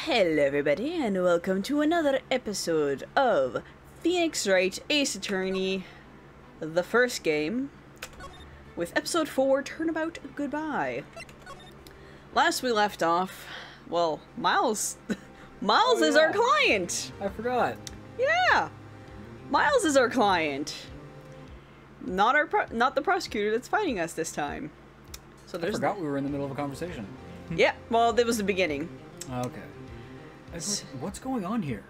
Hello everybody and welcome to another episode of Phoenix Wright Ace Attorney, the first game, with episode 4, Turnabout Goodbye. Last we left off, well, Miles is our client! I forgot. Yeah! Miles is our client! Not the prosecutor that's fighting us this time. So I forgot we were in the middle of a conversation. Yeah, well, that was the beginning. Okay. What's going on here?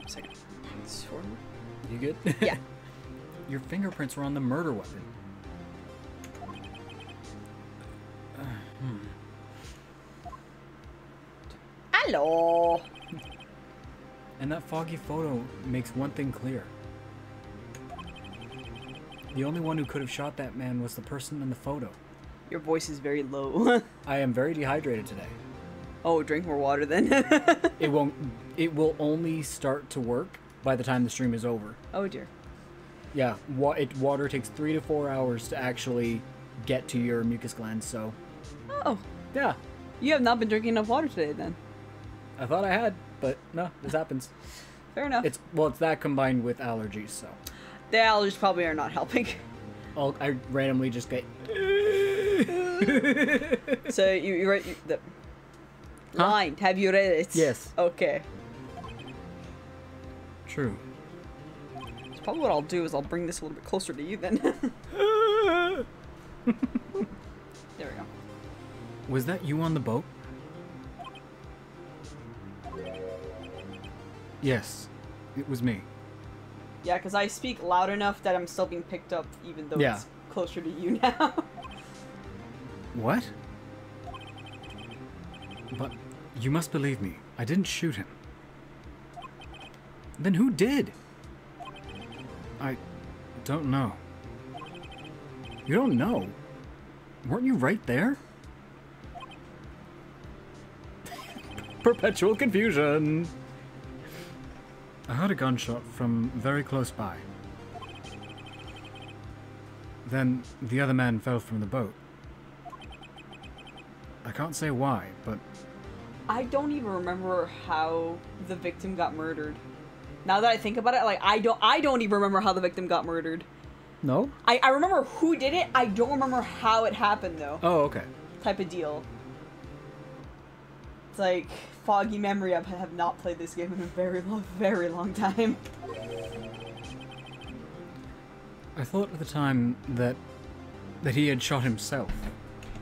Second. You good? Yeah. Your fingerprints were on the murder weapon. Hello! And that foggy photo makes one thing clear. The only one who could have shot that man was the person in the photo. Your voice is very low. I am very dehydrated today. Oh, drink more water then. It will only start to work by the time the stream is over. Oh dear. Yeah, water takes 3 to 4 hours to actually get to your mucus glands, so... Oh. Yeah. You have not been drinking enough water today then. I thought I had, but no, this happens. Fair enough. It's that combined with allergies, so... The allergies probably are not helping. I randomly just get... So you read the line. Have you read it? Yes. Okay. True. So probably what I'll do is I'll bring this a little bit closer to you then. There we go. Was that you on the boat? Yes, it was me. Yeah, because I speak loud enough that I'm still being picked up even though it's closer to you now. What? But you must believe me. I didn't shoot him. Then who did? I don't know. You don't know? Weren't you right there? Perpetual confusion. I heard a gunshot from very close by. Then the other man fell from the boat. I can't say why, but... I don't even remember how the victim got murdered. Now that I think about it, like, I don't even remember how the victim got murdered. No? I remember who did it, I don't remember how it happened, though. Oh, okay. Type of deal. It's like, foggy memory. I have not played this game in a very long time. I thought at the time that he had shot himself.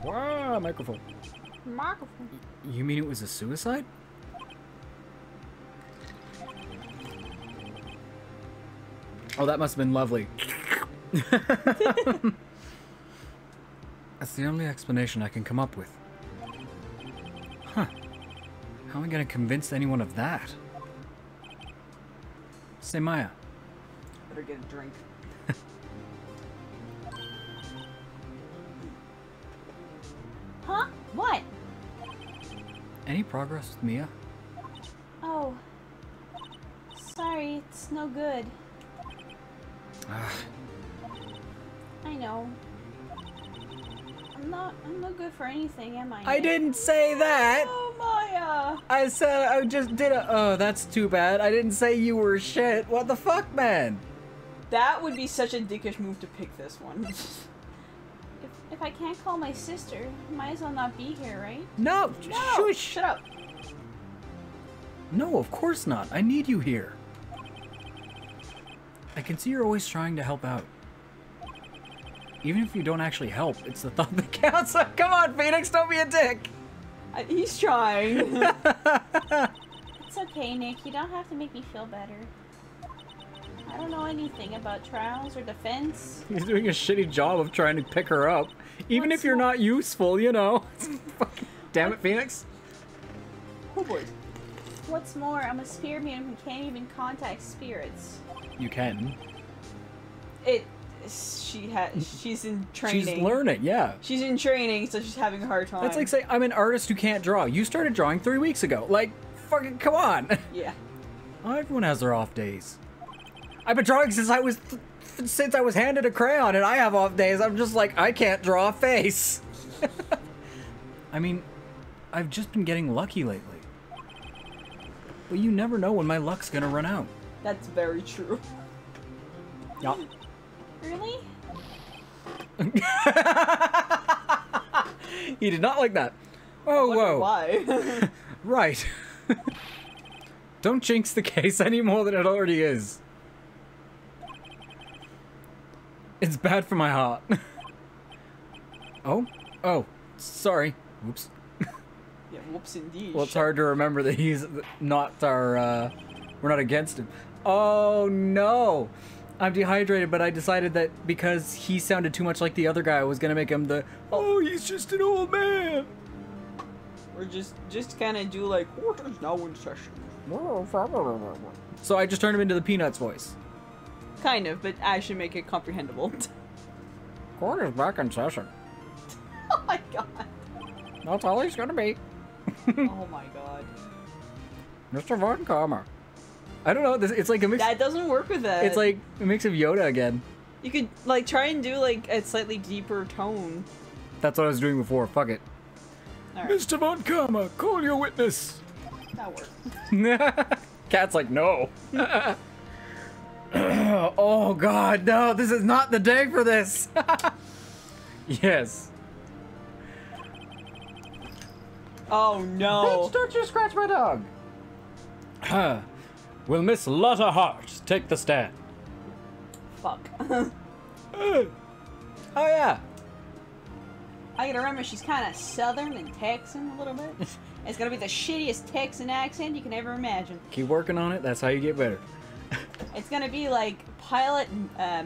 Wow, microphone. Microphone. You mean it was a suicide? Oh, that must have been lovely. That's the only explanation I can come up with. Huh. How am I gonna convince anyone of that? Say, Maya. Better get a drink. Huh? What? Any progress with Mia? Oh. Sorry, it's no good. I know. I'm no good for anything, am I? I didn't say that! Oh, Maya! I said I just did a- oh, that's too bad. I didn't say you were shit. What the fuck, man? That would be such a dickish move to pick this one. If I can't call my sister, might as well not be here, right? No! No! Shush! Shut up! No, of course not. I need you here. I can see you're always trying to help out. Even if you don't actually help, it's the thought that counts. Come on, Phoenix, don't be a dick! He's trying. It's okay, Nick. You don't have to make me feel better. I don't know anything about trials or defense. He's doing a shitty job of trying to pick her up. Even if you're not useful, you know. Damn it, Phoenix. Oh boy. What's more, I'm a spirit medium who can't even contact spirits. You can. She's in training. She's learning, yeah. She's in training, so she's having a hard time. That's like saying, I'm an artist who can't draw. You started drawing 3 weeks ago. Like, fucking, come on. Yeah. Oh, everyone has their off days. I've been drawing since I was handed a crayon, and I have off days. I'm just like, I can't draw a face. I mean, I've just been getting lucky lately. But you never know when my luck's gonna run out. That's very true. Yeah. Really? He did not like that. Oh, whoa. Why? Right. Don't jinx the case any more than it already is. It's bad for my heart. Oh? Oh. Sorry. Oops. Yeah, whoops indeed. Well, it's hard to remember that he's not our, we're not against him. Oh, no. I'm dehydrated, but I decided that because he sounded too much like the other guy, I was gonna make him the, oh, he's just an old man. Or just kind of do like, what is now in session? So I just turned him into the Peanuts voice. Kind of, but I should make it comprehensible. Court is back in session. Oh my god. That's all he's gonna be. Oh my god. Mr. Von Karma. I don't know, it's like a mix. That doesn't work with that. It's like a mix of Yoda again. You could like try and do like a slightly deeper tone. That's what I was doing before, fuck it. All right. Mr. Von Karma, call your witness. That worked. Cat's like, no. Oh god, no, this is not the day for this. Yes. Oh no. Bitch, don't you scratch my dog. Will Miss Lotta Hart take the stand? Fuck. Oh yeah. I gotta remember she's kind of southern and Texan a little bit. It's gonna be the shittiest Texan accent you can ever imagine. Keep working on it, that's how you get better. It's gonna be like Pilot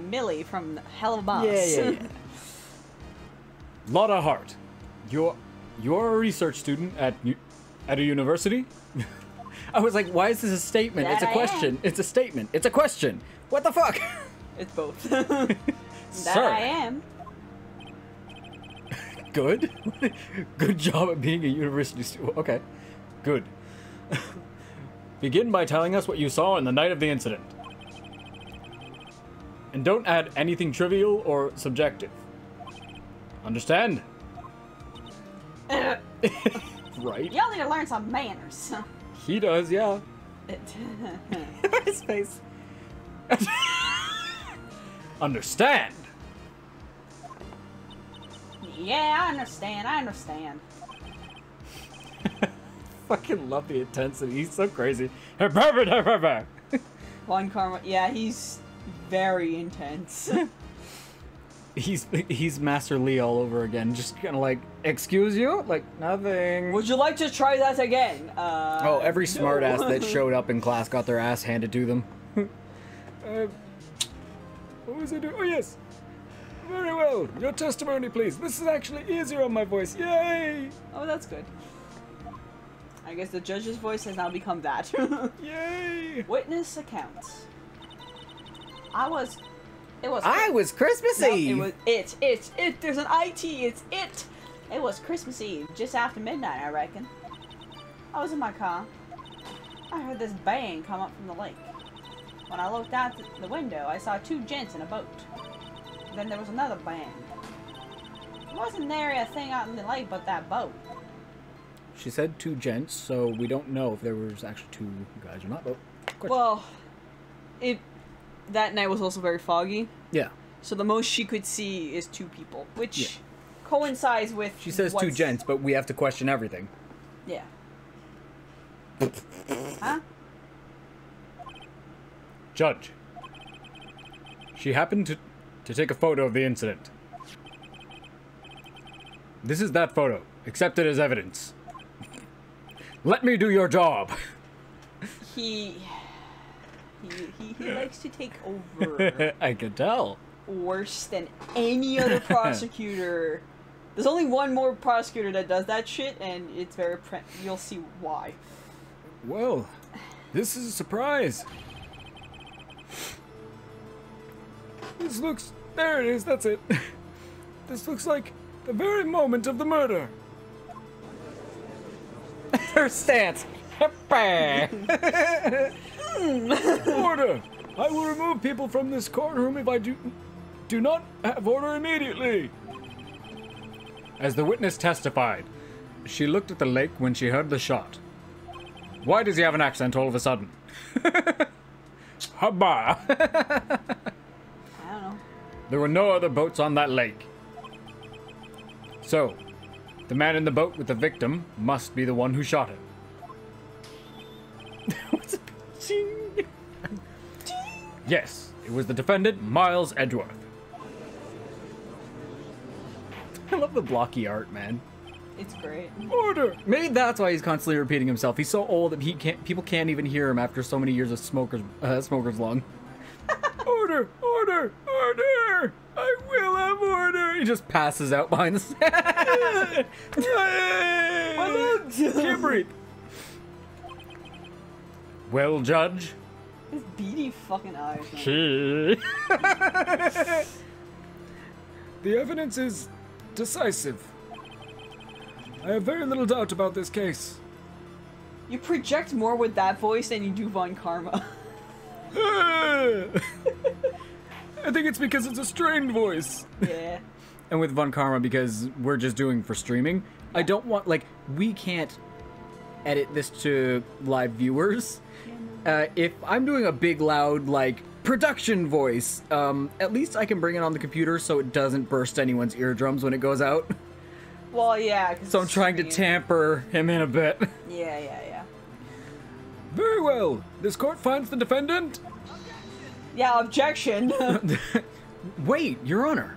Millie from Hell of a Boss. Yeah. Lotta Hart, you're a research student at a university? I was like, why is this a statement? That It's a I question. am. It's a statement. It's a question. What the fuck? It's both. That Sir. I am. Good. Good job at being a university student. Okay. Good. Begin by telling us what you saw in the night of the incident. And don't add anything trivial or subjective. Understand? Right? Y'all need to learn some manners. He does, yeah. His face. Understand? Yeah, I understand. Fucking love the intensity. He's so crazy. Von Karma. Yeah, he's very intense. He's Master Lee all over again. Just kind of like, excuse you? Like, nothing. Would you like to try that again? Oh, every no. smartass that showed up in class got their ass handed to them. What was I doing? Oh, yes. Very well. Your testimony, please. This is actually easier on my voice. Yay! Oh, that's good. I guess the judge's voice has now become that. Yay! Witness accounts. I was Christmas No, Eve. it. There's an IT. It's it. It was Christmas Eve, just after midnight, I reckon. I was in my car. I heard this bang come up from the lake. When I looked out the window, I saw two gents in a boat. Then there was another bang. There wasn't there a thing out in the lake but that boat. She said two gents, so we don't know if there was actually two guys or not. But Well, that night was also very foggy, yeah, so the most she could see is two people, which Yeah. coincides with. she says two what's- gents, but we have to question everything. Yeah. Huh? Judge. She happened to take a photo of the incident. This is that photo. Accept it as evidence. Let me do your job. He likes to take over I can tell. worse than any other prosecutor. There's only one more prosecutor that does that shit, and it's very. You'll see why. Well, this is a surprise. This looks... There it is, that's it. This looks like the very moment of the murder. Her stance. Order! I will remove people from this courtroom if I do not have order immediately. As the witness testified, She looked at the lake when she heard the shot. Why does he have an accent all of a sudden? Hubba! I don't know. There were no other boats on that lake. So, the man in the boat with the victim must be the one who shot him. What's a ching? Yes, it was the defendant, Miles Edgeworth. I love the blocky art, man. It's great. Order! Maybe that's why he's constantly repeating himself. He's so old that people can't even hear him after so many years of smoker's lung. Order! Order! Order! I will have order! He just passes out behind the stand. Can't breathe. Well, Judge? His beady fucking eyes. Man. She. The evidence is decisive. I have very little doubt about this case. You project more with that voice than you do Von Karma. I think it's because it's a strained voice. Yeah. And with Von Karma, because we're just doing for streaming, I don't want, like, we can't edit this to live viewers. If I'm doing a big, loud, like, production voice, at least I can bring it on the computer so it doesn't burst anyone's eardrums when it goes out. Well, yeah. So I'm trying to tamper him in a bit. Yeah. Very well. This court finds the defendant. Yeah, objection. Wait, Your Honor.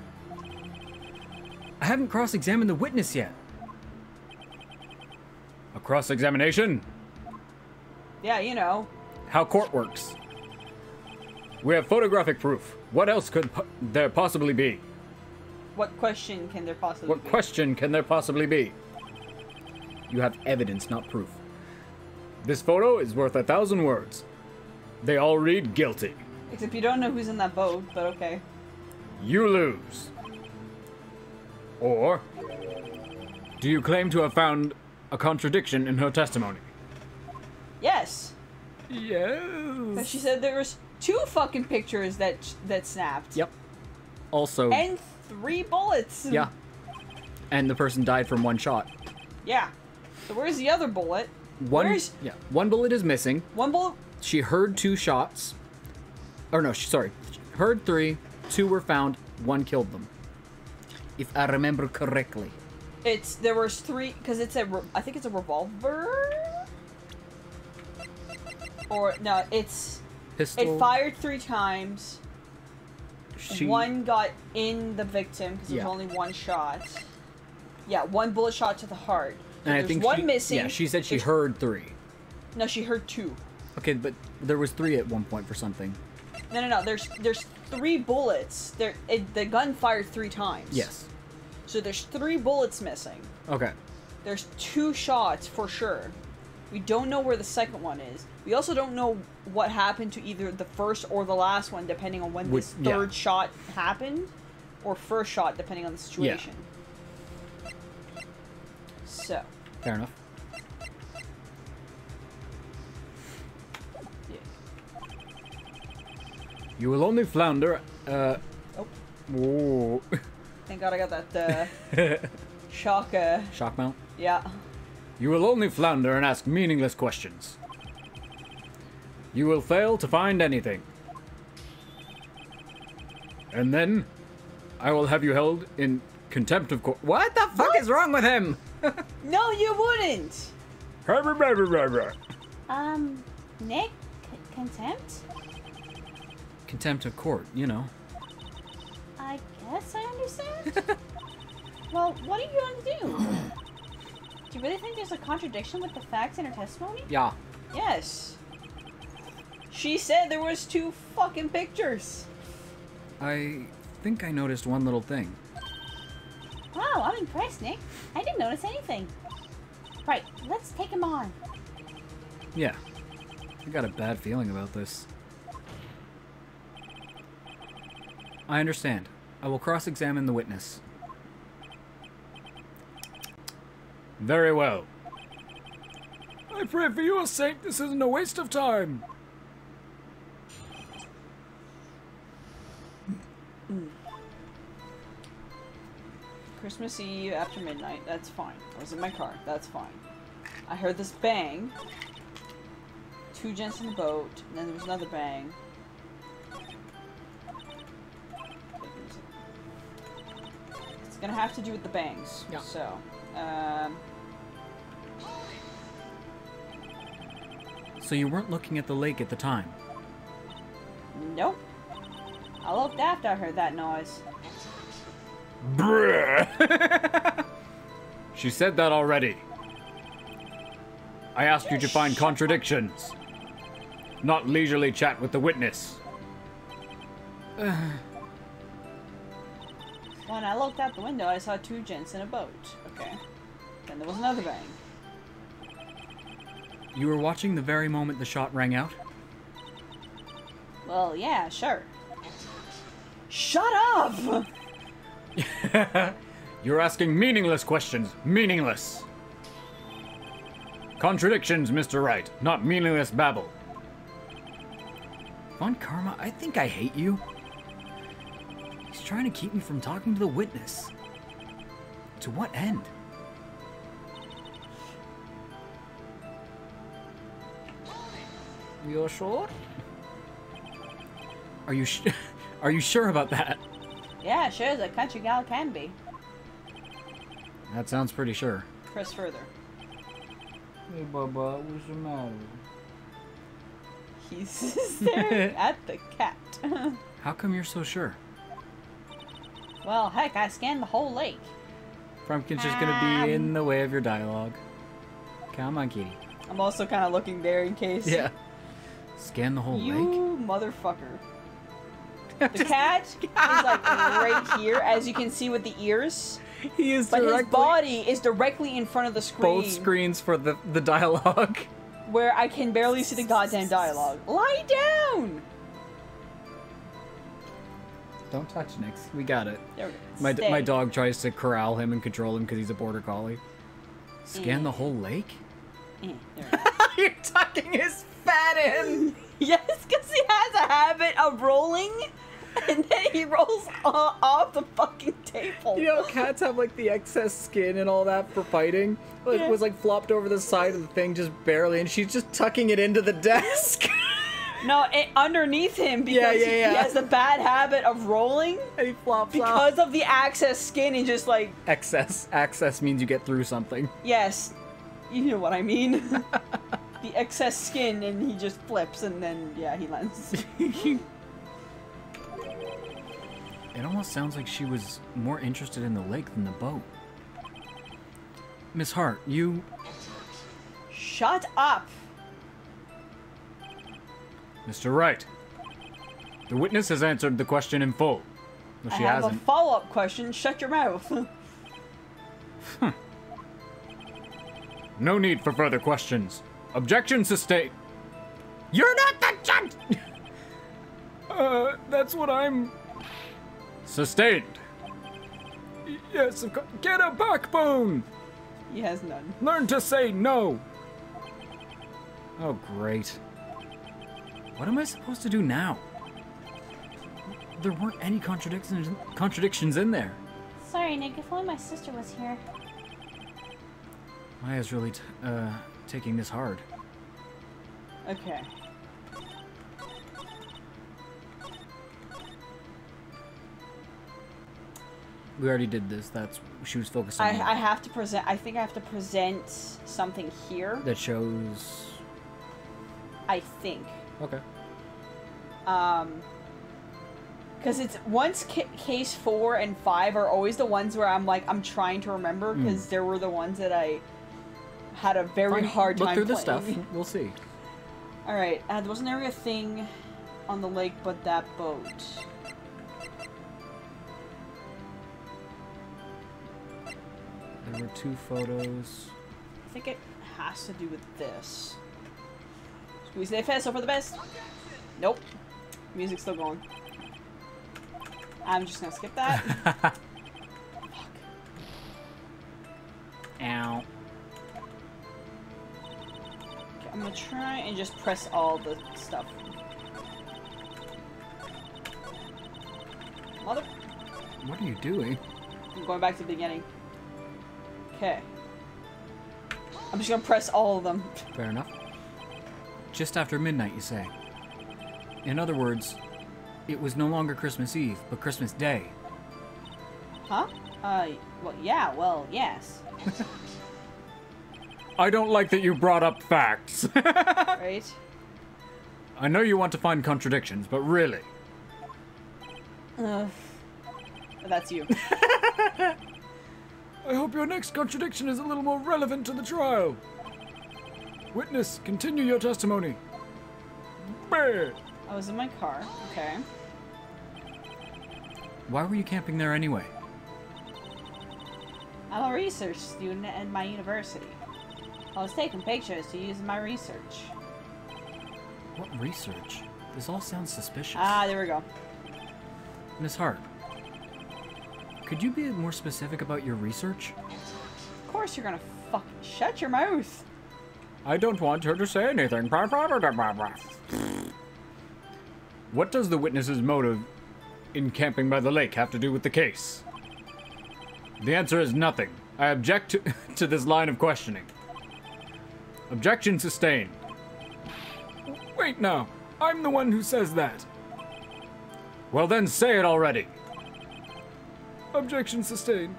I haven't cross-examined the witness yet. A cross-examination? Yeah, you know. How court works. We have photographic proof. What else could there possibly be? What question can there possibly What be? question can there possibly be? You have evidence, not proof. This photo is worth 1,000 words. They all read guilty. Except you don't know who's in that boat, but okay. You lose. Or, do you claim to have found a contradiction in her testimony? Yes. Yes. But she said there was 2 fucking pictures that snapped. Yep. Also, And 3 bullets. yeah. And the person died from 1 shot. Yeah. So where's the other bullet? One bullet is missing. 1 bullet? She heard 2 shots. Or no, sorry. Heard 3, 2 were found, 1 killed them. If I remember correctly. There was 3, because I think it's a revolver? Or, no, Pistol. it fired 3 times. 1 got in the victim, because there's only 1 shot. Yeah, 1 bullet shot to the heart. And I there's think 1 missing. Yeah, she said she heard 3. No, she heard 2. Okay, but there was 3 at one point for something. No. There's 3 bullets. The gun fired 3 times. Yes. So there's 3 bullets missing. Okay. There's 2 shots for sure. We don't know where the second one is. We also don't know what happened to either the first or the last one, depending on when this third shot happened, or first shot, depending on the situation. Yeah. So. Fair enough. You will only flounder, Oh. Whoa. Thank God I got that, shock, Shock mount? Yeah. You will only flounder and ask meaningless questions. You will fail to find anything. And then, I will have you held in contempt of court. What the fuck is wrong with him? No, you wouldn't! Nick? Contempt? Contempt of court, you know. I guess I understand. Well, what are you going to do? Do you really think there's a contradiction with the facts in her testimony? Yeah. Yes. She said there was 2 fucking pictures. I think I noticed one little thing. Wow, I'm impressed, Nick. I didn't notice anything. Right, let's take him on. Yeah. I got a bad feeling about this. I understand. I will cross-examine the witness. Very well. I pray for your sake this isn't a waste of time. Christmas Eve after midnight. That's fine. I was in my car. That's fine. I heard this bang. 2 gents in the boat. And then there was another bang. It's gonna have to do with the bangs. Yeah. So, So you weren't looking at the lake at the time? nope. I looked after I heard that noise. Bruh! She said that already. I asked you to find contradictions, not leisurely chat with the witness. When I looked out the window, I saw 2 gents in a boat. Okay. Then there was another bang. You were watching the very moment the shot rang out? Well, yeah, sure. Shut up! You're asking meaningless questions. Meaningless. Contradictions, Mr. Wright, not meaningless babble. Von Karma, I think I hate you. He's trying to keep me from talking to the witness. To what end? You're sure? Are you are you sure about that? Yeah, sure as a country gal can be. That sounds pretty sure. Press further. Hey, Bubba, what's the matter? He's staring at the cat. How come you're so sure? Well, heck, I scanned the whole lake. Frumpkin's just gonna be in the way of your dialogue. Come on, kitty. I'm also kind of looking there in case. Yeah. Scan the whole You lake? motherfucker. The cat is like right here, as you can see with the ears. He is But his body is directly in front of the screen. both screens for the dialogue. Where I can barely see the goddamn dialogue. Lie down! Don't touch Nix. We got it. There we go. My Stay. dog tries to corral him and control him because he's a border collie. Scan the whole lake? There we go. You're tucking his fat in! Yes, because he has a habit of rolling, and then he rolls off the fucking table. You know, cats have like the excess skin and all that for fighting. It Yeah. was like flopped over the side of the thing just barely, and she's just tucking it into the desk. No, underneath him because Yeah. he has the bad habit of rolling. And he flops off. Because of the excess skin, he just like, Excess. Access means you get through something. yes, you know what I mean. The excess skin, and he just flips, and then, yeah, he lands. It almost sounds like she was more interested in the lake than the boat. Miss Hart, you... Shut up! Mr. Wright, the witness has answered the question in full. Well, I she have hasn't. a follow-up question. Shut your mouth. No need for further questions. Objection sustained. You're not the judge! That's what I'm... Sustained. Yes, of course. Get a backbone! He has none. Learn to say no! Oh, great. What am I supposed to do now? There weren't any contradictions in there. Sorry, Nick. If only my sister was here. Maya's really taking this hard. Okay. We already did this. That's she was focusing on. I have to present. I think I have to present something here. That shows. I think. Okay. Because it's once case 4 and 5 are always the ones where I'm trying to remember because there were the ones that I had a very hard time Look through the playing. stuff. We'll see. All right. There wasn't really a thing on the lake but that boat. There were 2 photos. I think it has to do with this. Squeeze the fast, so for the best. Nope. Music's still going. I'm just gonna skip that. Fuck. Ow. Okay, I'm gonna try and just press all the stuff. Mother. What are you doing? I'm going back to the beginning. Okay. I'm just gonna press all of them. Fair enough. Just after midnight, you say. In other words, it was no longer Christmas Eve, but Christmas Day. Huh? Well, yeah, well, yes. I don't like that you brought up facts. Right? I know you want to find contradictions, but really. That's you. I hope your next contradiction is a little more relevant to the trial. Witness, continue your testimony. I was in my car. Okay. Why were you camping there anyway? I'm a research student at my university. I was taking pictures to use in my research. What research? This all sounds suspicious. Ah, there we go. Miss Hart, could you be more specific about your research? Of course you're gonna fucking shut your mouth. I don't want her to say anything. What does the witness's motive in camping by the lake have to do with the case? The answer is nothing. I object to this line of questioning. Objection sustained. Wait now. I'm the one who says that. Well then say it already. Objection sustained.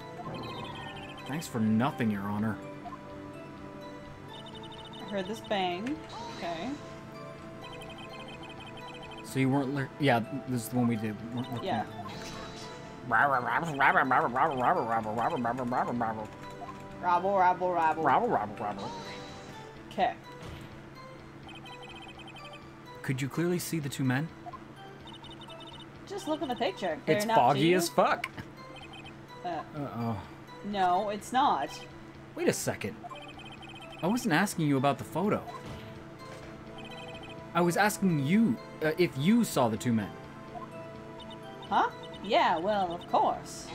Thanks for nothing, Your Honor. I heard this bang. Okay. So you weren't yeah, this is the one we did. Yeah. Rabble. Okay. Could you clearly see the two men? Just look at the picture. Clear It's enough to foggy you? as fuck. Uh-oh. No, it's not. Wait a second. I wasn't asking you about the photo. I was asking you if you saw the two men. Huh? Yeah, well, of course.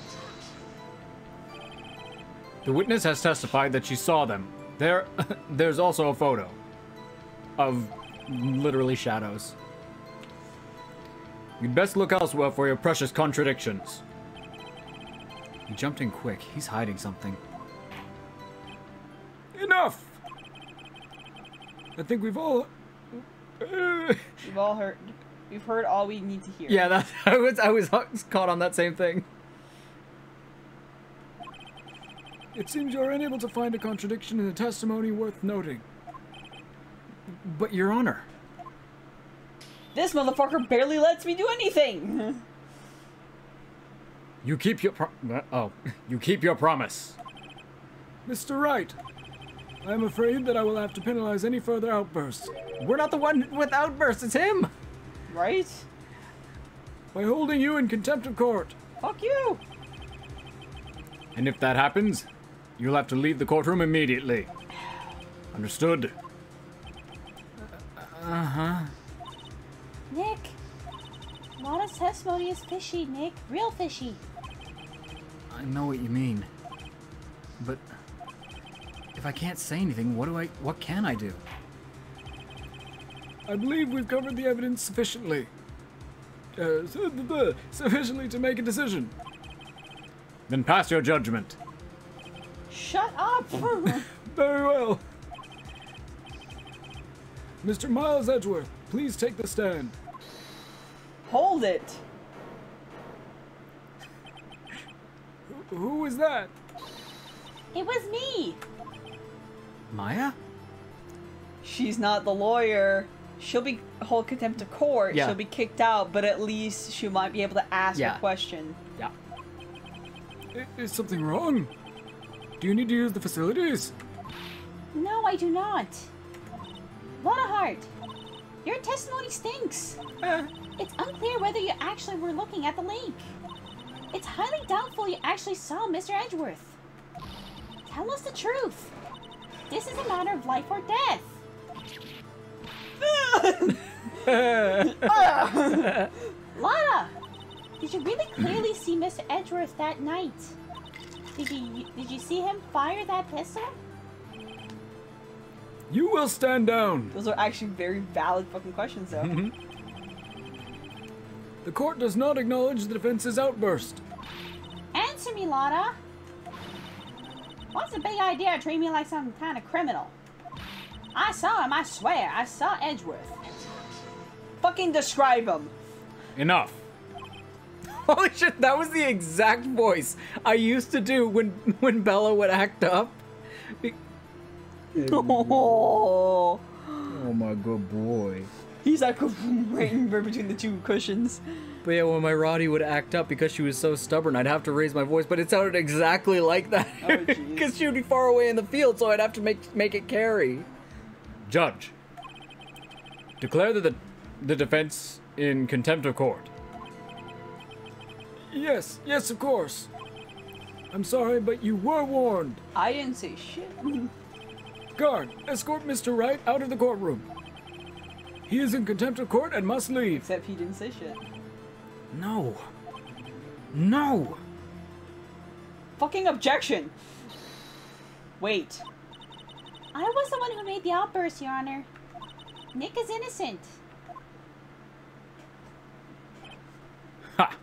The witness has testified that she saw them. There's also a photo of literally shadows. You'd best look elsewhere for your precious contradictions. He jumped in quick. He's hiding something. Enough! I think we've all... We've all heard. We've heard all we need to hear. Yeah, that I was caught on that same thing. It seems you're unable to find a contradiction in the testimony worth noting. But, Your Honor... This motherfucker barely lets me do anything! You keep your you keep your promise. Mr. Wright, I'm afraid that I will have to penalize any further outbursts. We're not the one with outbursts, it's him! Right? By holding you in contempt of court. Fuck you! And if that happens, you'll have to leave the courtroom immediately. Understood? Uh-huh. Nick, Lana's testimony is fishy, Nick. Real fishy. I know what you mean. But if I can't say anything, what can I do? I believe we've covered the evidence sufficiently. Sufficiently to make a decision. Then pass your judgment. Shut up! Very well. Mr. Miles Edgeworth, please take the stand. Hold it! Who was that? It was me. Maya? She's not the lawyer. She'll be hold contempt of court. Yeah. She'll be kicked out, but at least she might be able to ask Yeah. a question. Yeah. Is something wrong? Do you need to use the facilities? No, I do not. Lana Hart, your testimony stinks. It's unclear whether you actually were looking at the lake. It's highly doubtful you actually saw Mr. Edgeworth. Tell us the truth. This is a matter of life or death. Lana, did you really clearly see Mr. Edgeworth that night? Did you see him fire that pistol? You will stand down. Those are actually very valid fucking questions, though. The court does not acknowledge the defense's outburst. Answer to me, Lotta. What's the big idea of treating me like some kind of criminal? I saw him, I swear. I saw Edgeworth. Fucking describe him. Enough. Holy shit, that was the exact voice I used to do when Bella would act up. Oh, Oh my good boy. he's like right in between the two cushions. But yeah, when my Roddy would act up because she was so stubborn, I'd have to raise my voice, but it sounded exactly like that. Oh, jeez. Because she would be far away in the field, so I'd have to make it carry. Judge, declare the defense in contempt of court. Yes, of course. I'm sorry, but you were warned. I didn't say shit. Guard, escort Mr. Wright out of the courtroom. He is in contempt of court and must leave. Except he didn't say shit. No. No. Fucking objection. Wait. I was the one who made the outburst, Your Honor. Nick is innocent. Ha!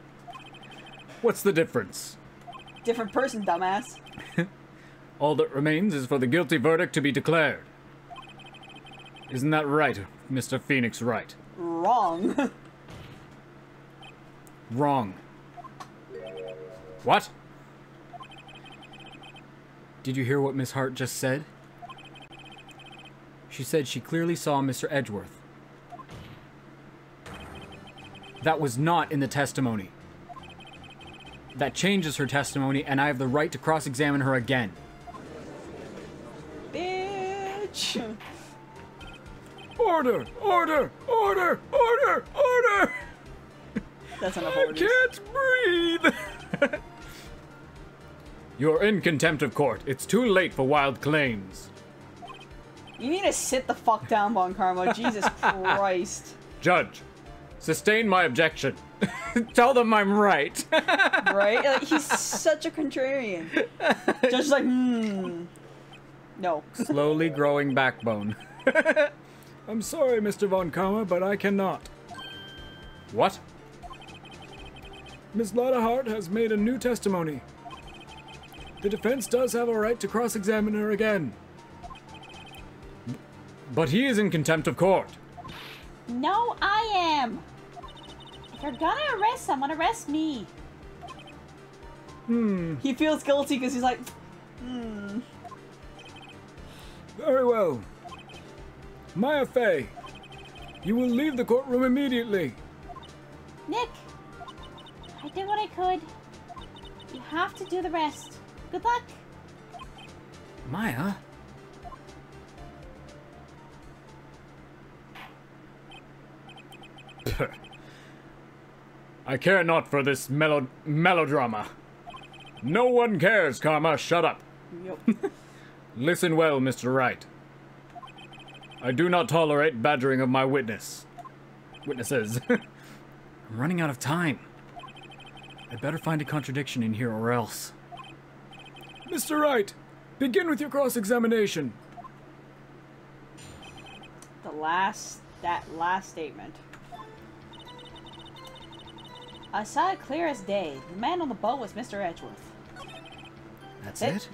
What's the difference? Different person, dumbass. All that remains is for the guilty verdict to be declared. Isn't that right, Mr. Phoenix Wright? Wrong. Wrong. What? Did you hear what Miss Hart just said? She said she clearly saw Mr. Edgeworth. That was not in the testimony. That changes her testimony, and I have the right to cross-examine her again. Bitch. Order! Order! Order! Order! Order! That's enough I orders. can't breathe! You're in contempt of court. It's too late for wild claims. You need to sit the fuck down, Von Karma. Jesus Christ. Judge, sustain my objection. Tell them I'm right. Right? Like, he's such a contrarian. Judge is like, No. Slowly growing backbone. I'm sorry, Mr. Von Karma, but I cannot. What? Miss Lotta Hart has made a new testimony. The defense does have a right to cross-examine her again. But he is in contempt of court. No, I am. If you're gonna arrest someone, arrest me. He feels guilty because he's like, Very well. Maya Fey, you will leave the courtroom immediately. Nick, I did what I could. You have to do the rest. Good luck. Maya? I care not for this melodrama. No one cares, Karma. Shut up. Yep. Listen well, Mr. Wright. I do not tolerate badgering of my witnesses. I'm running out of time. I'd better find a contradiction in here or else. Mr. Wright, begin with your cross-examination. That last statement. I saw it clear as day. The man on the boat was Mr. Edgeworth. That's It- it?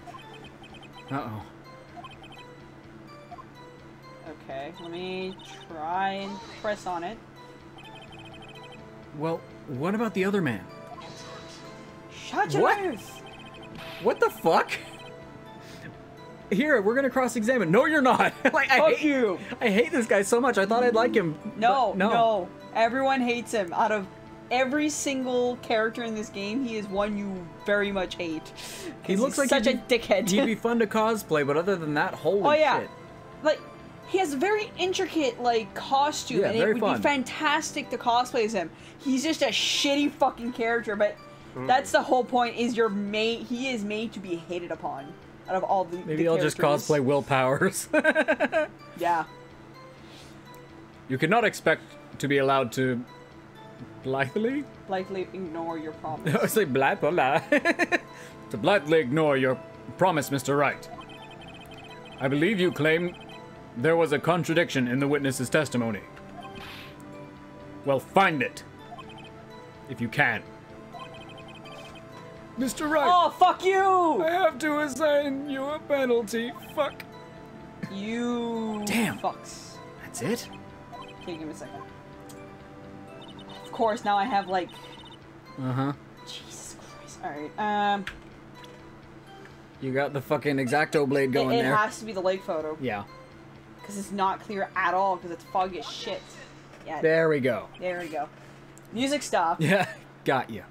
Uh-oh. Okay, let me try and press on it. Well, what about the other man? Shut your What? mouth! What the fuck? Here, we're gonna cross-examine. No, you're not. Like, Fuck you! I hate this guy so much. I thought I'd like him. No, but no. Everyone hates him. Out of every single character in this game, he is one you very much hate. 'Cause He looks he's like such a he'd dickhead. He'd be fun to cosplay, but other than that, holy Oh yeah, shit. like he has a very intricate like costume, Yeah, and it very would fun. be fantastic to cosplay as him. He's just a shitty fucking character, but that's the whole point. Is he is made to be hated upon out of all the. Maybe the I'll just characters. cosplay Will Powers. Yeah. You cannot expect to be allowed to blithely? Likely ignore your promise. I say blah blah blah. To blithely ignore your promise, Mr. Wright. I believe you claim there was a contradiction in the witness's testimony. Well, find it. If you can. Mr. Wright! Oh, fuck you! I have to assign you a penalty. Fuck. You Damn. fucks. That's it? Okay, give me a second. Of course, now I have like... Uh-huh. Jesus Christ. Alright, You got the fucking X-Acto blade going it there. has to be the lake photo. Yeah. Because it's not clear at all, because it's foggy as shit. Yeah. There we go. There we go. Music stop. Yeah, got you.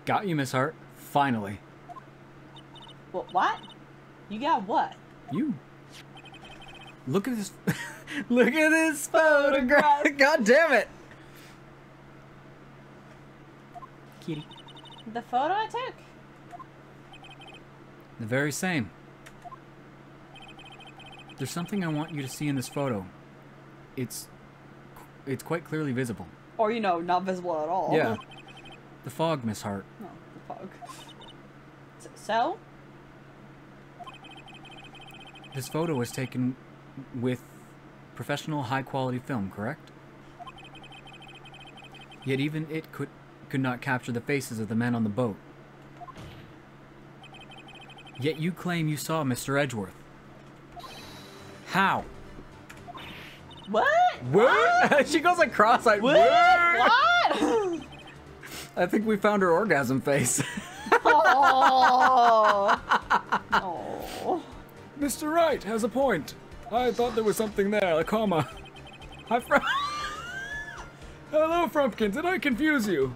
Got you, Miss Hart. Finally. What? You got what? You. Look at this. Look at this photograph. God damn it. Kitty. The photo I took? The very same. There's something I want you to see in this photo. It's quite clearly visible. Or, you know, not visible at all. Yeah. The fog, Miss Hart. Oh, the fog. So? This photo was taken with professional high-quality film, correct? Yet even it could not capture the faces of the men on the boat. Yet you claim you saw Mr. Edgeworth. How? What? What? She goes like cross-eyed. What? What? I think we found her orgasm face. Oh. Oh. Mr. Wright has a point. I thought there was something there, a comma. Hello, Frumpkin. Did I confuse you?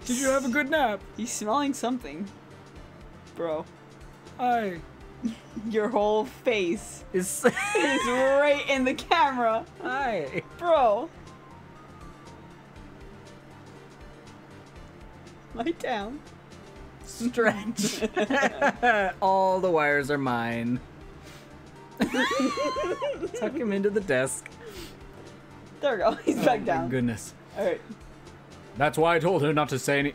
Did you have a good nap? He's smelling something. Bro. Hi. Your whole face Is is right in the camera. Hi. Bro. Lie down. Stretch. All the wires are mine. Tuck him into the desk. There we go. He's back My down. goodness. Alright. That's why I told her not to say any.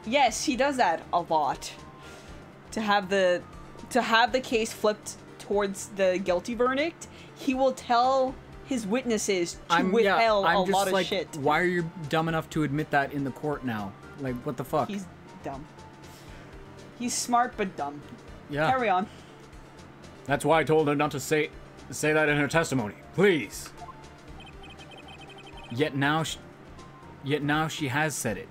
Yes, he does that a lot. To have the case flipped towards the guilty verdict, he will tell his witnesses to withhold a lot of shit. Why are you dumb enough to admit that in the court now? Like, what the fuck? He's dumb. He's smart but dumb. Yeah. Carry on. That's why I told her not to say that in her testimony. Please. Yet now she has said it.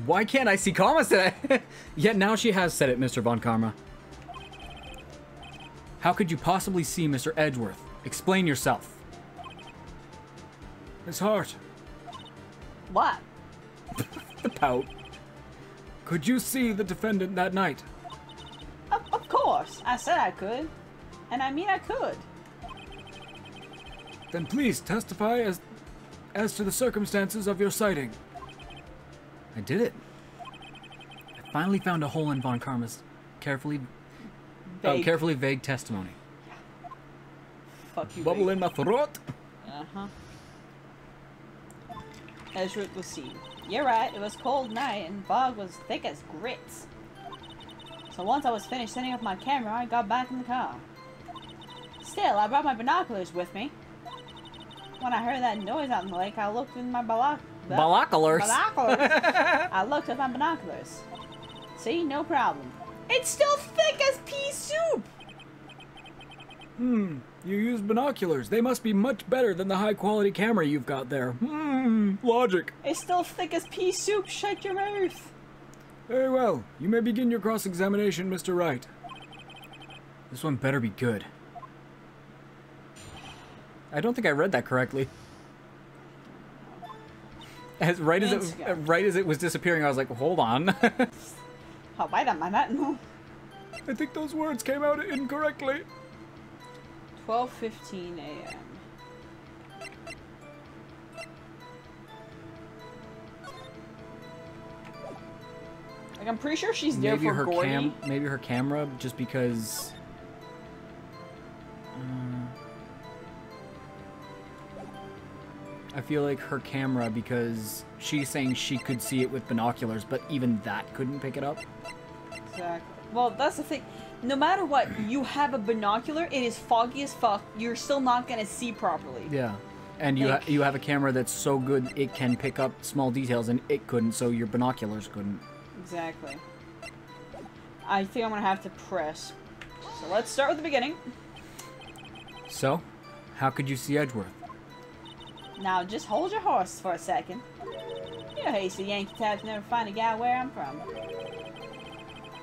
Why can't I see commas today? Yet now she has said it, Mr. Von Karma. How could you possibly see Mr. Edgeworth? Explain yourself. Miss Hart. What? The pout. Could you see the defendant that night? Of course. I said I could. And I mean I could. Then please testify as to the circumstances of your sighting. I did it. I finally found a hole in Von Karma's carefully vague testimony. Fuck you. Bubble Big. in my throat. Uh-huh. Ezra was seen. You're right, it was cold night and fog was thick as grits. So once I was finished setting up my camera, I got back in the car. Still, I brought my binoculars with me. When I heard that noise out in the lake, I looked in my binoculars. I looked at my binoculars. See, no problem. It's still thick as pea soup! You used binoculars. They must be much better than the high-quality camera you've got there. Logic. It's still thick as pea soup, shut your mouth! Very well. You may begin your cross-examination, Mr. Wright. This one better be good. I don't think I read that correctly. Right as it was disappearing, I was like, hold on. Oh, wait a minute. I think those words came out incorrectly. 12:15 a.m. Like, I'm pretty sure she's there Maybe for her Gordy. maybe her camera, just because. I feel like her camera, because she's saying she could see it with binoculars, but even that couldn't pick it up. Exactly. Well, that's the thing. No matter what, you have a binocular, it is foggy as fuck. You're still not gonna see properly. Yeah. And Like- you have a camera that's so good it can pick up small details, and it couldn't, so your binoculars couldn't. Exactly. I think I'm gonna have to press. So let's start with the beginning. So, how could you see Edgeworth? Now just hold your horse for a second. You hasty Yankee types never find a guy where I'm from.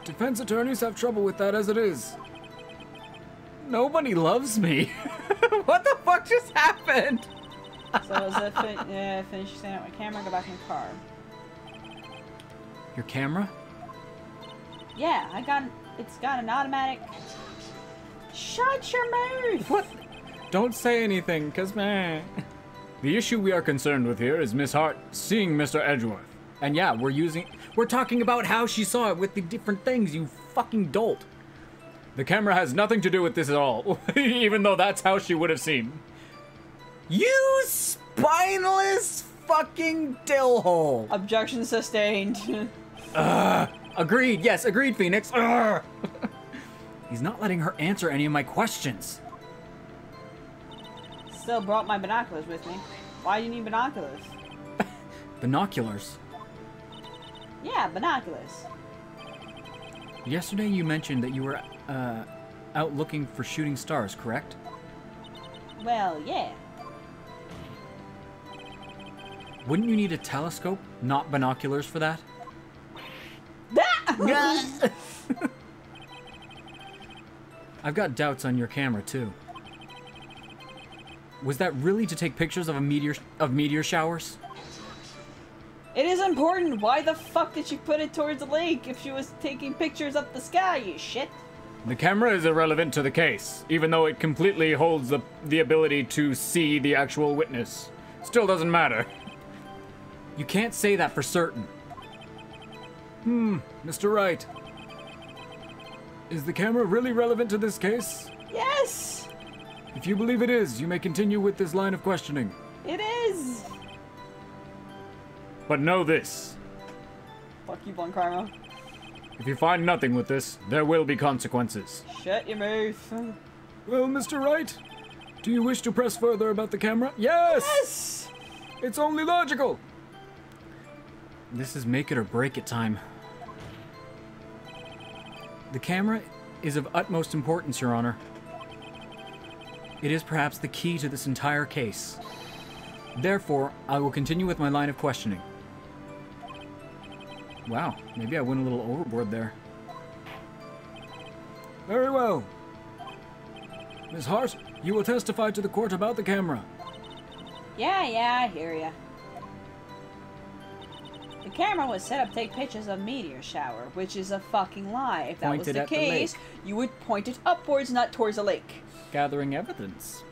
Defense attorneys have trouble with that as it is. Nobody loves me. What the fuck just happened? So as I finish setting up my camera, go back in the car. Your camera? Yeah, it's got an automatic. Shut your mouth! What? Don't say anything, cause man. The issue we are concerned with here is Miss Hart seeing Mr. Edgeworth. And yeah, we're talking about how she saw it with the different things, you fucking dolt. The camera has nothing to do with this at all, even though that's how she would have seen. You spineless fucking dillhole. Objection sustained. Agreed, yes, agreed, Phoenix. He's not letting her answer any of my questions. Still brought my binoculars with me. Why do you need binoculars? Binoculars. Yeah, binoculars. Yesterday you mentioned that you were out looking for shooting stars, correct? Well, yeah. Wouldn't you need a telescope, not binoculars for that? I've got doubts on your camera too. Was that really to take pictures of meteor showers? It is important. Why the fuck did she put it towards the lake if she was taking pictures up the sky, you shit? The camera is irrelevant to the case, even though it completely holds the ability to see the actual witness. Still doesn't matter. You can't say that for certain. Mr. Wright. Is the camera really relevant to this case? Yes! If you believe it is, you may continue with this line of questioning. It is! But know this. Fuck you, Von Karma. If you find nothing with this, there will be consequences. Shut your mouth. Well, Mr. Wright, do you wish to press further about the camera? Yes! Yes! It's only logical. This is make it or break it time. The camera is of utmost importance, Your Honor. It is perhaps the key to this entire case. Therefore, I will continue with my line of questioning. Wow, maybe I went a little overboard there. Very well. Miss Hart, you will testify to the court about the camera. Yeah, I hear ya. The camera was set up to take pictures of meteor shower. Which is a fucking lie. If that was Pointed the at the case, lake. you would point it upwards, not towards the lake. Gathering evidence.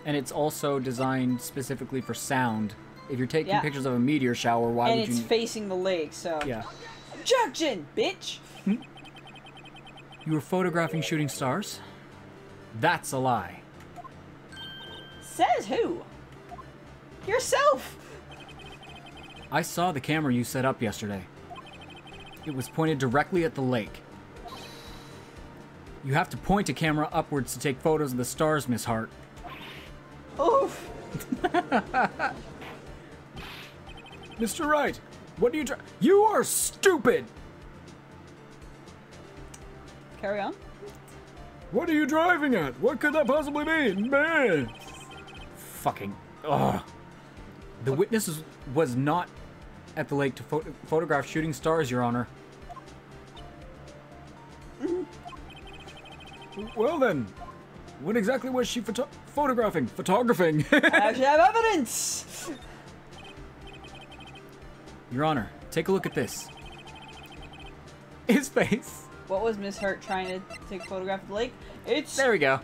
And it's also designed specifically for sound. If you're taking Yeah. pictures of a meteor shower, why And would it's you... facing the lake, so... Yeah. Objection, bitch! You were photographing shooting stars? That's a lie. Says who? Yourself! I saw the camera you set up yesterday. It was pointed directly at the lake. You have to point a camera upwards to take photos of the stars, Miss Hart. Oof! Mr. Wright, what do you try? You are stupid! Carry on. What are you driving at? What could that possibly mean? Man! Fucking... Ugh. The witness was not at the lake to photograph shooting stars, Your Honor. Well then, what exactly was she photographing? Photographing? I actually have evidence! Your Honor, take a look at this. His face. What was Miss Hurt trying to take a photograph of the lake? It's There we go.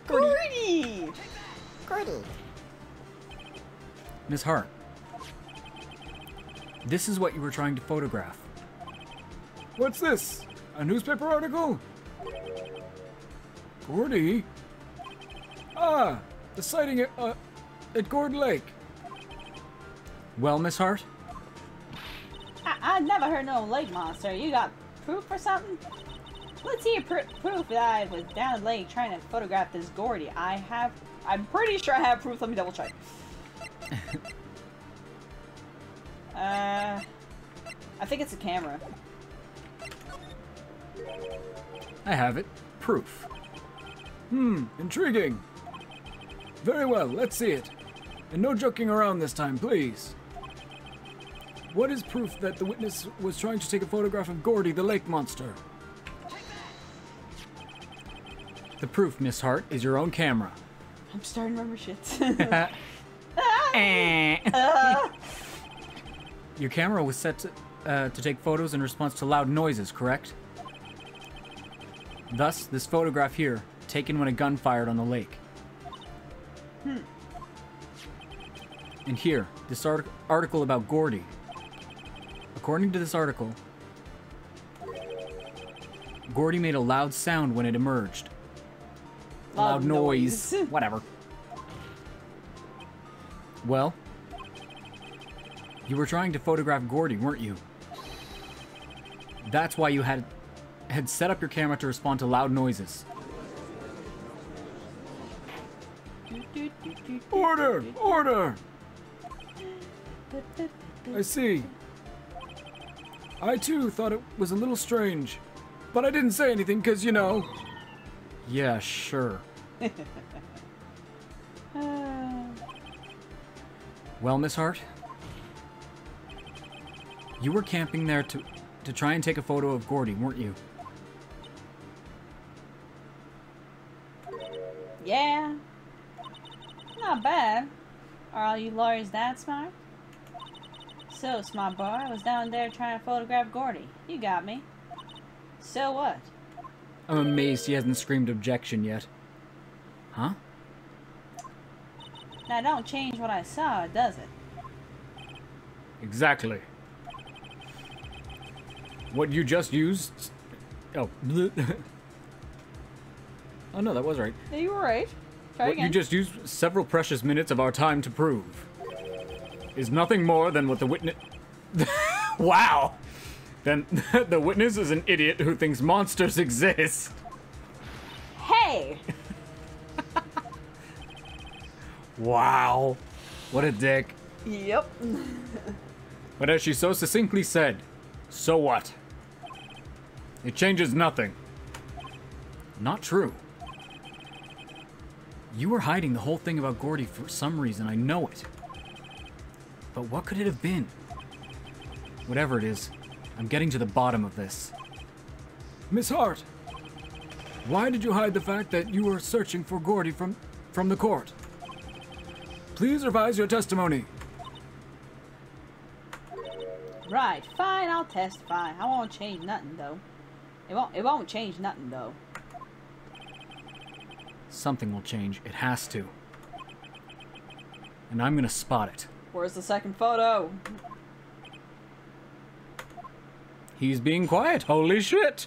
Gordy! Miss Hart, this is what you were trying to photograph. What's this? A newspaper article? Gordy? Ah, the sighting at Gord Lake. Well, Miss Hart? I never heard no lake monster. You got proof or something? Let's see your proof that I was down the lake trying to photograph this Gordy. I have I'm pretty sure I have proof. Let me double check. I think it's a camera. I have it. Proof. Intriguing. Very well, let's see it. And no joking around this time, please. What is proof that the witness was trying to take a photograph of Gordy, the lake monster? The proof, Miss Hart, is your own camera. I'm starting to remember shit. Your camera was set to take photos in response to loud noises, correct? Thus, this photograph here, taken when a gun fired on the lake. And here, this article about Gordy. According to this article, Gordy made a loud sound when it emerged. Loud noise. Whatever. Well, you were trying to photograph Gordy, weren't you? That's why you had set up your camera to respond to loud noises. Order! Order! I see. I too thought it was a little strange, but I didn't say anything because, you know... Yeah, sure. Well, Miss Hart, you were camping there to try and take a photo of Gordy, weren't you? Yeah. Not bad. Are all you lawyers that smart? So, smart boy, I was down there trying to photograph Gordy. You got me. So what? I'm amazed he hasn't screamed objection yet. Huh? That don't change what I saw, does it? Exactly. What you just used... Oh. Oh no, that was right. Yeah, you were right. Try What again. you just used several precious minutes of our time to prove is nothing more than what the witness... Wow! Then the witness is an idiot who thinks monsters exist. Hey! Wow. What a dick. Yep. But as she so succinctly said, so what? It changes nothing. Not true. You were hiding the whole thing about Gordy for some reason, I know it. But what could it have been? Whatever it is, I'm getting to the bottom of this. Miss Hart, why did you hide the fact that you were searching for Gordy from the court? Please revise your testimony. Right, fine, I'll testify. I won't change nothing, though. It won't change nothing, though. Something will change. It has to. And I'm gonna spot it. Where's the second photo? He's being quiet. Holy shit.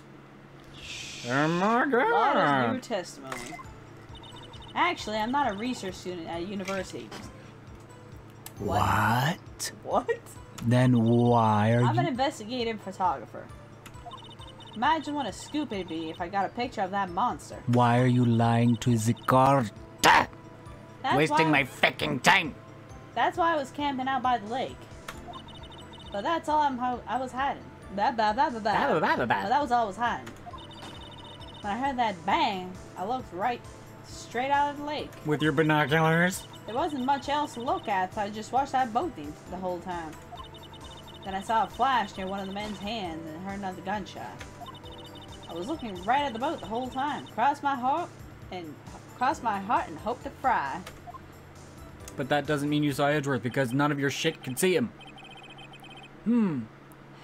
Oh my A lot of new god. testimony. Actually, I'm not a research student at a university. What? What? Then why are I'm an investigative photographer. Imagine what a scoop it'd be if I got a picture of that monster. Why are you lying to the court? That's Wasting why, my fucking time. That's why I was camping out by the lake. But that's all I was hiding. Blah, blah, blah, blah, blah. But that was all I was hiding. When I heard that bang, I looked right straight out of the lake. With your binoculars? There wasn't much else to look at, so I just watched that boat thing the whole time. Then I saw a flash near one of the men's hands and heard another gunshot. I was looking right at the boat the whole time. Crossed my heart and hoped to fry. But that doesn't mean you saw Edgeworth because none of your shit could see him.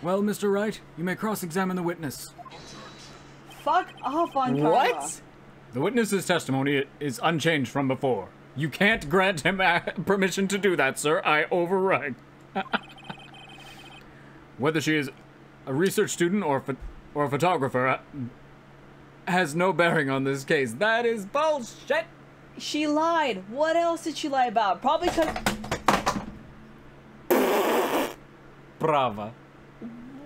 Well, Mr. Wright, you may cross-examine the witness. Fuck off on camera. What? The witness's testimony is unchanged from before. You can't grant him permission to do that, sir. I override. Whether she is a research student or a photographer has no bearing on this case. That is bullshit. She lied. What else did she lie about? Probably because... Brava.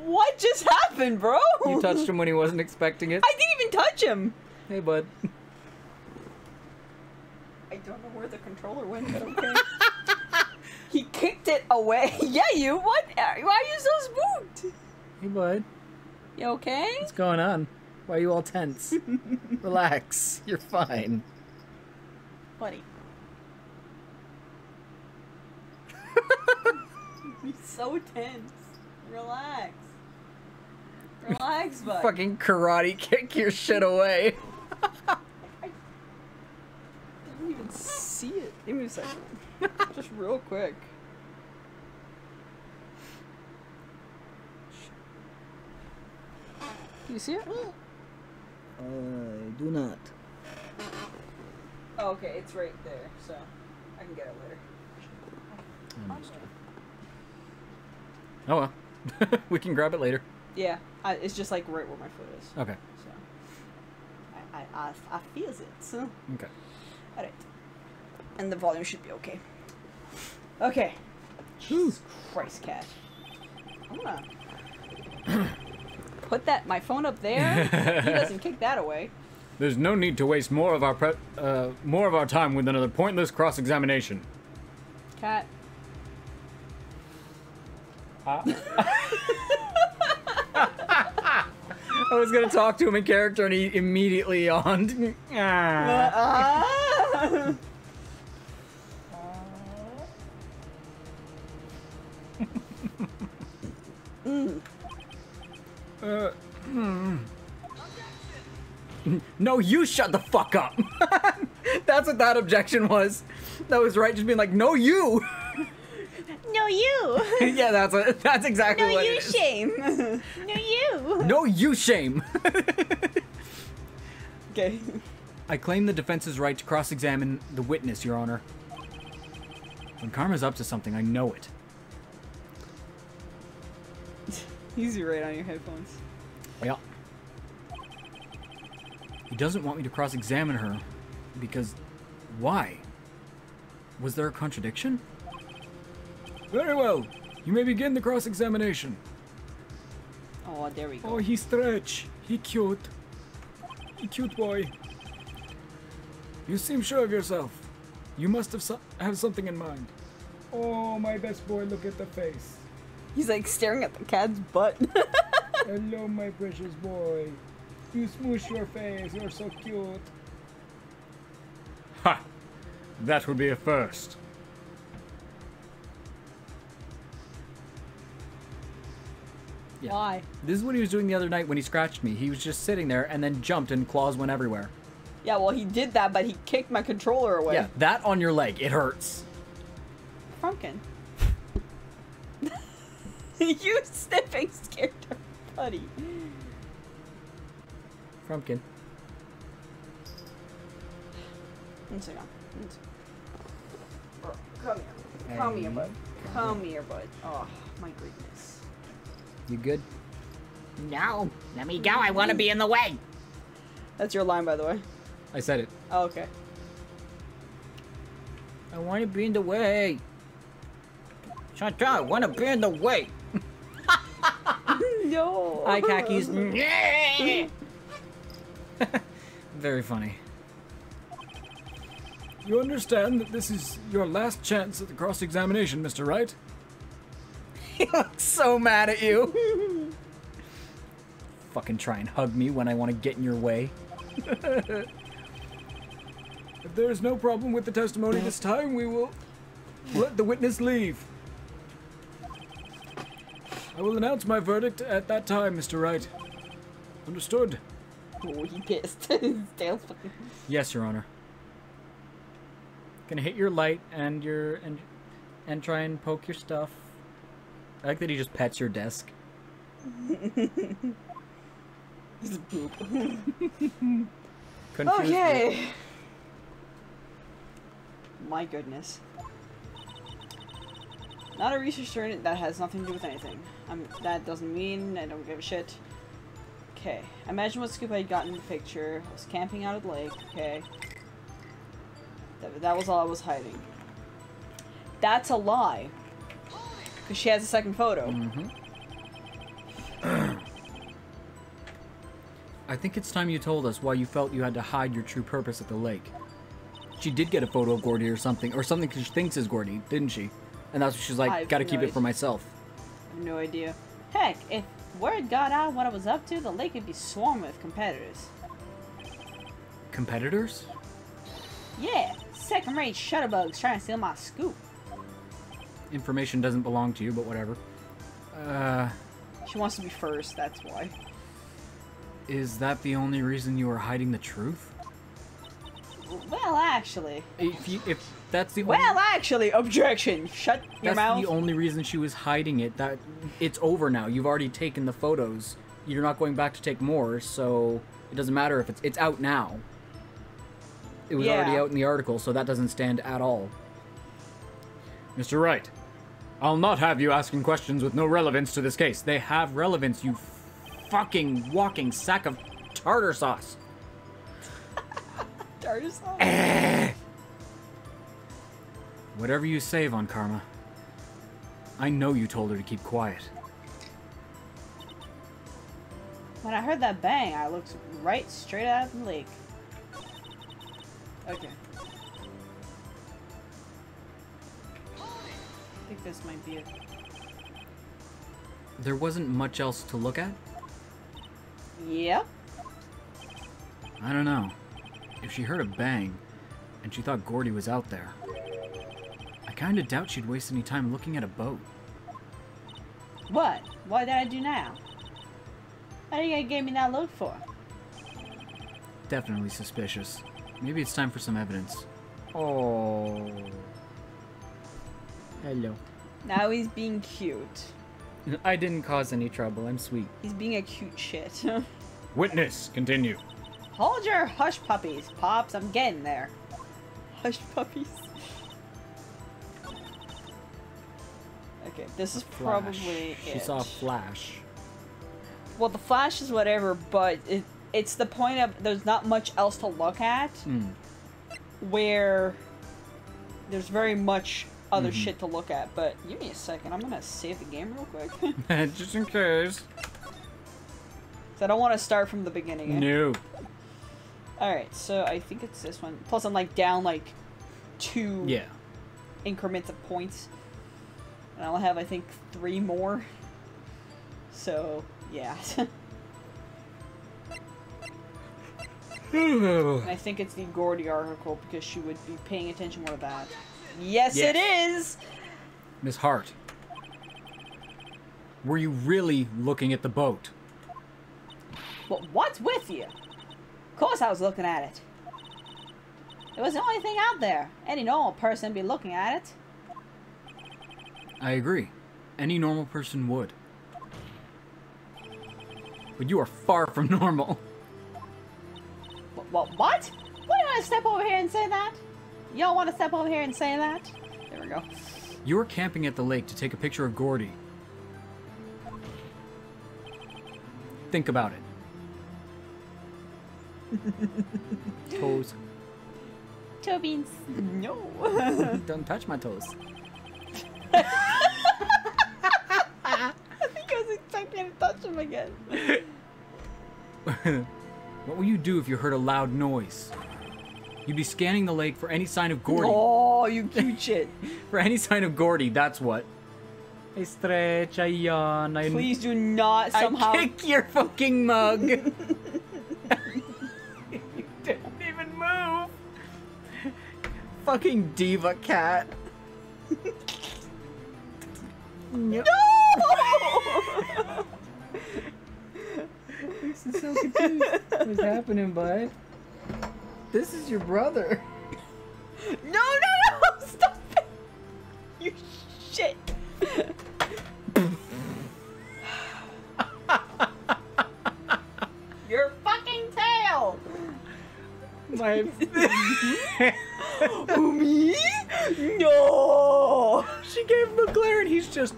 What just happened, bro? You touched him when he wasn't expecting it. I didn't even touch him. Hey, bud. I don't know where the controller went, but okay. He kicked it away. Yeah, you. What? Why are you so spooked? Hey, bud. You okay? What's going on? Why are you all tense? Relax. You're fine. Buddy. He's so tense. Relax. Relax, bud. Fucking karate kick your shit away. I didn't even see it. Give me a second. Just real quick. Do you see it? I do not. Oh, okay, it's right there, so I can get it later. Oh well. We can grab it later. Yeah, it's just like right where my foot is. Okay. So I feels it. So. Okay. All right. And the volume should be okay. Okay. Jesus Christ, cat. I'm gonna put my phone up there. He doesn't kick that away. There's no need to waste more of our time with another pointless cross-examination. Cat. I was gonna talk to him in character, and he immediately yawned. No, you shut the fuck up. That's what that objection was. That was right, just being like, no, you. No, you. Yeah, that's exactly No, what you it is. shame. No, you. No, you shame. Okay. I claim the defense's right to cross-examine the witness, Your Honor. When Karma's up to something, I know it. Easy right on your headphones. Yeah. He doesn't want me to cross-examine her because... why? Was there a contradiction? Very well. You may begin the cross-examination. Oh, there we go. Oh, he stretch. He cute. He cute boy. You seem sure of yourself. You must have something in mind. Oh, my best boy, look at the face. He's like staring at the cat's butt. Hello, my precious boy. You smoosh your face. You're so cute. Ha! That would be a first. Yeah. Why? This is what he was doing the other night when he scratched me. He was just sitting there and then jumped and claws went everywhere. Yeah, well, he did that, but he kicked my controller away. Yeah, that on your leg. It hurts. Frumpkin. You sniffing scared her, buddy. Frumpkin. One second. Bro, come here. Come here, bud. Come here, bud. Oh, my goodness. You good? No, let me go. I want to be in the way. That's your line, by the way. I said it. Oh, okay. I want to be in the way. Shut up. I want to be in the way. No. Hi, khakis. Very funny. You understand that this is your last chance at the cross-examination, Mr. Wright? He looks so mad at you. Fucking try and hug me when I want to get in your way. If there is no problem with the testimony this time, we will let the witness leave. I will announce my verdict at that time, Mr. Wright. Understood? Oh, he pissed. His tail's fucking... Yes, Your Honor. Gonna hit your light and your and try and poke your stuff. I like that he just pets your desk. He's a poop. Confused Okay. My goodness. Not a research student, that has nothing to do with anything. That doesn't mean I don't give a shit. Okay. Imagine what scoop I got in the picture. I was camping out at the lake. Okay. That was all I was hiding. That's a lie. Because she has a second photo. I think it's time you told us why you felt you had to hide your true purpose at the lake. she did get a photo of Gordy or something she thinks is Gordy, didn't she? And that's what she's like, gotta keep it for myself. I have no idea. Heck, if word got out what I was up to, the lake would be swarming with competitors. Competitors? Yeah, second-rate shutterbugs trying to steal my scoop. Information doesn't belong to you, but whatever. She wants to be first, that's why. Is that the only reason you are hiding the truth? Well, actually. If that's the Well, actually, objection. Shut your mouth. That's the only reason she was hiding it. That it's over now. You've already taken the photos. You're not going back to take more, so it doesn't matter if it's out now. It was already out in the article, so that doesn't stand at all. Mr. Wright, I'll not have you asking questions with no relevance to this case. They have relevance, you fucking walking sack of tartar sauce. Tartar sauce? Whatever you say, Von Karma. I know you told her to keep quiet. When I heard that bang, I looked right straight out of the lake. Okay. I think this might be it. There wasn't much else to look at? Yep. I don't know. If she heard a bang, and she thought Gordy was out there, I kinda doubt she'd waste any time looking at a boat. What? What did I do now? What are you gonna give me that look for? Definitely suspicious. Maybe it's time for some evidence. Oh. Hello. Now he's being cute. I didn't cause any trouble. I'm sweet. He's being a cute shit. Witness, continue. Hold your hush puppies, Pops. I'm getting there. Hush puppies. Okay, this is probably She it. saw a flash. Well, the flash is whatever, but it's the point of there's not much else to look at. Where there's very much other shit to look at. But give me a second. I'm gonna save the game real quick. Just in case. So I don't want to start from the beginning. Eh? No. Alright, so I think it's this one. Plus I'm like down like 2 increments of points. And I'll have I think 3 more. So yeah. And I think it's the Gordy article because she would be paying attention more to that. Yes, it is! Miss Hart. Were you really looking at the boat? Well, what's with you? Of course I was looking at it. It was the only thing out there. Any normal person would be looking at it. I agree. Any normal person would. But you are far from normal. What? What? You want to step over here and say that? You don't want to step over here and say that? There we go. You were camping at the lake to take a picture of Gordy. Think about it. Toes. Toe beans. No. Don't touch my toes. I think I was expecting to touch him again. What will you do if you heard a loud noise? You'd be scanning the lake for any sign of Gordy. Oh, you cute shit. For any sign of Gordy, that's what. Please do not somehow... I kick your fucking mug. You didn't even move. Fucking diva cat. No! This is so confused. What's happening, bud? This is your brother. No! Stop it! You shit! Your fucking tail! My... Me? No! She gave him a glare and he's just...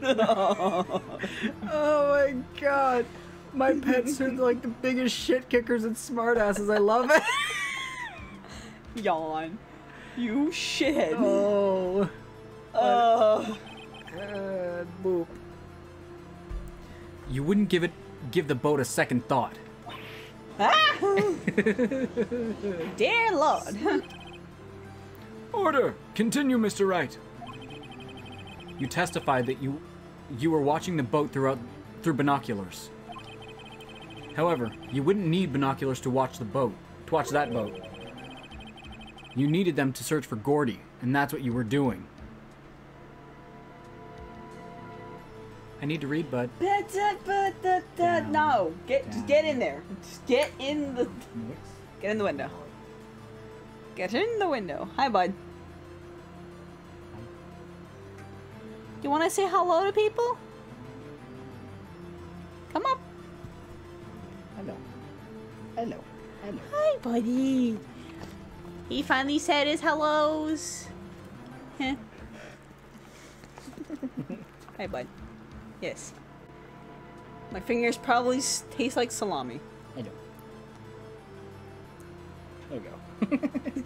Oh my god. My pets are like the biggest shit kickers and smartasses. I love it. Yawn. You shithead. Oh. Boop. You wouldn't give the boat a second thought. Ah! Dear Lord. Order! Continue, Mr. Wright. You testified that you were watching the boat through binoculars. However, you wouldn't need binoculars to watch that boat. You needed them to search for Gordy, and that's what you were doing. I need to read, bud. No, just get in there. Just get in the window. Get in the window. Hi, bud. You want to say hello to people? Come up. Hello. Hello. Hello. Hi, buddy. He finally said his hellos. Heh. Hi, bud. Yes. My fingers probably taste like salami. I know. There you go.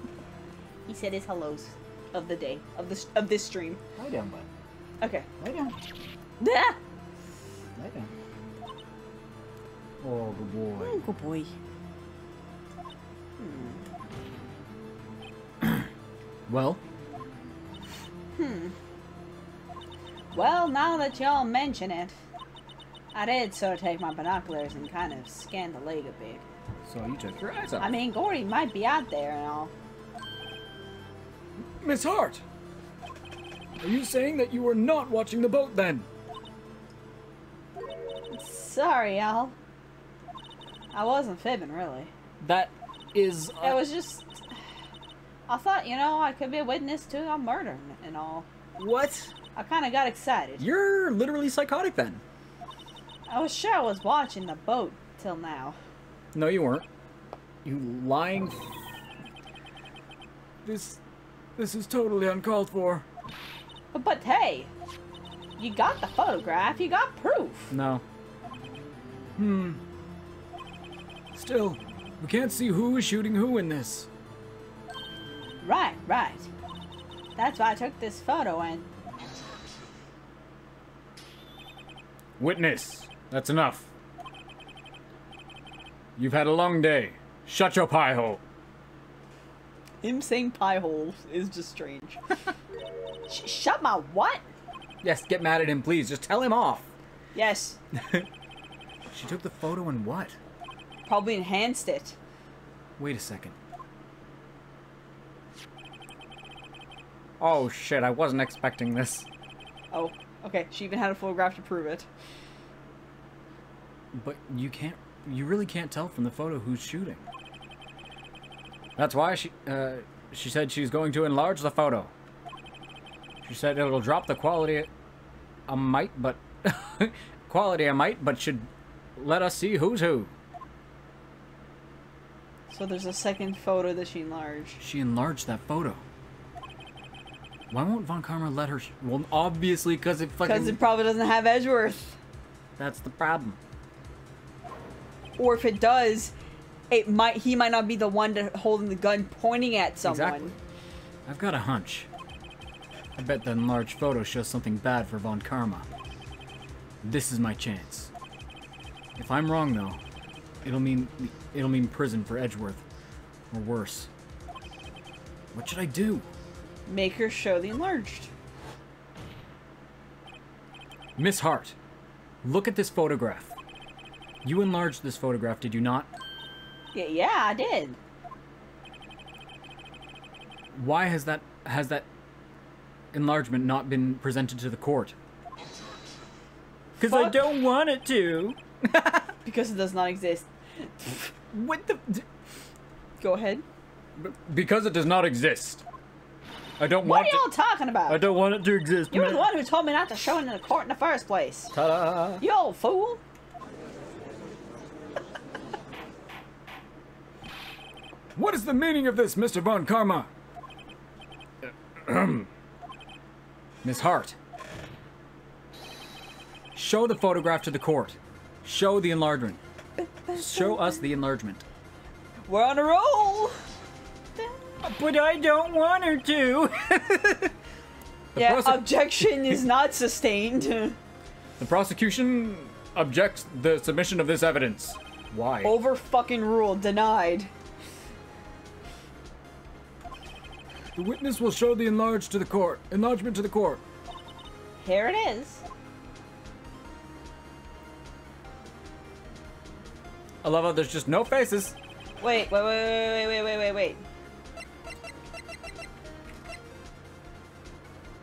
He said his hellos of the day, of this stream. Lie down, bud. Okay. Lie down. Ah! Lie down. Oh, good boy. Oh, good boy. Well? Well, now that y'all mention it, I did sort of take my binoculars and kind of scan the lake a bit. So you took your eyes off. I mean, Gordy might be out there and all. Miss Hart! Are you saying that you were not watching the boat then? Sorry, y'all. I wasn't fibbing, really. That is... It was just... I thought, you know, I could be a witness to a murder and all. What? I kind of got excited. You're literally psychotic then. I was sure I was watching the boat till now. No, you weren't. You lying... This is totally uncalled for. But hey, you got the photograph, you got proof. No. Still, we can't see who is shooting who in this. Right. That's why I took this photo and... Witness, that's enough. You've had a long day. Shut your pie hole. Him saying pie hole is just strange. Shut my what? Yes, get mad at him, please. Just tell him off. Yes. She took the photo and what? Probably enhanced it. Wait a second. Oh shit, I wasn't expecting this. Oh, okay. She even had a photograph to prove it. But you really can't tell from the photo who's shooting. That's why she said she's going to enlarge the photo. She said it'll drop the quality a mite, but should let us see who's who. So there's a second photo that she enlarged. She enlarged that photo. Why won't Von Karma let her? Well, obviously, because it fucking... Because it probably doesn't have Edgeworth. That's the problem. Or if it does, he might not be the one holding the gun pointing at someone. Exactly. I've got a hunch. I bet that enlarged photo shows something bad for Von Karma. This is my chance. If I'm wrong, though, it'll mean prison for Edgeworth, or worse. What should I do? Make her show the enlarged. Miss Hart, look at this photograph. You enlarged this photograph, did you not? Yeah, I did. Why has that enlargement not been presented to the court? Because I don't want it to. Because it does not exist. What the? Go ahead. Because it does not exist. I don't want it. What are y'all talking about? I don't want it to exist. You were the one who told me not to show it in the court in the first place. Ta-da! You old fool. What is the meaning of this, Mr. Von Karma? Miss Hart. Show the photograph to the court. Show the enlargement. Show us the enlargement. We're on a roll. But I don't want her to. Yeah, objection is not sustained. The prosecution objects the submission of this evidence. Why? Over fucking ruled. Denied. The witness will show the enlargement to the court. Here it is. I love how there's just no faces. Wait.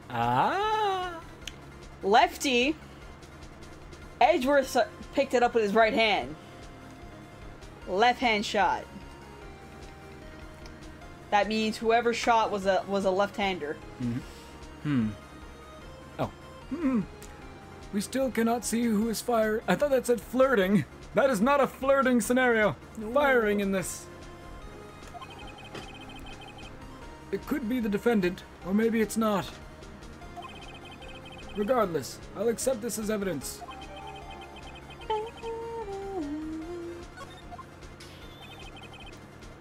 Ah. Lefty. Edgeworth picked it up with his right hand. Left hand shot. That means whoever shot was a left-hander. We still cannot see who is fired. I thought that said flirting. That is not a flirting scenario. No. Firing in this. It could be the defendant, or maybe it's not. Regardless, I'll accept this as evidence.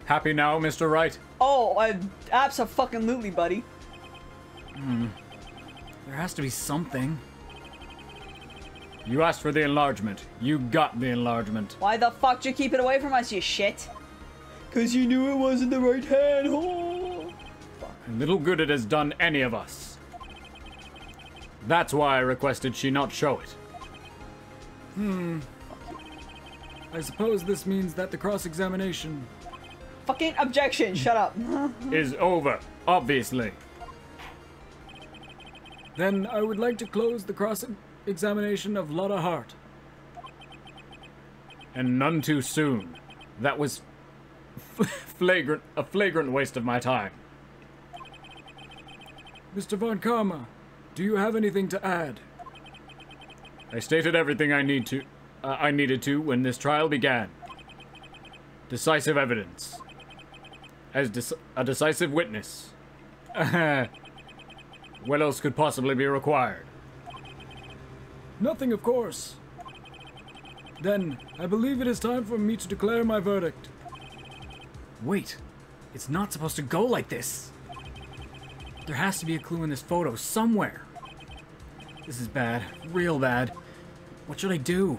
Happy now, Mr. Wright? Oh, abso-fucking-lutely, buddy. There has to be something. You asked for the enlargement. You got the enlargement. Why the fuck did you keep it away from us, you shit? 'Cause you knew it wasn't the right hand. Oh. Little good it has done any of us. That's why I requested she not show it. I suppose this means that the cross-examination... Fucking objection, shut up. is over, obviously. Then I would like to close the cross-examination of Lotta Hart. And none too soon. That was a flagrant waste of my time. Mr. Von Karma, do you have anything to add? I stated everything I needed to when this trial began. Decisive evidence. As a decisive witness. What else could possibly be required? Nothing, of course. Then, I believe it is time for me to declare my verdict. Wait, it's not supposed to go like this. There has to be a clue in this photo somewhere. This is bad, real bad. What should I do?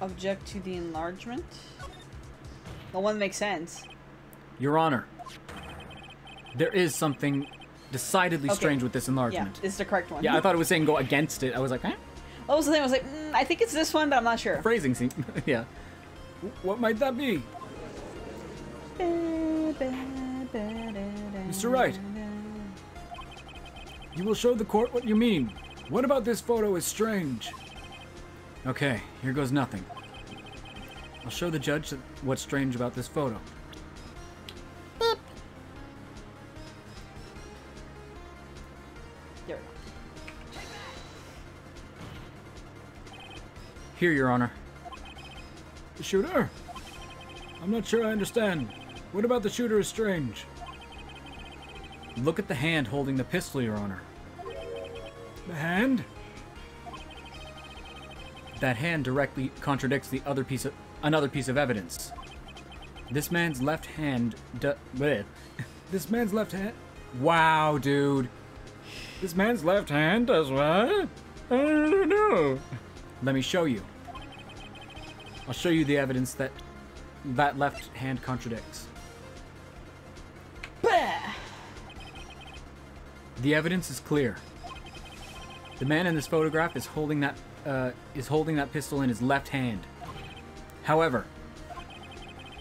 Object to the enlargement? The one that makes sense. Your Honor, there is something decidedly strange with this enlargement. Yeah, this is the correct one. Yeah, I thought it was saying go against it. I was like, eh? That was the thing. I was like, I think it's this one, but I'm not sure. Phrasing seems... yeah. What might that be? Mr. Wright, you will show the court what you mean. What about this photo is strange? Okay, here goes nothing. I'll show the judge what's strange about this photo. Boop. There we go. Here, Your Honor. The shooter? I'm not sure I understand. What about the shooter is strange? Look at the hand holding the pistol, Your Honor. The hand? That hand directly contradicts the another piece of evidence. This man's left hand This man's left hand... Wow, dude. This man's left hand does what? I don't know. Let me show you. I'll show you the evidence that left hand contradicts. Bah! The evidence is clear. The man in this photograph is holding that pistol in his left hand. However,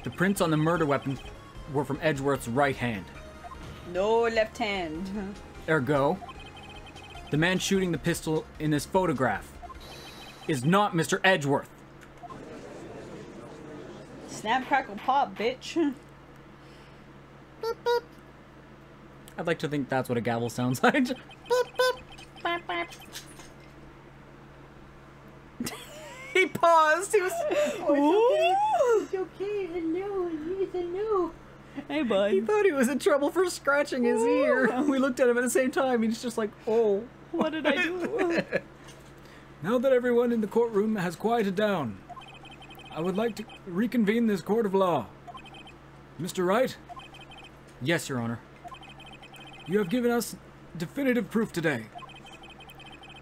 the prints on the murder weapon were from Edgeworth's right hand. No left hand. Ergo, the man shooting the pistol in this photograph is not Mr. Edgeworth. Snap, crackle, pop, bitch. Boop, boop. I'd like to think that's what a gavel sounds like. Boop, boop. Boop, boop. He paused. He was. Oh, it's okay. Hello, hello. hey, bud. He thought he was in trouble for scratching his ear. We looked at him at the same time. He's just like, oh, what did I do? Now that everyone in the courtroom has quieted down, I would like to reconvene this court of law. Mr. Wright? Yes, Your Honor. You have given us definitive proof today.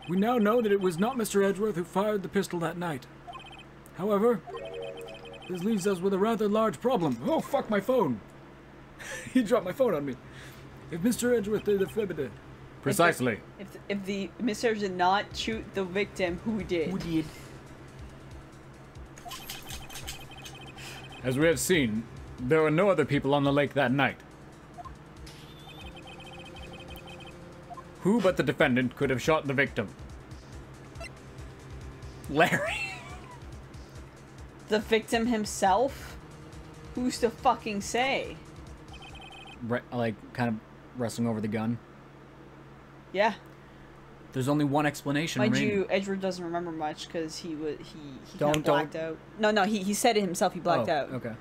We now know that it was not Mr. Edgeworth who fired the pistol that night. However, this leaves us with a rather large problem. Oh, fuck my phone. He dropped my phone on me. If Mr. Edgeworth did the fibber. Precisely. If the Mr. did not shoot the victim, who did? Who did? As we have seen, there were no other people on the lake that night. Who but the defendant could have shot the victim? Larry. The victim himself? Who's to fucking say? Like, kind of wrestling over the gun. Yeah. There's only one explanation Mind remaining. you, Edward doesn't remember much because he Don't- kind of blacked out. No, he said it himself. He blacked out. Okay.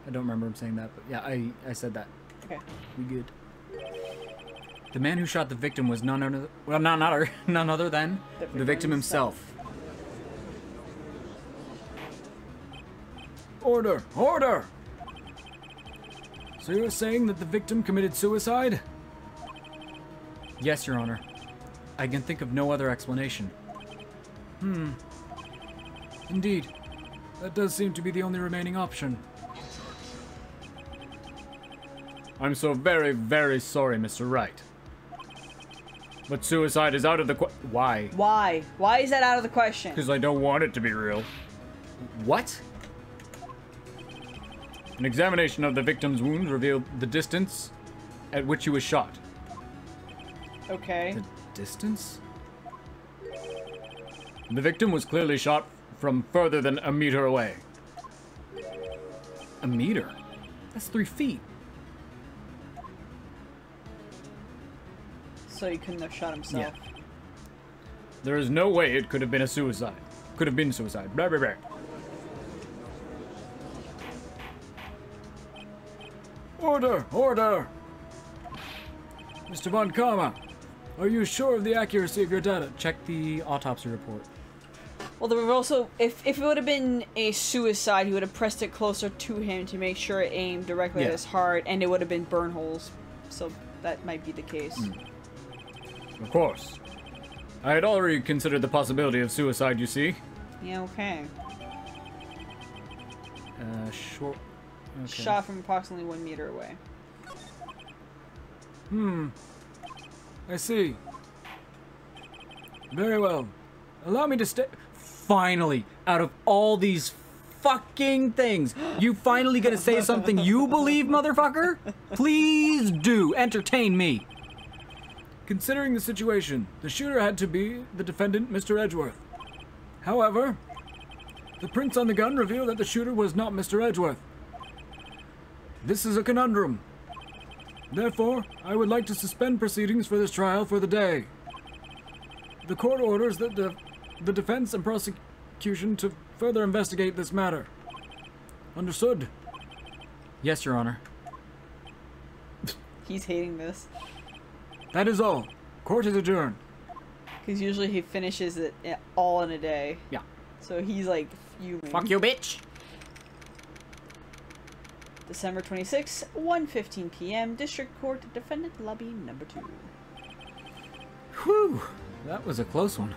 I don't remember him saying that, but yeah, I said that. Okay. We good. The man who shot the victim was none other than the victim himself. Order! Order! So you're saying that the victim committed suicide? Yes, Your Honor. I can think of no other explanation. Indeed. That does seem to be the only remaining option. I'm so very, very sorry, Mr. Wright. But suicide is out of the Why? Why? Why is that out of the question? Because I don't want it to be real. What? An examination of the victim's wounds revealed the distance at which he was shot. Okay. The distance? The victim was clearly shot from further than a meter away. A meter? That's 3 feet. So he couldn't have shot himself. Yeah. There is no way it could have been a suicide. Could have been suicide. Blah, blah, blah. Order! Order! Mr. Von Karma, are you sure of the accuracy of your data? Check the autopsy report. Well, there were also, if it would have been a suicide, he would have pressed it closer to him to make sure it aimed directly at his heart, and it would have been burn holes. So that might be the case. Of course. I had already considered the possibility of suicide, you see. Yeah, okay. Short. Okay. Shot from approximately 1 meter away. I see. Very well. Allow me to stay. Finally, out of all these fucking things, you finally gonna say something you believe, motherfucker? Please do. Entertain me. Considering the situation, the shooter had to be the defendant, Mr. Edgeworth. However, the prints on the gun reveal that the shooter was not Mr. Edgeworth. This is a conundrum. Therefore, I would like to suspend proceedings for this trial for the day. The court orders that the defense and prosecution to further investigate this matter. Understood? Yes, Your Honor. He's hating this. That is all. Court is adjourned. Because usually he finishes it all in a day. Yeah. So he's like fuming. Fuck you, bitch! December 26, 1:15 p.m. District Court, Defendant Lobby Number 2. Whew! That was a close one.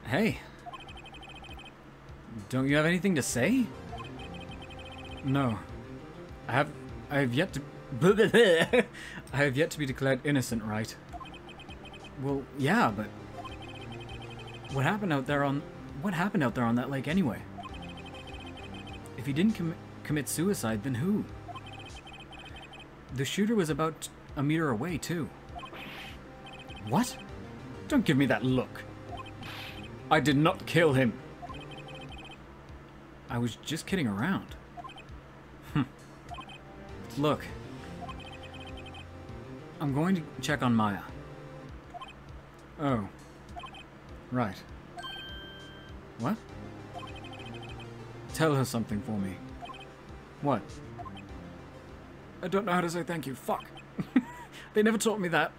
Hey. Don't you have anything to say? No. I have yet to I have yet to be declared innocent, right? Well, yeah, but what happened out there on that lake anyway? If he didn't commit suicide, then who? The shooter was about a meter away, too. What? Don't give me that look. I did not kill him. I was just kidding around. Look. I'm going to check on Maya. Oh. Right. What? Tell her something for me. What? I don't know how to say thank you. Fuck. They never taught me that.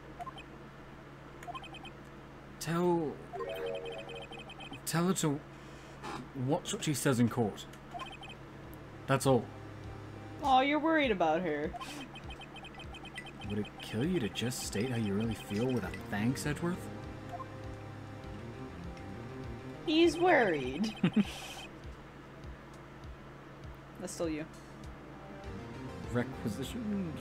Tell her to watch what she says in court. That's all. Oh, you're worried about her. would it kill you to just state how you really feel with a thanks, Edgeworth? He's worried. That's still you. Requisitioned?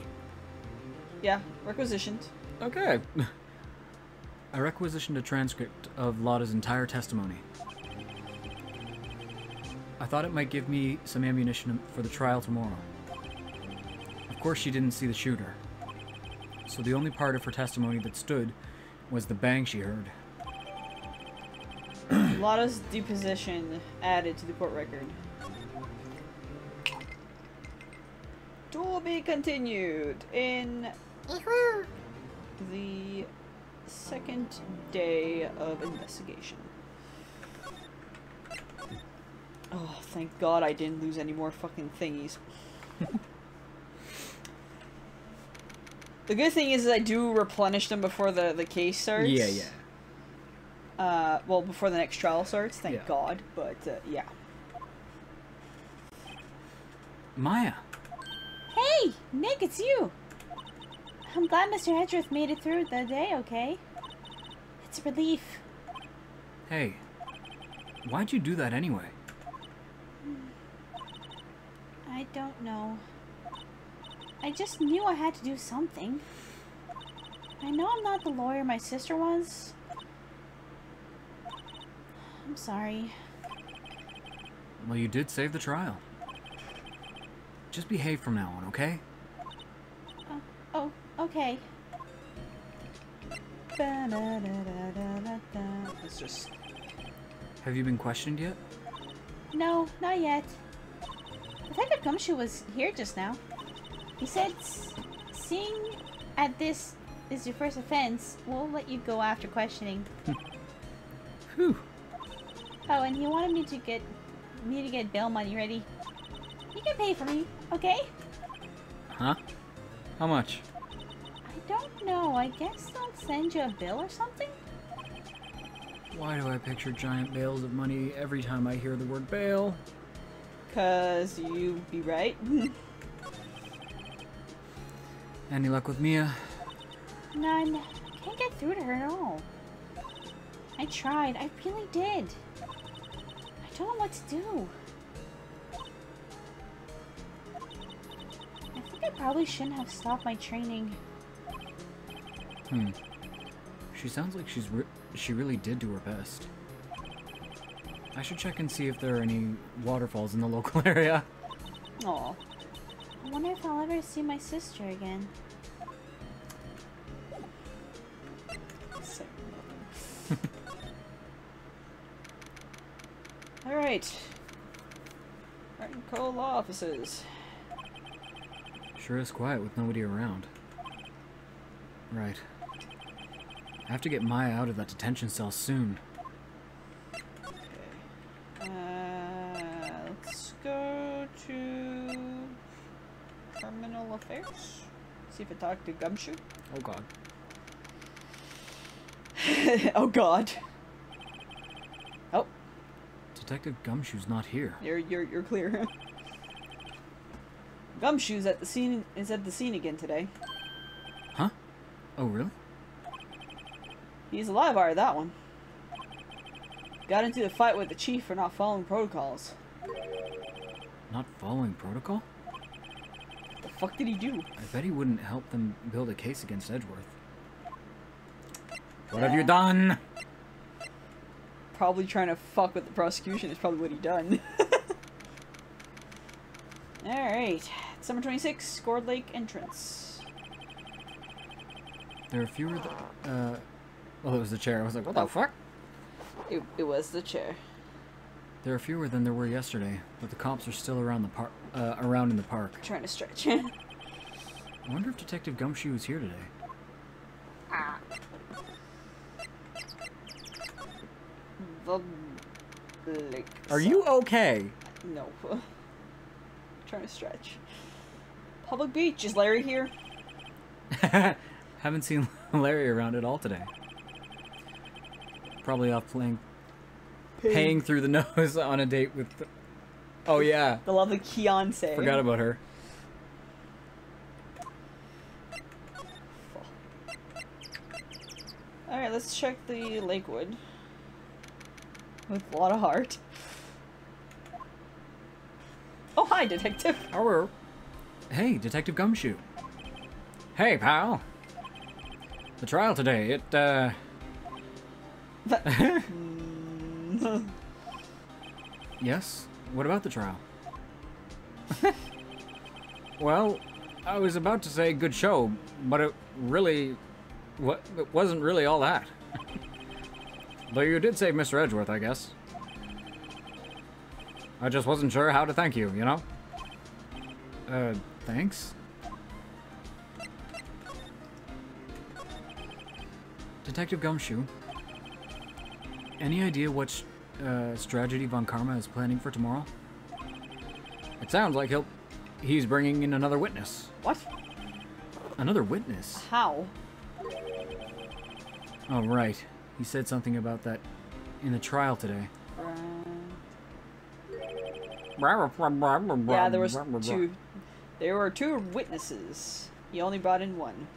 Yeah, requisitioned. Okay. I requisitioned a transcript of Lotta's entire testimony. I thought it might give me some ammunition for the trial tomorrow. Of course, she didn't see the shooter. So the only part of her testimony that stood was the bang she heard. Lotta's deposition added to the court record. To be continued in the second day of investigation. Oh, thank God I didn't lose any more fucking thingies. The good thing is I do replenish them before the case starts. Yeah, yeah. Well, before the next trial starts, thank God, but, yeah. Maya! Hey, Nick, it's you! I'm glad Mr. Hedgeworth made it through the day, okay? It's a relief. Hey, why'd you do that anyway? I don't know. I just knew I had to do something. I know I'm not the lawyer my sister was. I'm sorry. Well, you did save the trial. Just behave from now on, okay? Oh, okay. It's just... Have you been questioned yet? No, not yet. Detective Gumshoe was here just now. He said, seeing at this is your first offense, we'll let you go after questioning. Whew. Oh, and he wanted me to get bail money ready. You can pay for me, okay? Huh? How much? I don't know. I guess they'll send you a bill or something? Why do I picture giant bales of money every time I hear the word bail? 'Cause you be right. Any luck with Mia? None. Can't get through to her at all. I tried. I really did. I don't know what to do. I think I probably shouldn't have stopped my training. She sounds like she really did do her best. I should check and see if there are any waterfalls in the local area. Aw. I wonder if I'll ever see my sister again. Alright. Wright and Co. law offices. Sure is quiet with nobody around. Right. I have to get Maya out of that detention cell soon. Let's go to Criminal Affairs. See if I talk to Gumshoe. Oh god. Oh god. Oh, Detective Gumshoe's not here. you're clear. Gumshoe's at the scene again today. Huh? Oh really? He's alive out of that one. Got into a fight with the chief for not following protocols. Not following protocol? The fuck did he do? I bet he wouldn't help them build a case against Edgeworth. What have you done? Probably trying to fuck with the prosecution is probably what he done. Alright. Summer 26, Scored Lake entrance. There are fewer well, it was the chair. I was like, what the fuck? It was the chair. There are fewer than there were yesterday, but the cops are still around around in the park. Trying to stretch. I wonder if Detective Gumshoe is here today. The lake. Are you okay? No. Trying to stretch. Public beach. Is Larry here? Haven't seen Larry around at all today. Probably off paying through the nose on a date with... Oh yeah. The lovely Keonce. Forgot about her. Alright, let's check the Lakewood. With a lot of heart. Oh, hi, Detective. Hello. Hey, Detective Gumshoe. Hey, pal. The trial today, Yes? What about the trial? Well, I was about to say good show, but it wasn't really all that. Though you did save Mr. Edgeworth, I guess. I just wasn't sure how to thank you, you know? Thanks? Detective Gumshoe, any idea what strategy Von Karma is planning for tomorrow? It sounds like he's bringing in another witness. What? Another witness? How? Oh, right. He said something about that in the trial today. Yeah, there was two. There were two witnesses. He only brought in one.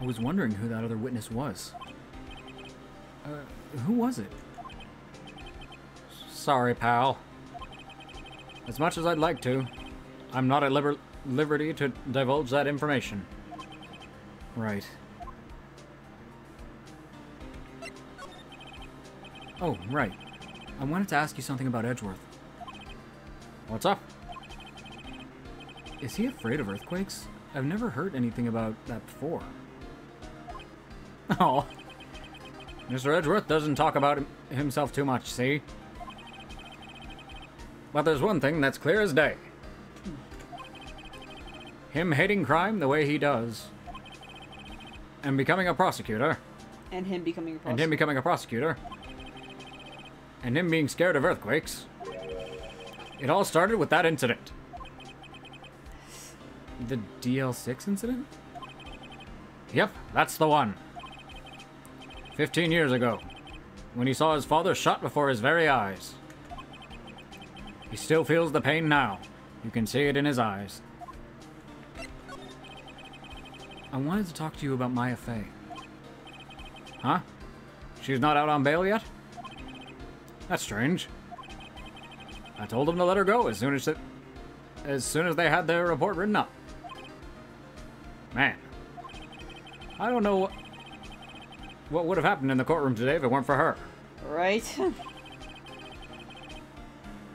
I was wondering who that other witness was. Who was it? Sorry, pal. As much as I'd like to, I'm not at liberty to divulge that information. Right. Oh, right. I wanted to ask you something about Edgeworth. What's up? Is he afraid of earthquakes? I've never heard anything about that before. Oh. Mr. Edgeworth doesn't talk about himself too much, see? But there's one thing that's clear as day. Him hating crime the way he does. And becoming a prosecutor. And him becoming a prosecutor. And him becoming a prosecutor. And him being scared of earthquakes. It all started with that incident. The DL6 incident? Yep, that's the one. 15 years ago, when he saw his father shot before his very eyes. He still feels the pain now. You can see it in his eyes. I wanted to talk to you about Maya Fey. Huh? She's not out on bail yet? That's strange. I told them to let her go as soon as they had their report written up. Man. I don't know what would have happened in the courtroom today if it weren't for her. Right?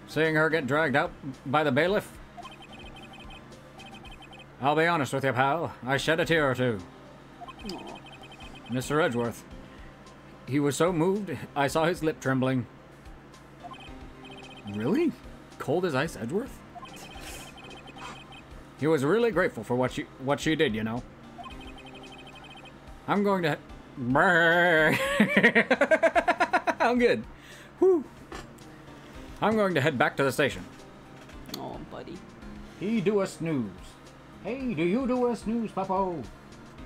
Seeing her get dragged out by the bailiff? I'll be honest with you, pal. I shed a tear or two. Aww. Mr. Edgeworth. He was so moved, I saw his lip trembling. Really? Cold as ice, Edgeworth? He was really grateful for what she did, you know. I'm going to... I'm good. Whew. I'm going to head back to the station. Oh, buddy. He do a snooze. Hey, do you do a snooze, Papa?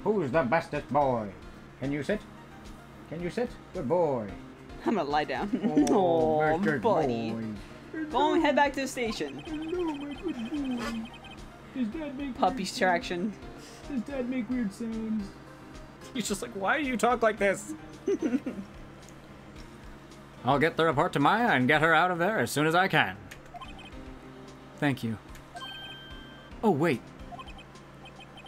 Who's the bestest boy? Can you sit? Can you sit? Good boy. I'm gonna lie down. Oh, Oh, bestest buddy. boy. Go and head back to the station. Hello, my good boy. Does Dad make Puppy's traction. Does Dad make weird sounds? He's just like, why do you talk like this? I'll get the report to Maya and get her out of there as soon as I can. Thank you. Oh, wait.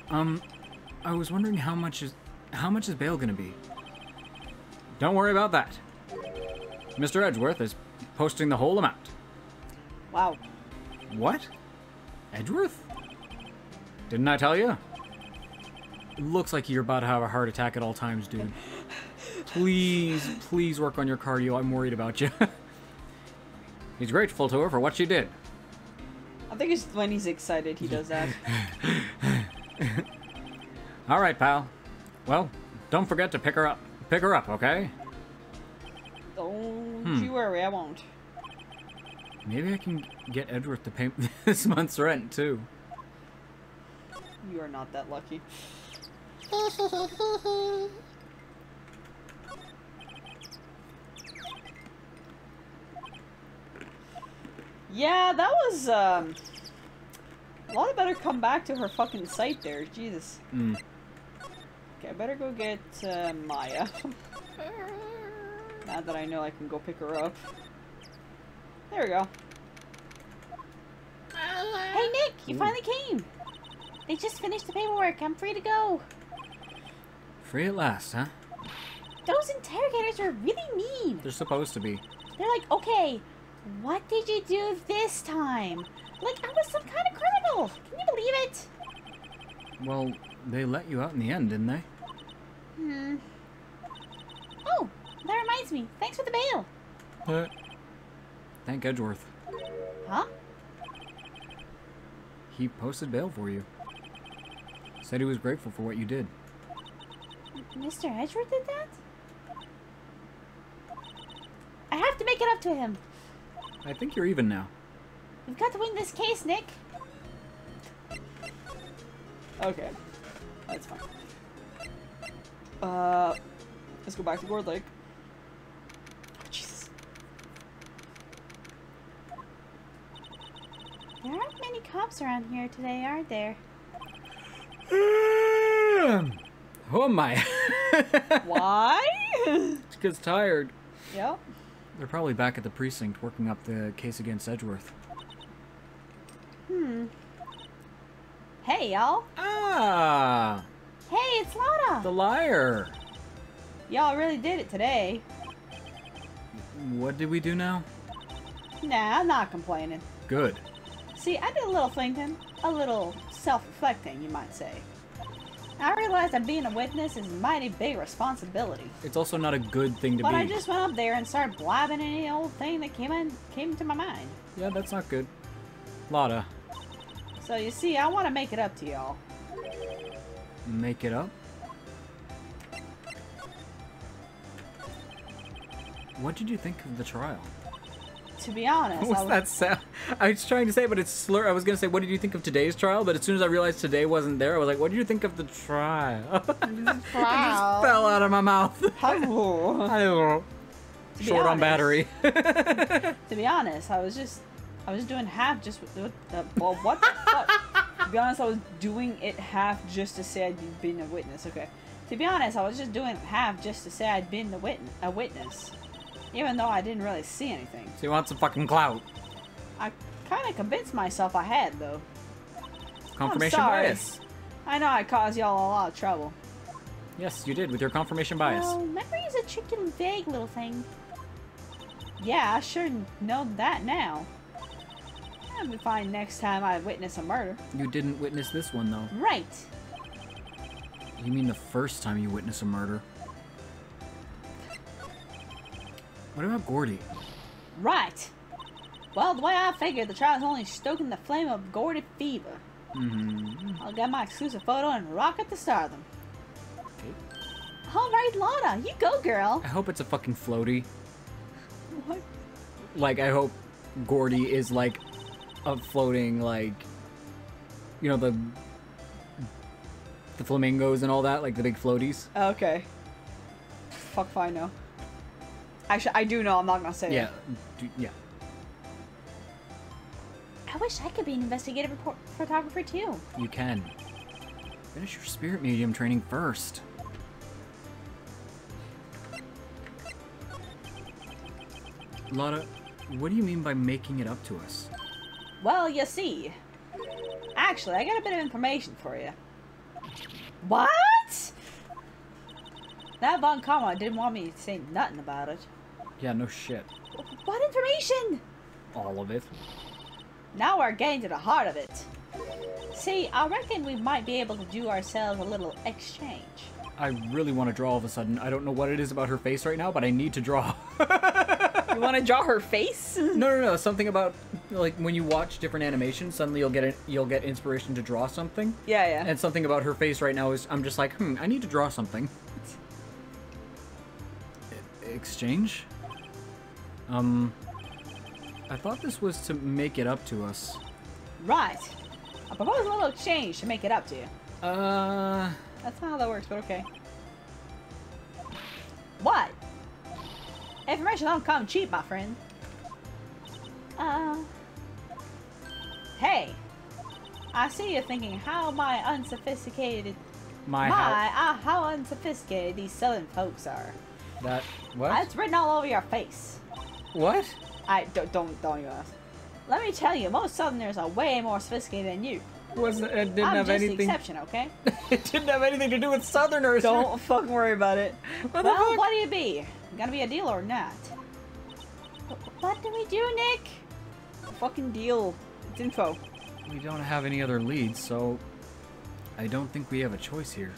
I was wondering how much is bail gonna be? Don't worry about that. Mr. Edgeworth is posting the whole amount. Wow. What? Edgeworth? Didn't I tell you? It looks like you're about to have a heart attack at all times, dude. Please work on your cardio. I'm worried about you. He's grateful to her for what she did. I think it's when he's excited he does that. All right, pal. Well, don't forget to pick her up. Pick her up, okay? Don't you worry, I won't. Maybe I can get Edgeworth to pay this month's rent, too. You are not that lucky. Yeah, that was, a lot better come back to her fucking site there. Jesus. Mm. Okay, better go get Maya. Now that I know I can go pick her up. There we go. Hey Nick, you finally came. They just finished the paperwork. I'm free to go. Free at last, huh? Those interrogators are really mean. They're supposed to be. They're like, okay, what did you do this time? Like I was some kind of criminal. Can you believe it? Well, they let you out in the end, didn't they? Oh, that reminds me. Thanks for the bail. Thank Edgeworth. Huh? He posted bail for you. Said he was grateful for what you did. Mr. Ezra did that? I have to make it up to him. I think you're even now. We've got to win this case, Nick. Okay. That's fine. Let's go back to Gourd Lake. Oh, Jesus. There aren't many cops around here today, are there? Who am I? Why? She gets tired. Yep. They're probably back at the precinct working up the case against Edgeworth. Hey, y'all. Ah! Hey, it's Lana. The liar! Y'all really did it today. What did we do now? Nah, I'm not complaining. Good. See, I did a little thinking. A little self-reflecting, you might say. I realized that being a witness is a mighty big responsibility. It's also not a good thing to But be. I just went up there and started blabbing any old thing that came to my mind. Yeah, that's not good. Lotta, So you see, I want to make it up to y'all. make it up? What did you think of the trial? To be honest, What's that sound? I was trying to say, but it's slur. I was gonna say, what did you think of today's trial? But as soon as I realized today wasn't there, I was like, what did you think of the trial? It just fell out of my mouth. To be Short on honest- battery. To be honest, I was doing half just with well, what the fuck? To be honest, I was doing it half just to say I'd been a witness. Okay. To be honest, I was just doing it half just to say I'd been a witness. Even though I didn't really see anything. So you want some fucking clout? I kind of convinced myself I had, though. Confirmation I'm sorry. bias. I know I caused y'all a lot of trouble. Yes, you did with your confirmation bias. Well, memory is a tricky and vague little thing. Yeah, I sure know that now. I'll be fine next time I witness a murder. You didn't witness this one though. Right. You mean the first time you witness a murder? What about Gordy? Right. Well, the way I figured, the trial's only stoking the flame of Gordy fever. I'll get my exclusive photo and rocket to stardom. Okay. All right, Lana, you go, girl. I hope it's a fucking floaty. What? Like, I hope Gordy is like a floating, like, you know, the flamingos and all that, like the big floaties. Okay. Fuck if I know. Actually, I do know. I'm not gonna say Yeah, it. yeah. I wish I could be an investigative photographer too. You can. Finish your spirit medium training first. Lotta, what do you mean by making it up to us? Well, you see. Actually, I got a bit of information for you. What? That Von Karma didn't want me to say nothing about it. Yeah, no shit. What information? All of it. Now we're getting to the heart of it. See, I reckon we might be able to do ourselves a little exchange. I really want to draw all of a sudden. I don't know what it is about her face right now, but I need to draw. You want to draw her face? No. Something about, like, when you watch different animations, suddenly you'll get inspiration to draw something. Yeah. And something about her face right now is, I'm just like, I need to draw something. Exchange? I thought this was to make it up to us. Right. I propose a little exchange to make it up to you. That's not how that works, but okay. What? Information don't come cheap, my friend. Hey. I see you thinking, how my unsophisticated My how unsophisticated these southern folks are. That what? It's written all over your face. What? I don't even ask. Let me tell you, most southerners are way more sophisticated than you. Wasn't it? Didn't I'm have just anything. the exception, okay? It didn't have anything to do with Southerners. Don't fucking worry about it. What the Well, fuck? what do you be? Gonna be a deal or not? What do we do, Nick? Fucking deal. It's info. We don't have any other leads, so I don't think we have a choice here.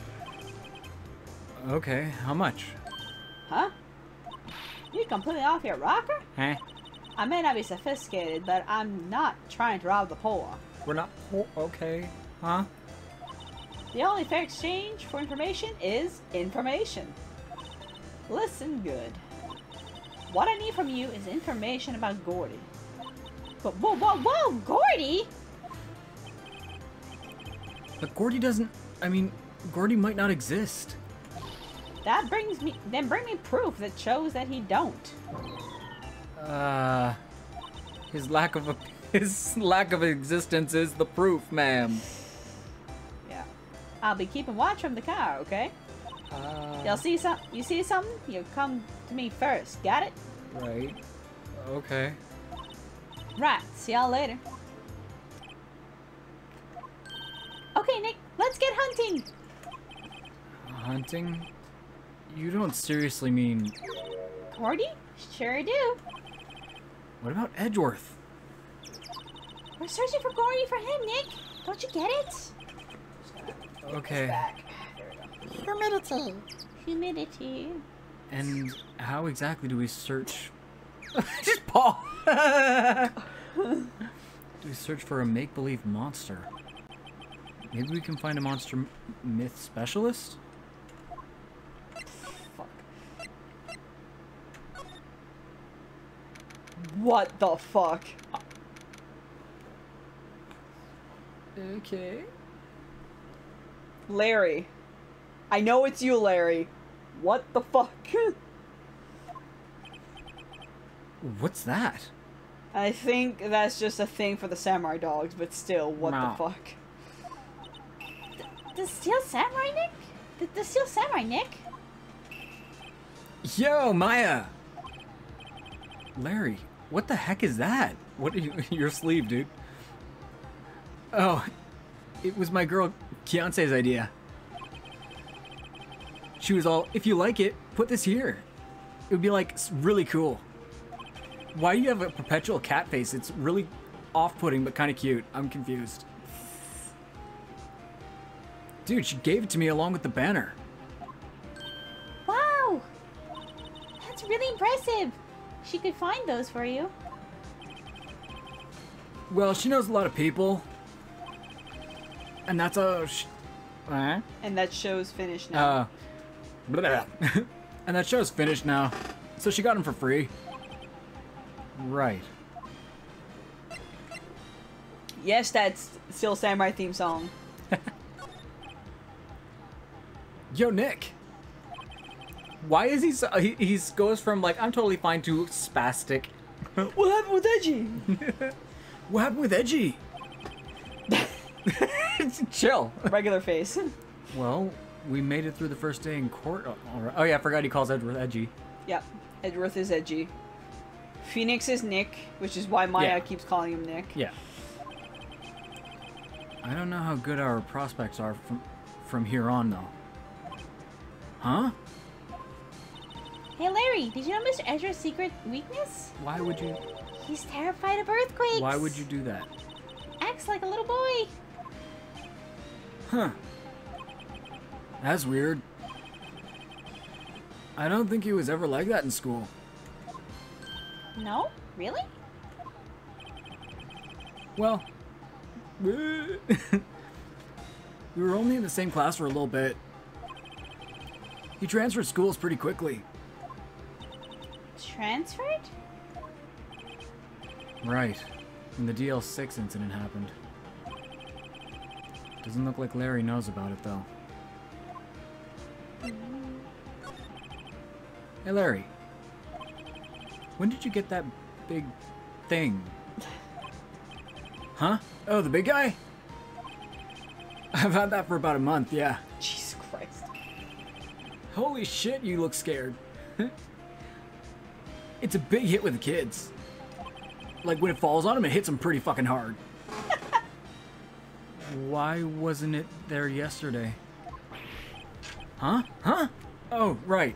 Okay, how much? Huh? You completely off your rocker? Huh? I may not be sophisticated, but I'm not trying to rob the poor. We're not. Oh, okay. Huh? The only fair exchange for information is information. Listen good. What I need from you is information about Gordy. But whoa, Gordy? But Gordy doesn't. I mean, Gordy might not exist. That brings me, then bring me proof that shows that he don't. His lack of existence is the proof, ma'am. Yeah. I'll be keeping watch from the car, okay? You see something? You come to me first. Got it? Right. Okay. Right. See y'all later. Okay, Nick. Let's get hunting. Hunting? You don't seriously mean... Gordy? Sure do. What about Edgeworth? We're searching for Gordy for him, Nick. Don't you get it? Okay. Humidity. And how exactly do we search... Just Paul! Do we search for a make-believe monster? Maybe we can find a monster myth specialist? Fuck. What the fuck? Okay. Larry. I know it's you, Larry. What the fuck? What's that? I think that's just a thing for the samurai dogs, but still, what No. the fuck? The Steel Samurai, Nick? The Steel Samurai, Nick? Yo, Maya! Larry, what the heck is that? What are you, your sleeve, dude? Oh, it was my girl Kiance's idea. She was all, if you like it, put this here. It would be like really cool. Why do you have a perpetual cat face? It's really off-putting but kind of cute. I'm confused. Dude, she gave it to me along with the banner. Wow! That's really impressive. She could find those for you. Well, she knows a lot of people. And that's a... And that show's finished now. blah. And that show's finished now. So she got him for free. Right. Yes, that's Steel Samurai theme song. Yo, Nick. Why is he so... He goes from, like, I'm totally fine to spastic. What happened with Edgy? What happened with Edgy? Chill. Regular face. Well, we made it through the first day in court. Oh, yeah, I forgot he calls Edward Edgy. Yep. Edgeworth is Edgy. Phoenix is Nick, which is why Maya Yeah. keeps calling him Nick. Yeah. I don't know how good our prospects are from here on, though. Huh? Hey, Larry, did you know Mr. Ezra's secret weakness? Why would you... He's terrified of earthquakes. Why would you do that? Acts like a little boy. Huh. That's weird. I don't think he was ever like that in school. No? Really? Well... we were only in the same class for a little bit. He transferred schools pretty quickly. Transferred? Right. When the DL6 incident happened. Doesn't look like Larry knows about it, though. Hey, Larry. When did you get that big thing? Huh? Oh, the big guy? I've had that for about a month, yeah. Jesus Holy shit, you look scared. It's a big hit with the kids. Like, when it falls on them, it hits them pretty fucking hard. Why wasn't it there yesterday? Huh? Huh? Oh, right.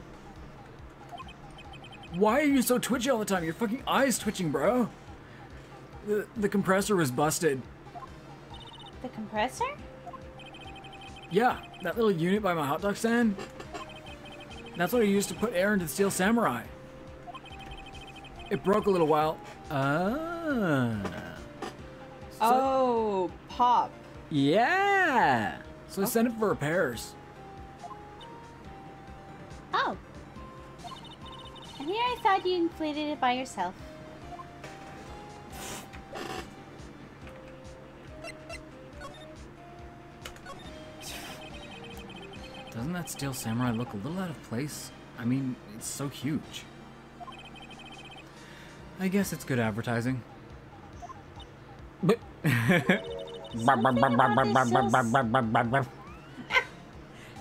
Why are you so twitchy all the time? Your fucking eye's twitching, bro. The compressor was busted. The compressor? Yeah, that little unit by my hot dog stand. That's what I used to put air into the Steel Samurai. It broke a little while. Oh, pop. Yeah. So I sent it for repairs. Oh. And here I thought you inflated it by yourself. Doesn't that Steel Samurai look a little out of place? I mean, it's so huge. I guess it's good advertising. But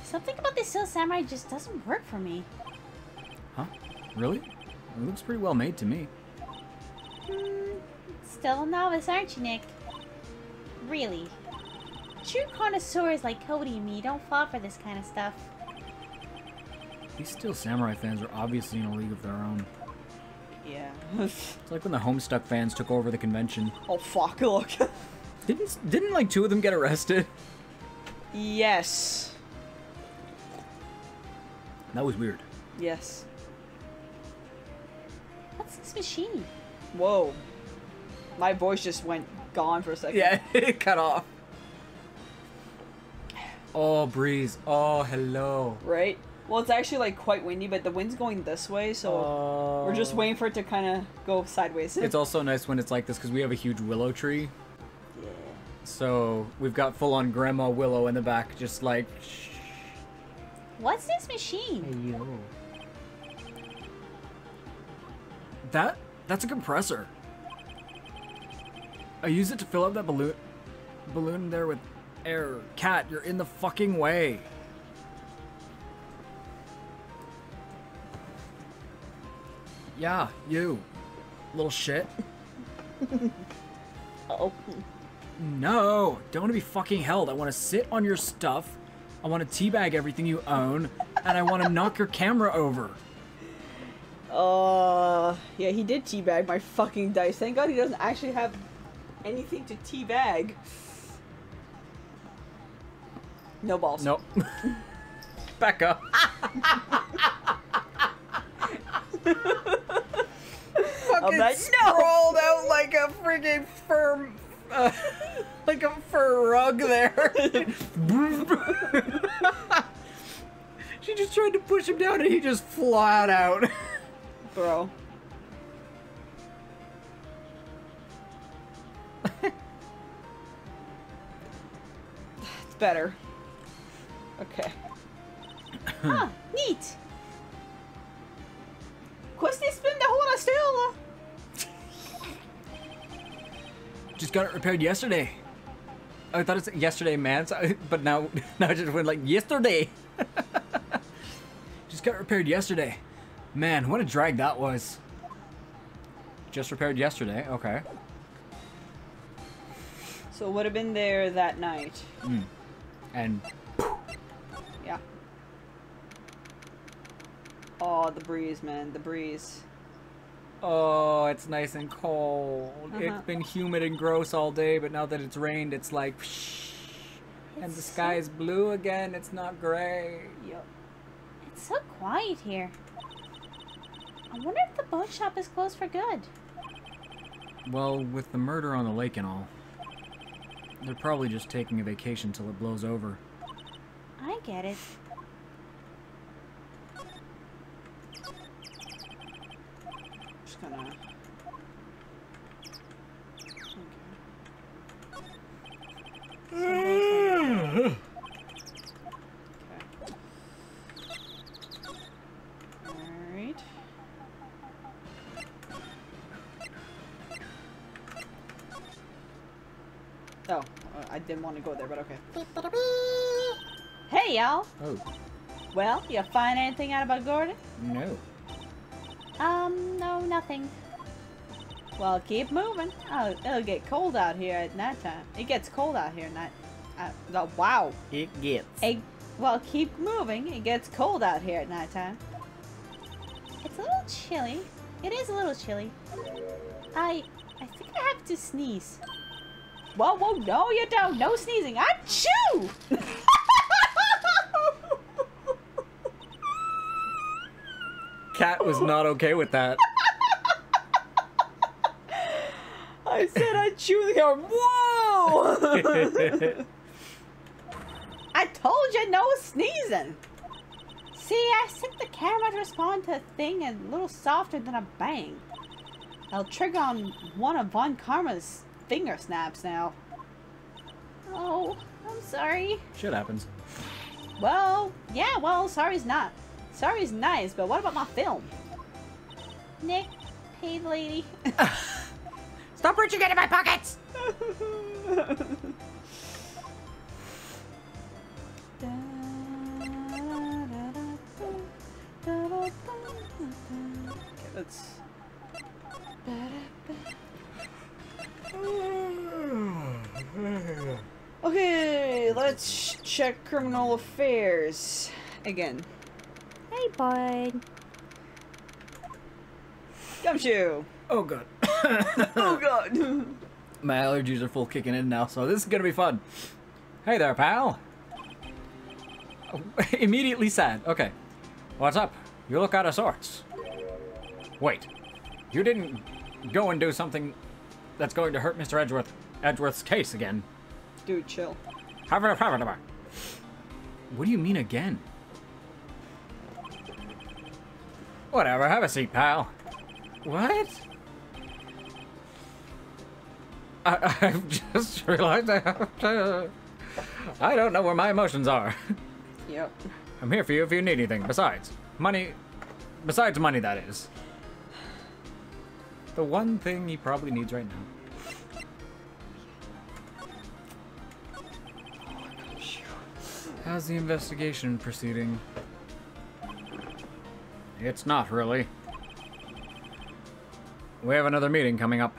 Something about this Steel Samurai just doesn't work for me. Huh? Really? It looks pretty well made to me. Still a novice, aren't you, Nick? Really. True connoisseurs like Cody and me don't fall for this kind of stuff. These Steel Samurai fans are obviously in a league of their own. Yeah. It's like when the Homestuck fans took over the convention. Oh fuck! Look. Didn't like 2 of them get arrested? Yes. That was weird. Yes. What's this machine? Whoa. My voice just went gone for a second. Yeah, it cut off. Oh, breeze. Oh, hello. Right? Well, it's actually like quite windy, but the wind's going this way, so we're just waiting for it to kind of go sideways. It's also nice when it's like this because we have a huge willow tree. Yeah. So we've got full-on Grandma Willow in the back, just like. Shh. What's this machine? Hey, yo. That's a compressor. I use it to fill up that balloon there with air. Cat, you're in the fucking way. Yeah, you. Little shit. Uh-oh. No, don't want to be fucking held. I want to sit on your stuff. I want to teabag everything you own, and I want to knock your camera over. Yeah, he did teabag my fucking dice. Thank God he doesn't actually have anything to teabag. No balls. Nope. Back up. Fucking sprawled out like a friggin' fur, like a fur rug there. She just tried to push him down and he just flat out. Bro. It's better. Okay. Huh, neat. Questi spin the whole still. Just got it repaired yesterday. I thought it's yesterday, man. So, but now I just went like yesterday. Just got it repaired yesterday. Man, what a drag that was. Just repaired yesterday. Okay. So it would have been there that night. And Yeah. Oh, the breeze, man. The breeze. oh, it's nice and cold. Uh-huh. It's been humid and gross all day, but now that it's rained, it's like psh, and the sky is blue again. It's not gray. Yep. It's so quiet here. I wonder if the boat shop is closed for good. Well, with the murder on the lake and all, they're probably just taking a vacation till it blows over. I get it. Just gonna. Okay. Okay. Alright. Oh, I didn't want to go there, but okay. Hey, y'all. Oh. Well, you find anything out about Gordon? No. No, nothing. Well, keep moving. Oh, it'll get cold out here at night time. It gets cold out here at night. Wow. It gets. Well, keep moving. It gets cold out here at night time. It's a little chilly. It is a little chilly. I think I have to sneeze. Whoa, no, you don't. No sneezing. Achoo! Cat was not okay with that. I said achoo. The camera. Whoa! I told you no sneezing. See, I set the camera to respond to a thing a little softer than a bang. I'll trigger on one of Von Karma's finger snaps now. Oh, I'm sorry. Shit happens. Well, yeah, well, sorry's not. Sorry's nice, but what about my film? Nick, paid lady. Stop reaching into my pockets! Okay, let's... Okay, let's check criminal affairs again. Hey, bud. Gumshoe! Oh, God. Oh god! My allergies are full kicking in now, so this is gonna be fun. Hey there, pal. Oh, immediately sad. Okay. What's up? You look out of sorts. Wait. You didn't go and do something that's going to hurt Mr. Edgeworth's case again. Dude, chill. What do you mean again? Whatever, have a seat, pal. What? I've just realized I have to... I don't know where my emotions are. Yep. I'm here for you if you need anything. Besides money, that is. The one thing he probably needs right now. How's the investigation proceeding? It's not really. We have another meeting coming up.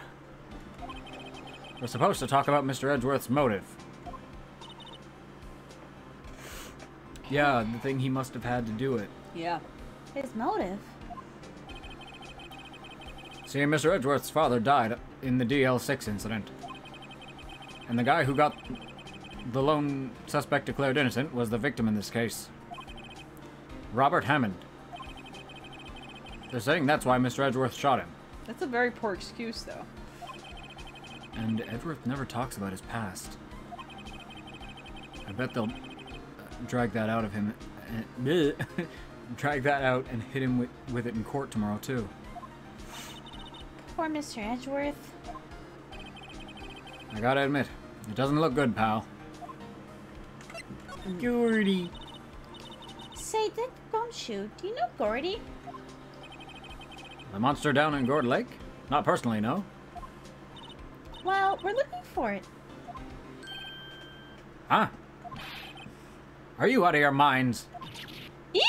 We're supposed to talk about Mr. Edgeworth's motive. Yeah, the thing he must have had to do it. Yeah. His motive? See, Mr. Edgeworth's father died in the DL6 incident. And the guy who got the lone suspect declared innocent was the victim in this case. Robert Hammond. They're saying that's why Mr. Edgeworth shot him. That's a very poor excuse, though. And Edgeworth never talks about his past. I bet they'll drag that out of him. Drag that out and hit him with it in court tomorrow, too. Poor Mr. Edgeworth. I gotta admit, it doesn't look good, pal. Gordy. Say, Dick Gumshoe, do you know Gordy? The monster down in Gourd Lake? Not personally, no. Well, we're looking for it. Huh? Are you out of your minds? Eek!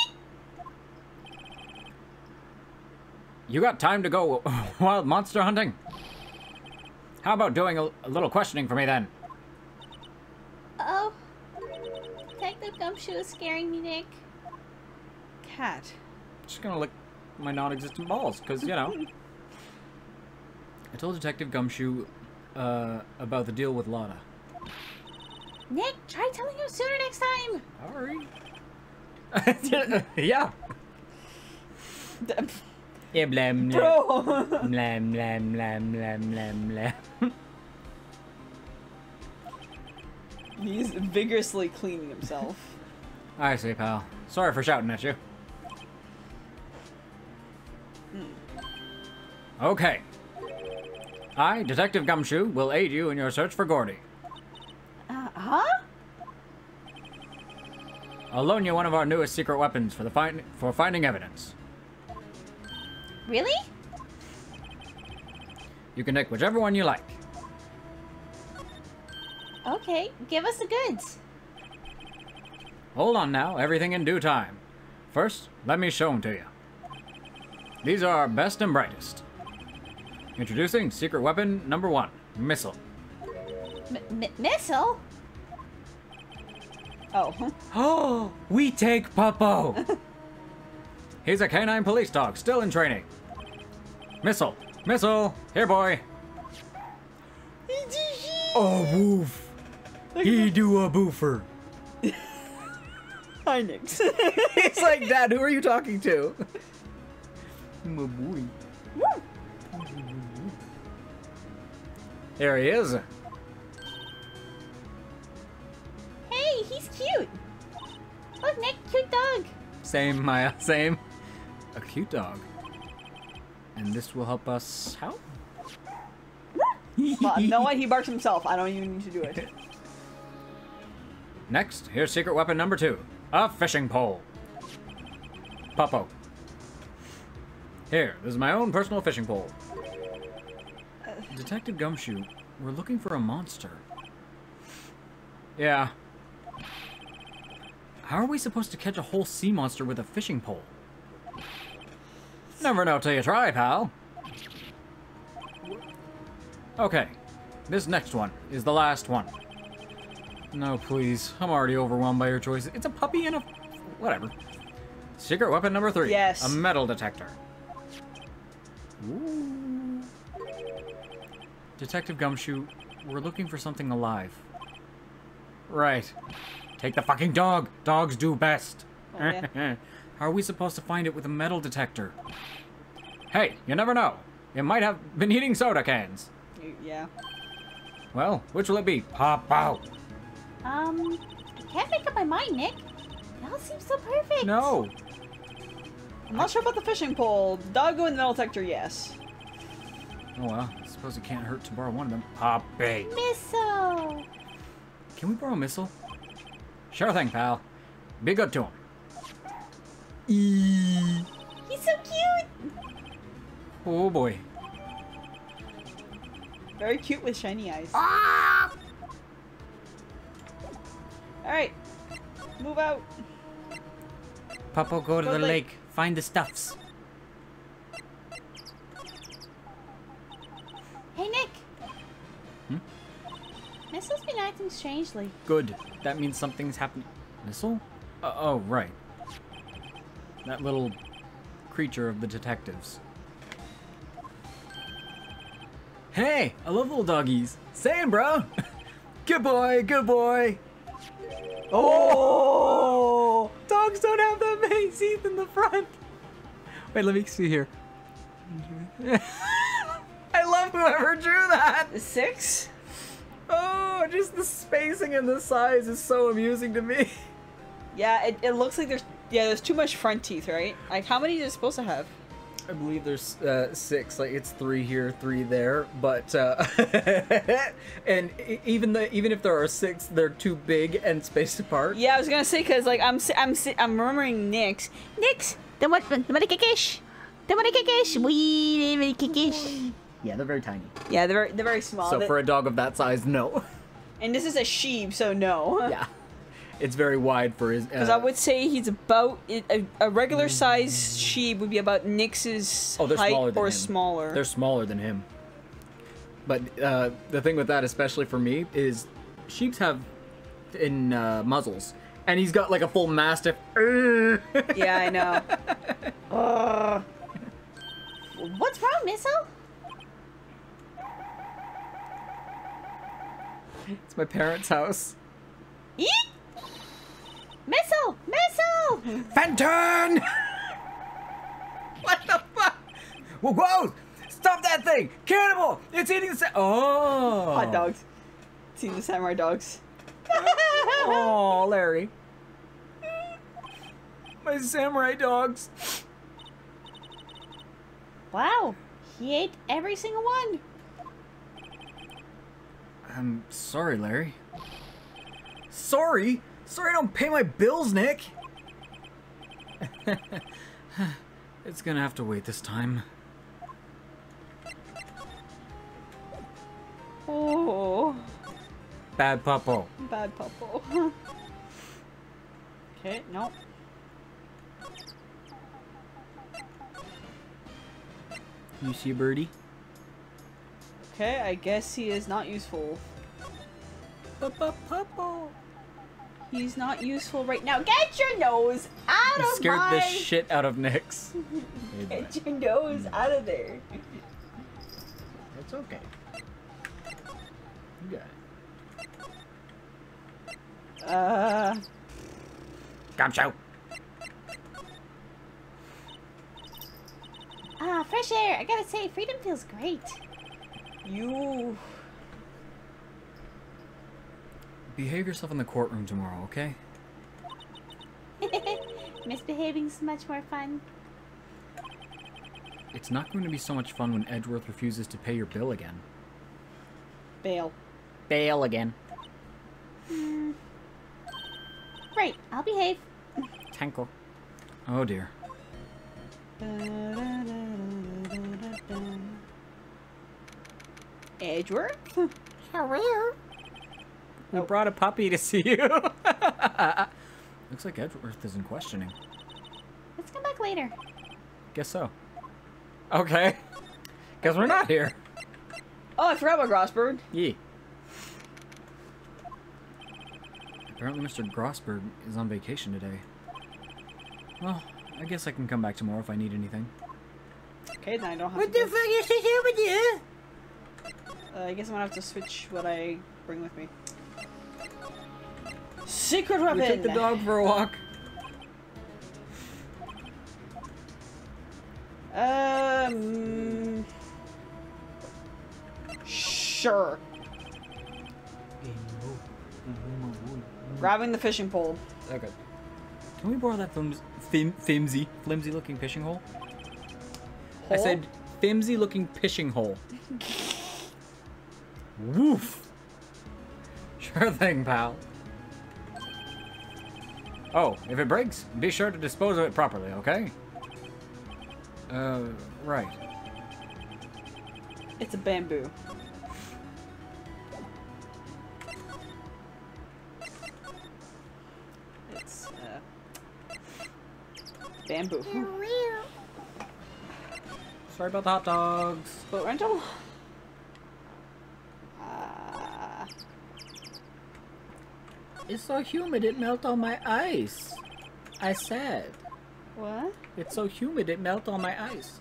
You got time to go wild monster hunting? How about doing a little questioning for me then? Oh. Detective Gumshoe is scaring me, Nick. Cat. Just gonna lick my non-existent balls, because, you know. I told Detective Gumshoe about the deal with Lana. Nick, try telling him sooner next time. Sorry. Yeah. Yeah, blam, Bro! blam, blam, blam, blam, blam, blam. He's vigorously cleaning himself. I see, pal. Sorry for shouting at you. Okay. I, Detective Gumshoe, will aid you in your search for Gordy. Huh? I'll loan you one of our newest secret weapons for finding evidence. Really? You can take whichever one you like. Okay, give us the goods. Hold on now, everything in due time. first, let me show them to you. These are our best and brightest. Introducing secret weapon number 1, missile. Missile? Oh. Oh, we take Puppo. He's a canine police dog, still in training. Missile, missile, here boy. Oh, woof. He do a boofer. Hi, Nix. It's like, Dad, who are you talking to? My boy. There he is. Hey, he's cute. Look, Nick, cute dog. Same, Maya, same. A cute dog. And this will help us how? Well, you know what? He barks himself. I don't even need to do it. Next, here's secret weapon number 2. A fishing pole. Puppo. Here, this is my own personal fishing pole. Detective Gumshoe, we're looking for a monster. Yeah. How are we supposed to catch a whole sea monster with a fishing pole? Never know till you try, pal. Okay, this next one is the last one. No, please. I'm already overwhelmed by your choices. It's a puppy and a... whatever. Secret weapon number 3. Yes. A metal detector. Ooh. Detective Gumshoe, we're looking for something alive. Right. Take the fucking dog. Dogs do best. Oh, yeah. How are we supposed to find it with a metal detector? Hey, you never know. It might have been eating soda cans. Yeah. Well, which will it be? Pop out. I can't make up my mind, Nick. It all seems so perfect. No. I'm not sure about the fishing pole. Doggo and the metal detector, yes. Oh well, I suppose it can't hurt to borrow one of them. Poppy. Missile. Can we borrow a missile? Sure thing, pal. Be good to him. He's so cute. Oh boy. Very cute with shiny eyes. Ah! Alright. Move out. Puppo, go to Go the lake. lake. Find the stuffs. Hey, Nick. Hmm? Missile's been acting strangely. Good. That means something's happening. Missile? Oh, right. That little creature of the detectives. Hey, I love little doggies. Same, bro. Good boy, good boy. Oh! Dogs don't have that many teeth in the front. Wait, let me see here. I love whoever drew that. 6? Oh, just the spacing and the size is so amusing to me. Yeah, it looks like there's too much front teeth, right? Like, how many is it supposed to have? I believe there's 6. Like it's 3 here, 3 there. But and even if there are 6, they're too big and spaced apart. Yeah, I was gonna say because like I'm remembering Nix. Nix. The what? The kikish. The kikish. We kikish. Yeah, they're very tiny. Yeah, they're very small. So for a dog of that size, no. And this is a sheep, so no. Yeah, it's very wide for his. Because I would say he's about a regular size sheep would be about Nix's they're height smaller than or him. smaller. They're smaller than him. But the thing with that, especially for me, is sheeps have in muzzles, and he's got like a full mastiff. Yeah, I know. What's wrong, Missile? It's my parents' house. Eat. Missile. Missile. Fenton! What the fuck? Whoa, whoa! Stop that thing! Cannibal! It's eating the Oh! Hot dogs. See the samurai dogs. Oh, Larry. My samurai dogs. Wow. He ate every single one. I'm sorry, Larry. Sorry? Sorry I don't pay my bills, Nick. It's gonna have to wait this time. Oh, Bad puppo. bad puppo. Okay, no. You see a birdie? Okay, I guess he is not useful. He's not useful right now. Get your nose out You of scared my... the shit out of Nyx. Get your nose out of there. It's okay. You got it. Come show. Ah, fresh air. I gotta say, freedom feels great. You... Behave yourself in the courtroom tomorrow, okay? Misbehaving's much more fun. It's not going to be so much fun when Edgeworth refuses to pay your bill again. Bail. Bail again. Right, I'll behave. Tankle. Oh dear. Edgeworth? We brought a puppy to see you. Looks like Edgeworth isn't questioning. Let's come back later. Guess so. Okay. Guess we're not here. Oh, I forgot about Grossberg. Yeah. Apparently Mr. Grossberg is on vacation today. Well, I guess I can come back tomorrow if I need anything. Okay, then I don't have What to... the fuck is this over there? I guess I'm gonna have to switch what I bring with me. Secret weapon! We took the dog for a walk. Sure. Grabbing the fishing pole. Okay. Can we borrow that flimsy looking fishing hole? I Hole? said flimsy looking fishing hole. Woof. Sure thing, pal. Oh, if it breaks, be sure to dispose of it properly, okay? Right. It's a bamboo. It's, bamboo. Sorry about the hot dogs. Boat rental? It's so humid it melt on my ice. I said. What? It's so humid it melt on my ice.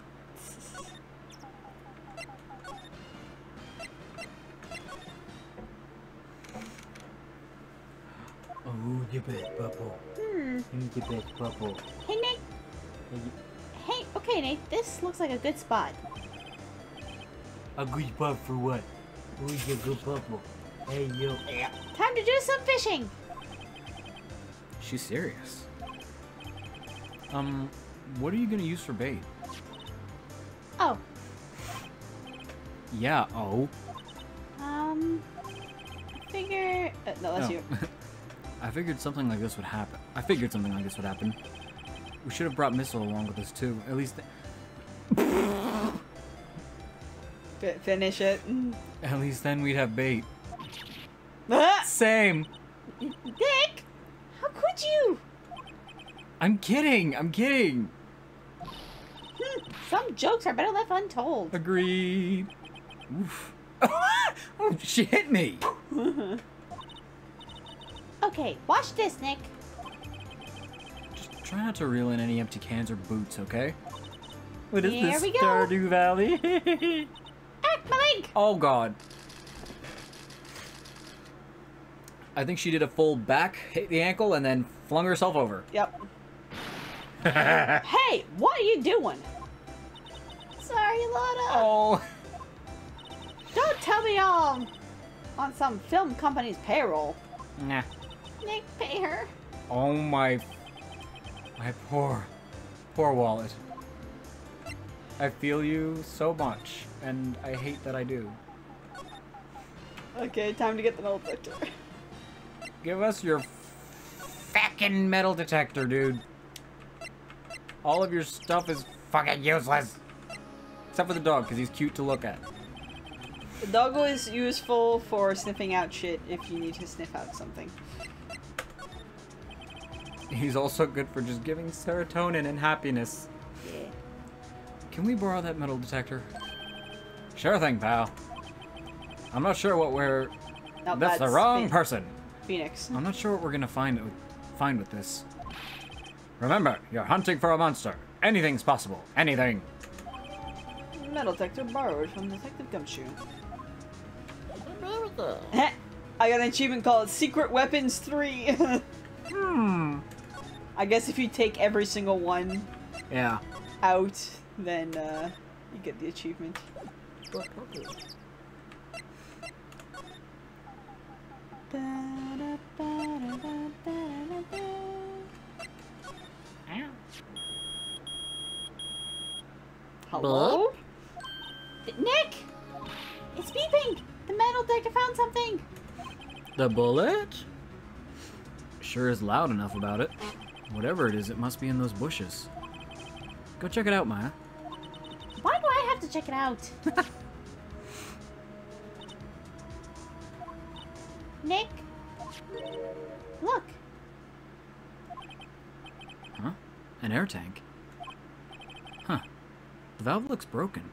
Oh, the best bubble. The best bubble. Hey, Nick. Hey, okay, Nate. This looks like a good spot. A good spot for what? Who's a good bubble? Hey, yo. Time to do some fishing. She's serious. What are you gonna use for bait? Oh, Yeah, oh. I figure. No, that's Oh. you. I figured something like this would happen. We should have brought Missile along with us too. At least, Finish it. at least then we'd have bait. Ah! Same. Nick, how could you? I'm kidding. Some jokes are better left untold. Agreed. Oof. Oh, she hit me. Okay, watch this, Nick. Just try not to reel in any empty cans or boots, okay? What is Here this, we go. Stardew Valley? Act my leg. Oh God. I think she did a full back, hit the ankle, and then flung herself over. Yep. Hey, what are you doing? Sorry, Lana. Oh. Don't tell me I'm on some film company's payroll. Nah. Nick, pay her. Oh my poor wallet. I feel you so much, and I hate that I do. Okay, time to get the metal detector. Give us your fucking metal detector, dude. All of your stuff is fucking useless. Except for the dog, because he's cute to look at. The doggo is useful for sniffing out shit if you need to sniff out something. He's also good for just giving serotonin and happiness. Yeah. Can we borrow that metal detector? Sure thing, pal. I'm not sure what we're... No, that's the wrong person. Phoenix. I'm not sure what we're gonna find with this. Remember, you're hunting for a monster. Anything's possible. Anything. Metal detector borrowed from Detective Gumshoe. I got an achievement called Secret Weapons 3. I guess if you take every single one out, then you get the achievement. Hello? Nick! It's beeping! The metal detector found something! The bullet? Sure is loud enough about it. Whatever it is, it must be in those bushes. Go check it out, Maya. Why do I have to check it out? Nick? Look! Huh? An air tank? Huh. The valve looks broken.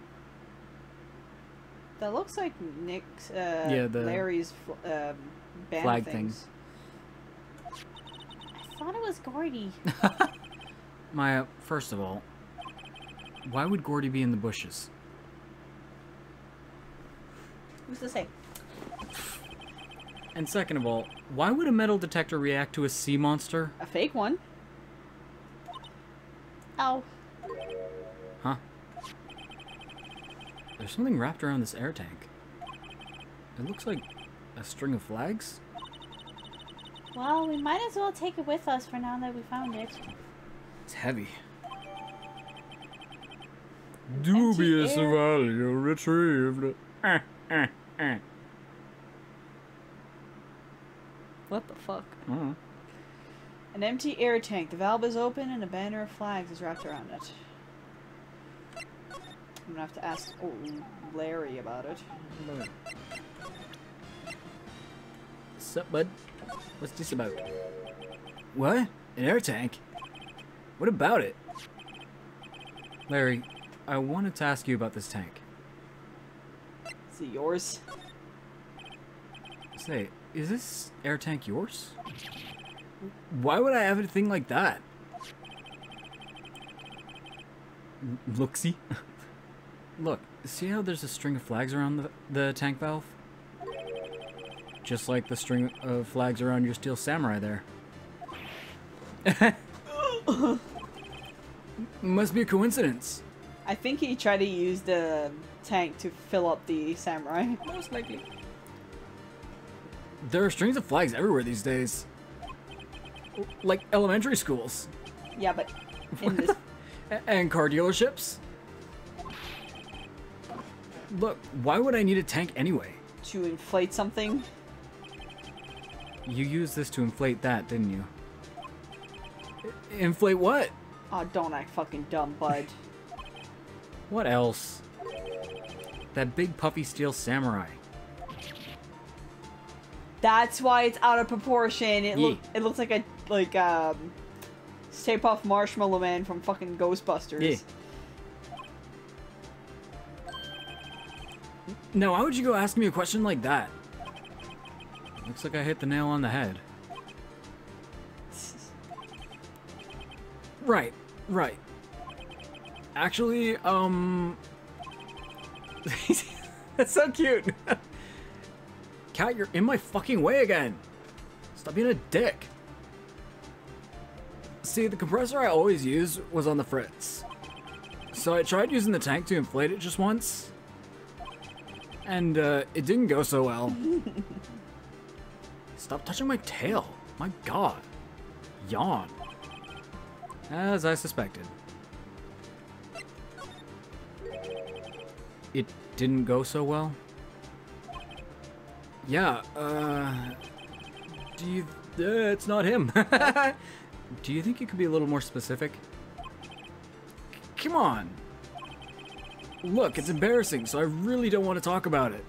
That looks like Nick's, the Larry's band flag things. I thought it was Gordy. Maya, first of all, why would Gordy be in the bushes? Who's to say? And second of all, why would a metal detector react to a sea monster? A fake one? Oh. Huh? There's something wrapped around this air tank. It looks like a string of flags? Well, we might as well take it with us for now that we found it. It's heavy. Dubious value retrieved. What the fuck? Uh-huh. An empty air tank. The valve is open and a banner of flags is wrapped around it. I'm gonna have to ask Larry about it. Sup, bud? What's this about? What? An air tank? What about it? Larry, I wanted to ask you about this tank. Is it yours? Say, is this air tank yours? Why would I have a thing like that? Look-see? Look, see how there's a string of flags around the tank valve? Just like the string of flags around your steel samurai there. Must be a coincidence. I think he tried to use the tank to fill up the samurai. Most likely. There are strings of flags everywhere these days. Like elementary schools. Yeah, but in this... And car dealerships. Look, why would I need a tank anyway? To inflate something? You used this to inflate that, didn't you? Inflate what? Oh, don't act fucking dumb, bud. What else? That big puffy steel samurai. That's why it's out of proportion. It looks like a Stay Puft Marshmallow Man from fucking Ghostbusters. Yeah. Now, why would you go ask me a question like that? Looks like I hit the nail on the head. Right. Actually, that's so cute. Cat, you're in my fucking way again. Stop being a dick. See, the compressor I always use was on the fritz. So I tried using the tank to inflate it just once. And, it didn't go so well. Stop touching my tail. My god. Yawn. As I suspected. It didn't go so well? Yeah, do you... it's not him. Do you think you could be a little more specific? Come on. Look, it's embarrassing, so I really don't want to talk about it.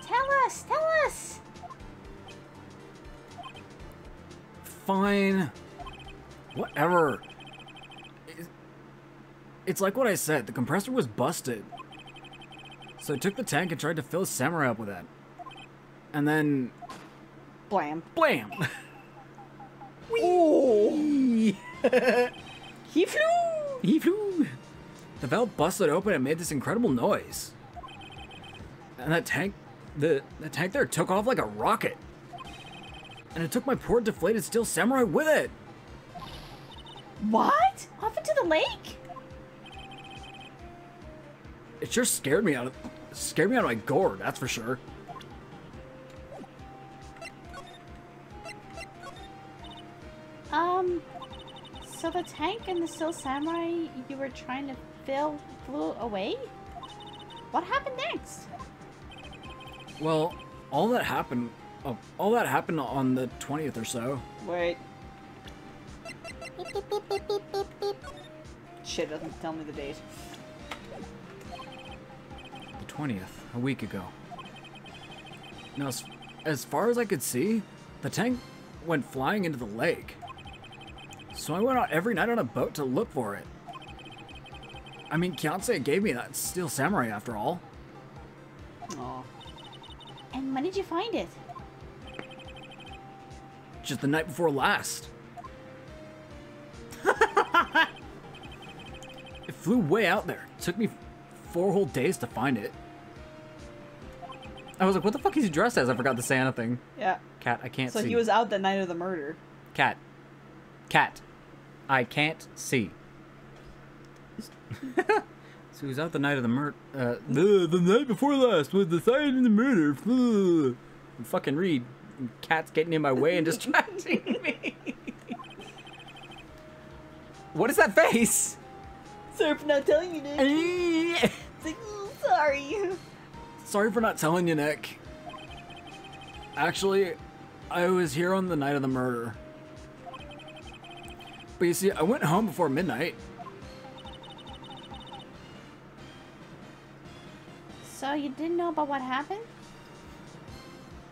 Tell us! Fine. Whatever. It's like what I said, the compressor was busted. So I took the tank and tried to fill Samurai up with it. And then... Blam. Blam! Whee! He flew! He flew! The valve busted open and made this incredible noise. And that tank... The tank there took off like a rocket. And it took my poor deflated steel Samurai with it! What? Off into the lake? It sure scared me out of my gourd, that's for sure. So the tank and the Steel Samurai you were trying to fill flew away? What happened next? Well, all that happened on the 20th or so. Wait. Shit, doesn't tell me the date. The 20th, a week ago. Now, as far as I could see, the tank went flying into the lake. So I went out every night on a boat to look for it. I mean, Kianse gave me that Steel Samurai after all. Aw. And when did you find it? Just the night before last. It flew way out there. It took me 4 whole days to find it. I was like, what the fuck is he dressed as? I forgot the Santa thing. Yeah. Cat, I can't see. So he was out the night of the murder. Cat. Cat. I can't see. So he was out the night of the murder. The night before last was the sign of the murder. Fucking read. Cat's getting in my way and distracting me. What is that face? Sorry for not telling you, Nick. It's like, sorry. Sorry for not telling you, Nick. Actually, I was here on the night of the murder. But you see, I went home before midnight. So you didn't know about what happened?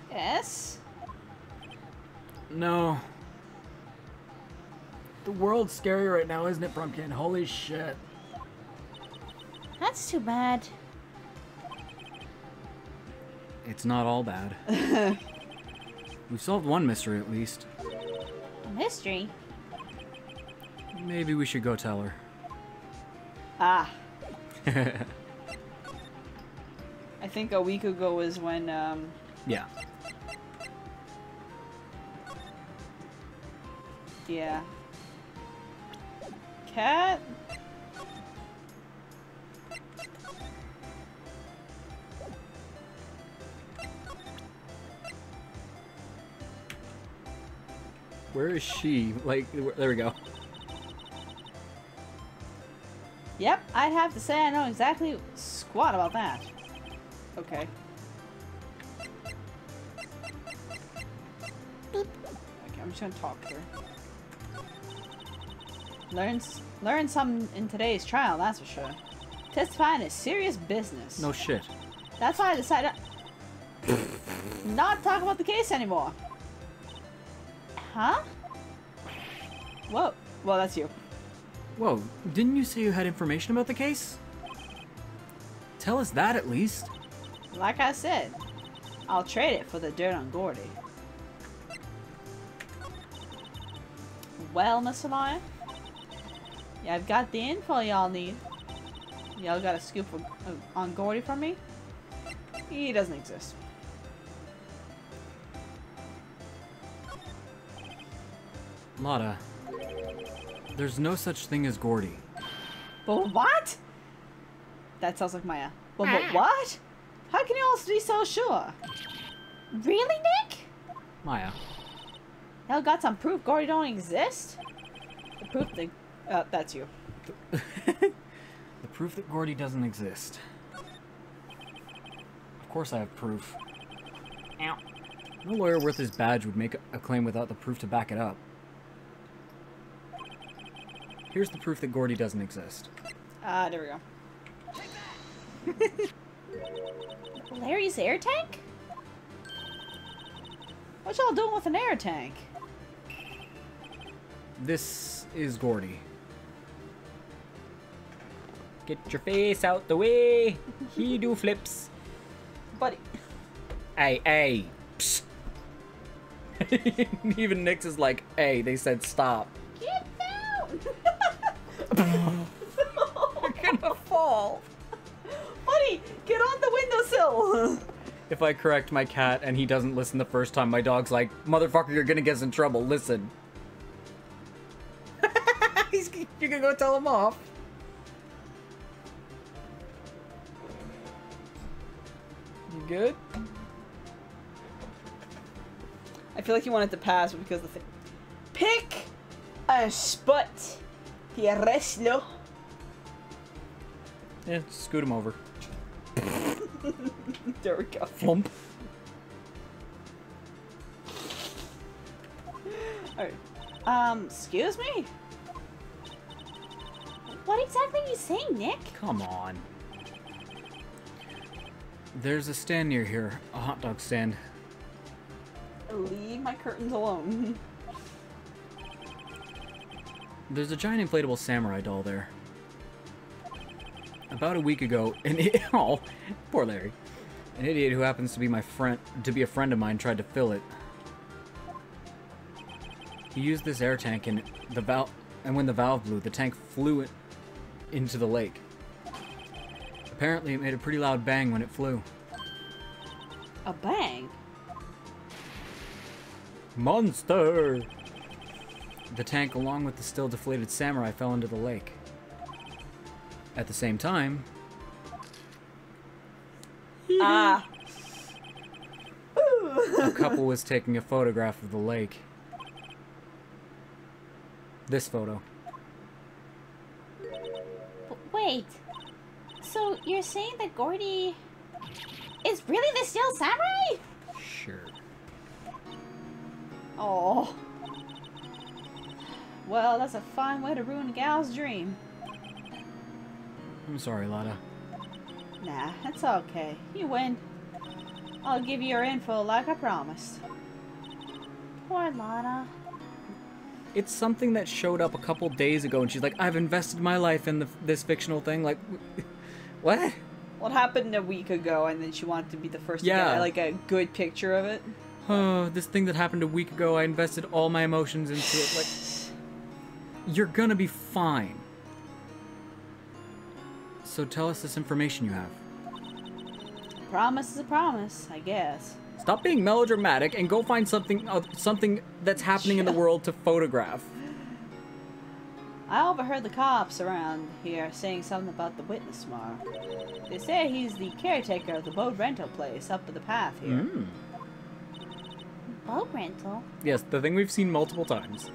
Yes? No. The world's scary right now, isn't it, Pumpkin? Holy shit. That's too bad. It's not all bad. We've solved one mystery at least. A mystery? Maybe we should go tell her. Ah. I think a week ago is when, Yeah. yeah. Cat? Where is she? Like, there we go. Yep, I'd have to say I know exactly squat about that. Okay. Okay, I'm just gonna talk to her. Learn something in today's trial, that's for sure. Testifying is serious business. No shit. That's why I decided not to talk about the case anymore. Huh? Whoa. Well, that's you. Whoa, didn't you say you had information about the case? Tell us that at least. Like I said, I'll trade it for the dirt on Gordy. Well, Miss Amaya, yeah, I've got the info y'all need. Y'all got a scoop on Gordy from me? He doesn't exist. Lotta, there's no such thing as Gordy. But what? That sounds like Maya. But what? How can you all be so sure? Really, Nick? Maya. Y'all got some proof Gordy don't exist? The proof that... that's you. The proof that Gordy doesn't exist. Of course I have proof. Ow. No lawyer worth his badge would make a claim without the proof to back it up. Here's the proof that Gordy doesn't exist. There we go. Larry's air tank? What y'all doing with an air tank? This is Gordy. Get your face out the way. He do flips. Buddy. Hey. Psst. Even Nyx is like, hey, they said stop. Get down! You're gonna fall. Buddy, get on the windowsill! If I correct my cat and he doesn't listen the first time, my dog's like, motherfucker, you're gonna get us in trouble. Listen. You're gonna go tell him off. You good? I feel like you wanted to pass because the thing. Pick a spot. Pierreslo. Yeah, scoot him over. There we go. Flump. Alright. Excuse me? What exactly are you saying, Nick? Come on. There's a stand near here. A hot dog stand. Leave my curtains alone. There's a giant inflatable samurai doll there. About a week ago, oh, poor Larry. An idiot who happens to be a friend of mine tried to fill it. He used this air tank and when the valve blew, the tank flew into the lake. Apparently, it made a pretty loud bang when it flew. A bang? Monster! The tank, along with the still deflated samurai, fell into the lake. At the same time, Ah. a couple was taking a photograph of the lake. This photo. Wait. So you're saying that Gordy is really the Steel Samurai? Sure. Oh. Well, that's a fine way to ruin a gal's dream. I'm sorry, Lada. Nah, it's okay. You win. I'll give you your info like I promised. Poor Lana. It's something that showed up a couple days ago, and she's like, I've invested my life in this fictional thing. Like, what? What happened a week ago, and then she wanted to be the first to Yeah. get, like, a good picture of it? Oh, this thing that happened a week ago, I invested all my emotions into it. Like, you're gonna be fine. So tell us this information you have. Promise is a promise, I guess. Stop being melodramatic and go find something that's happening in the world to photograph. I overheard the cops around here saying something about the witness tomorrow. They say he's the caretaker of the boat rental place up the path here. Boat rental? Yes, the thing we've seen multiple times.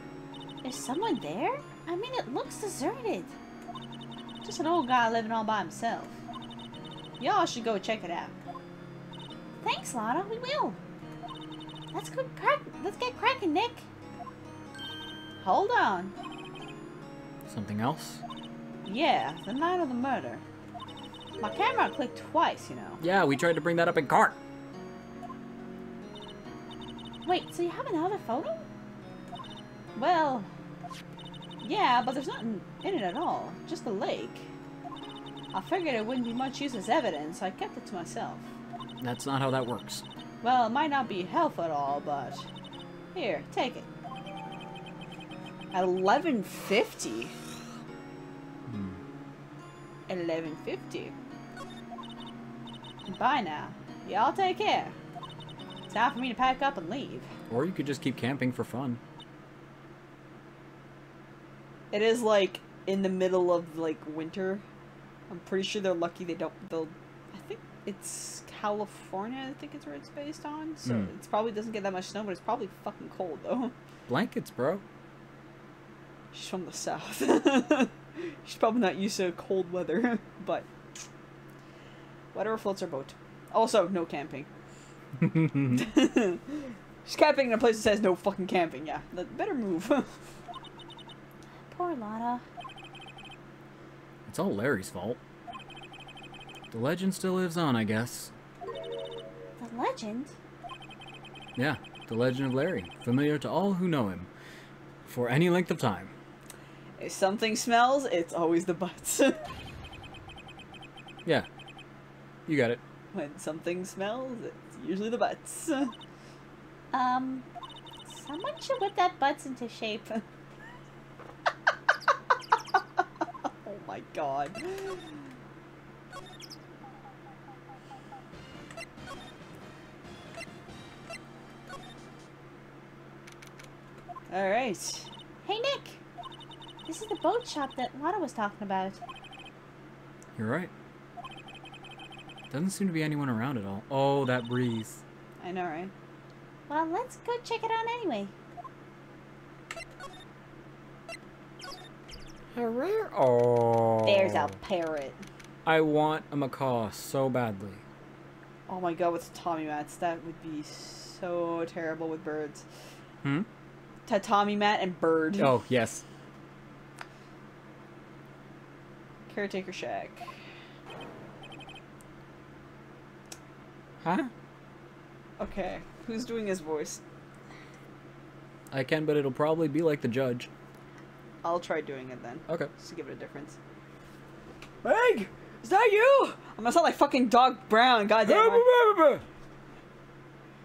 Is someone there? I mean, it looks deserted. Just an old guy living all by himself. Y'all should go check it out. Thanks, Lana. We will. Let's get cracking, Nick. Hold on. Something else? Yeah, the night of the murder. My camera clicked twice, you know. Yeah, we tried to bring that up in court. Wait, so you have another photo? Well, yeah, but there's nothing in it at all. Just the lake. I figured it wouldn't be much use as evidence, so I kept it to myself. That's not how that works. Well, it might not be helpful at all, but... Here, take it. At 11:50? 11:50. Bye now. Y'all take care. Time for me to pack up and leave. Or you could just keep camping for fun. It is, like, in the middle of, like, winter. I'm pretty sure they're lucky they'll... I think it's California, I think it's where it's based on. So it probably doesn't get that much snow, but it's probably fucking cold, though. Blankets, bro. She's from the south. She's probably not used to cold weather, but... Whatever floats her boat. Also, no camping. She's camping in a place that says no fucking camping, yeah. Better move. Poor Lana. It's all Larry's fault. The legend still lives on, I guess. The legend? Yeah, the legend of Larry. Familiar to all who know him. For any length of time. If something smells, it's always the butts. You got it. When something smells, it's usually the butts. Someone should whip that butts into shape. Oh my god. Alright. Hey, Nick! This is the boat shop that Lana was talking about. You're right. Doesn't seem to be anyone around at all. Oh, that breeze. I know, right? Well, let's go check it out anyway. Oh. There's a parrot. I want a macaw so badly. Oh my god, with Tommy mats, that would be so terrible with birds. Hmm? Tatami mat and bird. Oh, yes. Caretaker shack. Huh? Okay, who's doing his voice? I can, but it'll probably be like the judge. I'll try doing it then. Okay. Just to give it a difference. Meg! Is that you? I'm gonna sound like fucking Doc Brown, goddamn. You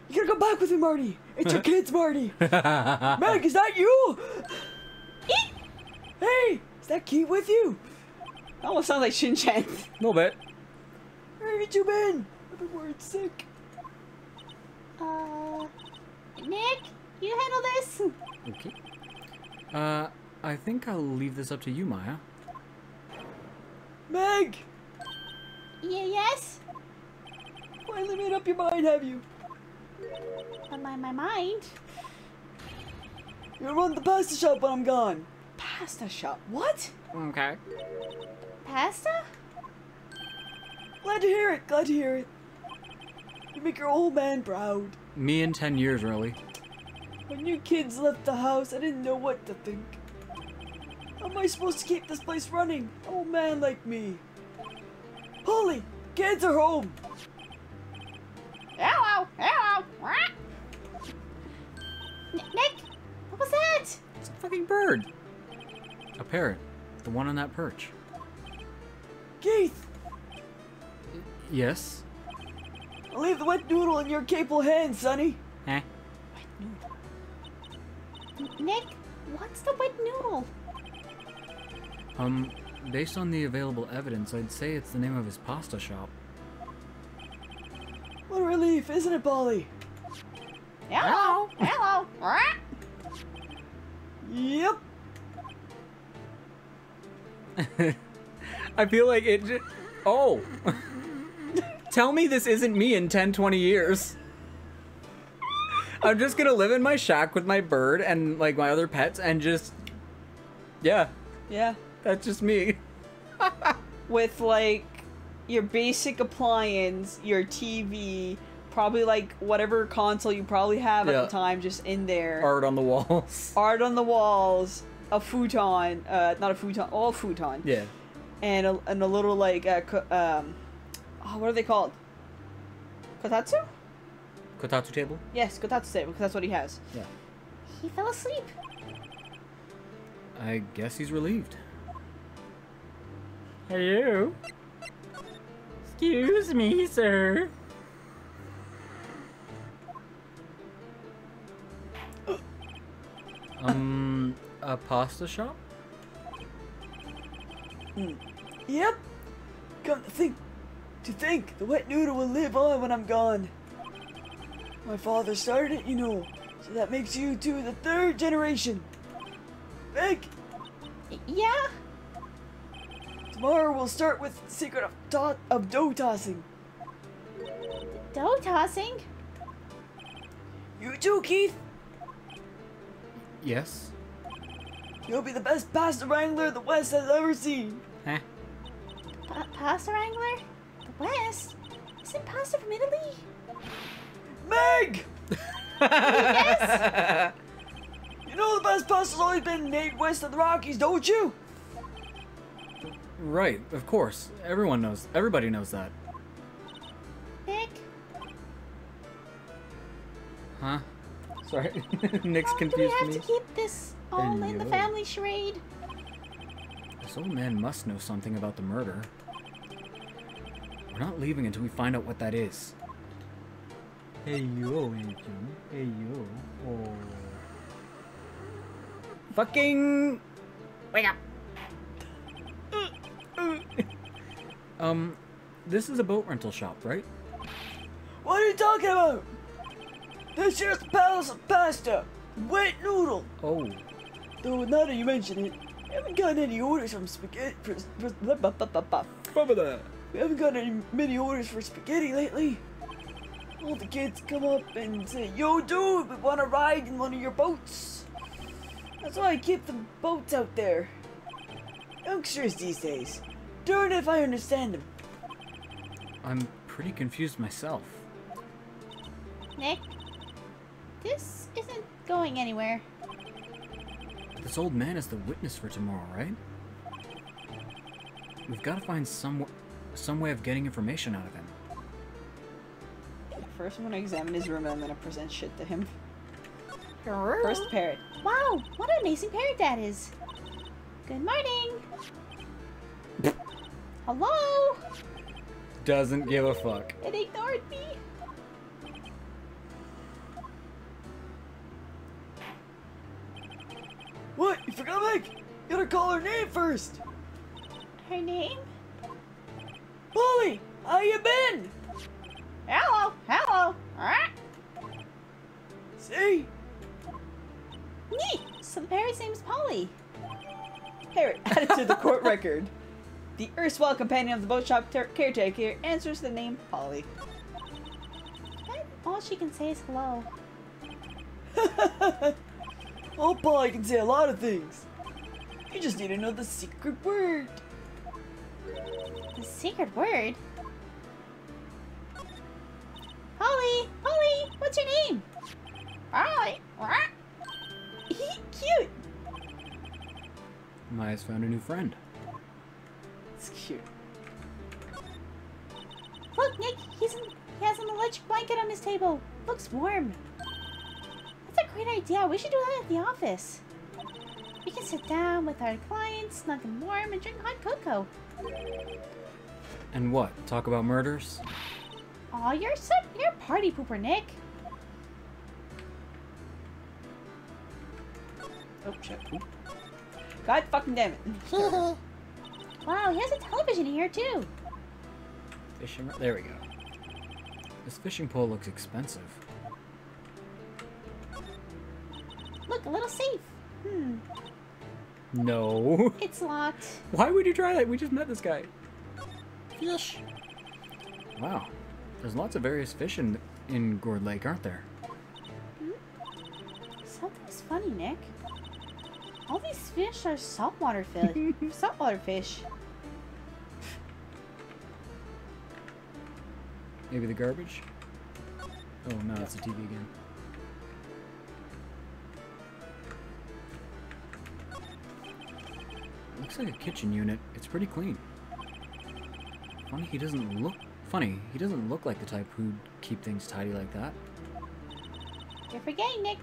gotta go back with me, Marty. It's your kids, Marty. Meg, is that you? Hey, is that Keith with you? That almost sounds like Shin-chan. A little bit. Where have you been? I've been worried sick. Nick, you handle this? Okay. I think I'll leave this up to you, Maya. Meg! Yes? Finally made up your mind, have you? My mind? You're gonna run the pasta shop when I'm gone. Pasta shop? What? Okay. Pasta? Glad to hear it, glad to hear it. You make your old man proud. Me in 10 years, really. When you kids left the house, I didn't know what to think. How am I supposed to keep this place running? An old man like me. Polly, kids are home. Hello! Hello! Nick! What was that? It's a fucking bird. A parrot. The one on that perch. Keith, Yes? I'll leave the wet noodle in your capable hands, Sonny. Eh? Nick, what's the wet noodle? Based on the available evidence, I'd say it's the name of his pasta shop. What a relief, isn't it, Polly? Hello! Hello! Yep. I feel like it Oh! Tell me this isn't me in 10, 20 years. I'm just gonna live in my shack with my bird and, like, my other pets and just... Yeah, Yeah. that's just me. With, like, your basic appliance, your TV, probably, like, whatever console you probably have at Yeah. the time just in there. Art on the walls. Art on the walls, a futon, not a futon, all futon. Yeah. And a little, like, what are they called? Kotatsu? Kotatsu table? Yes, kotatsu table, because that's what he has. Yeah. He fell asleep. I guess he's relieved. Hello? Excuse me, sir. A pasta shop? Yep. Come to think, the wet noodle will live on when I'm gone. My father started it, you know, so that makes you two the third generation. Meg, Yeah? tomorrow we'll start with the secret of dough tossing. Dough tossing? You too, Keith. Yes. You'll be the best pasta wrangler the West has ever seen. Eh? Pasta wrangler? The West? Isn't pasta from Italy? Meg! Yes? You know the best pasta's always been made west of the Rockies, don't you? Right, of course. Everyone knows. Everybody knows that. Nick? Huh? Sorry. Nick's Do we confused have me. to keep this all in the Hello. family charade? This old man must know something about the murder. We're not leaving until we find out what that is. Hey yo, Agent. Hey yo. Oh. Fucking... Wake up! This is a boat rental shop, right? What are you talking about? This here's a palace of pasta. Wet noodle. Oh. Though now that you mention it, we haven't gotten any orders from spaghetti. We haven't gotten many orders for spaghetti lately. All the kids come up and say, "Yo, dude, we want to ride in one of your boats." That's why I keep the boats out there. Youngsters these days. Darn if I understand them. I'm pretty confused myself. Nick, this isn't going anywhere. This old man is the witness for tomorrow, right? We've got to find some way of getting information out of him. First, I'm gonna examine his room and I'm gonna present shit to him. First, First parrot. wow, what an amazing parrot that is. Good morning. Hello? Doesn't give a fuck. It ignored me. What? You forgot Meg? You gotta call her name first. Her name? Polly, how you been? Hello, hello. Ah. See? Neat. So the parrot's name's Polly. Parrot added to the court record. The erstwhile companion of the boat shop caretaker answers the name Polly. And all she can say is hello. Oh, Polly can say a lot of things. You just need to know the secret word. The secret word? Polly! Polly! What's your name? Polly! Cute. Maya's found a new friend. It's cute. Look, Nick! He has an electric blanket on his table. Looks warm. That's a great idea. We should do that at the office. We can sit down with our clients, snug and warm, and drink hot cocoa. And what? Talk about murders? Aw, you're a party pooper, Nick. Oh shit. God fucking damn it. Wow, he has a television here too. Fishing. There we go. This fishing pole looks expensive. Look, a little safe. No. It's locked. Why would you try that? We just met this guy. Fish. Wow. There's lots of various fish in Gourd Lake, aren't there? Something's funny, Nick. All these fish are saltwater fish. Saltwater fish. Maybe the garbage? Oh no, it's the TV again. Looks like a kitchen unit. It's pretty clean. Funny he doesn't look like the type who'd keep things tidy like that. You're forgetting, Nick.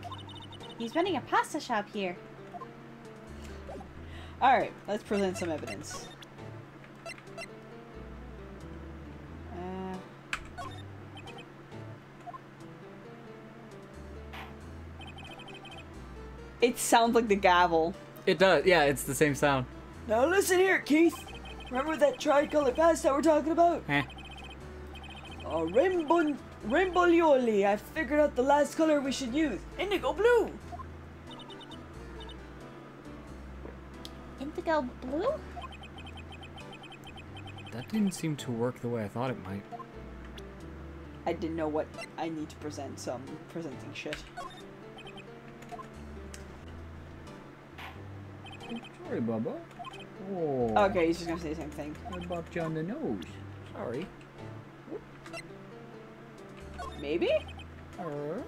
He's running a pasta shop here. Alright, let's present some evidence. It sounds like the gavel. It does, yeah, it's the same sound. Now listen here, Keith. Remember that tricolor pasta we're talking about? Eh. Rainbow-lioli. I figured out the last color we should use. Indigo blue. Indigo blue? That didn't seem to work the way I thought it might. I didn't know what I need to present, so I'm presenting shit. Sorry, Bubba. Oh. Okay, he's just gonna say the same thing. I bopped you on the nose. Sorry. Maybe? Oh,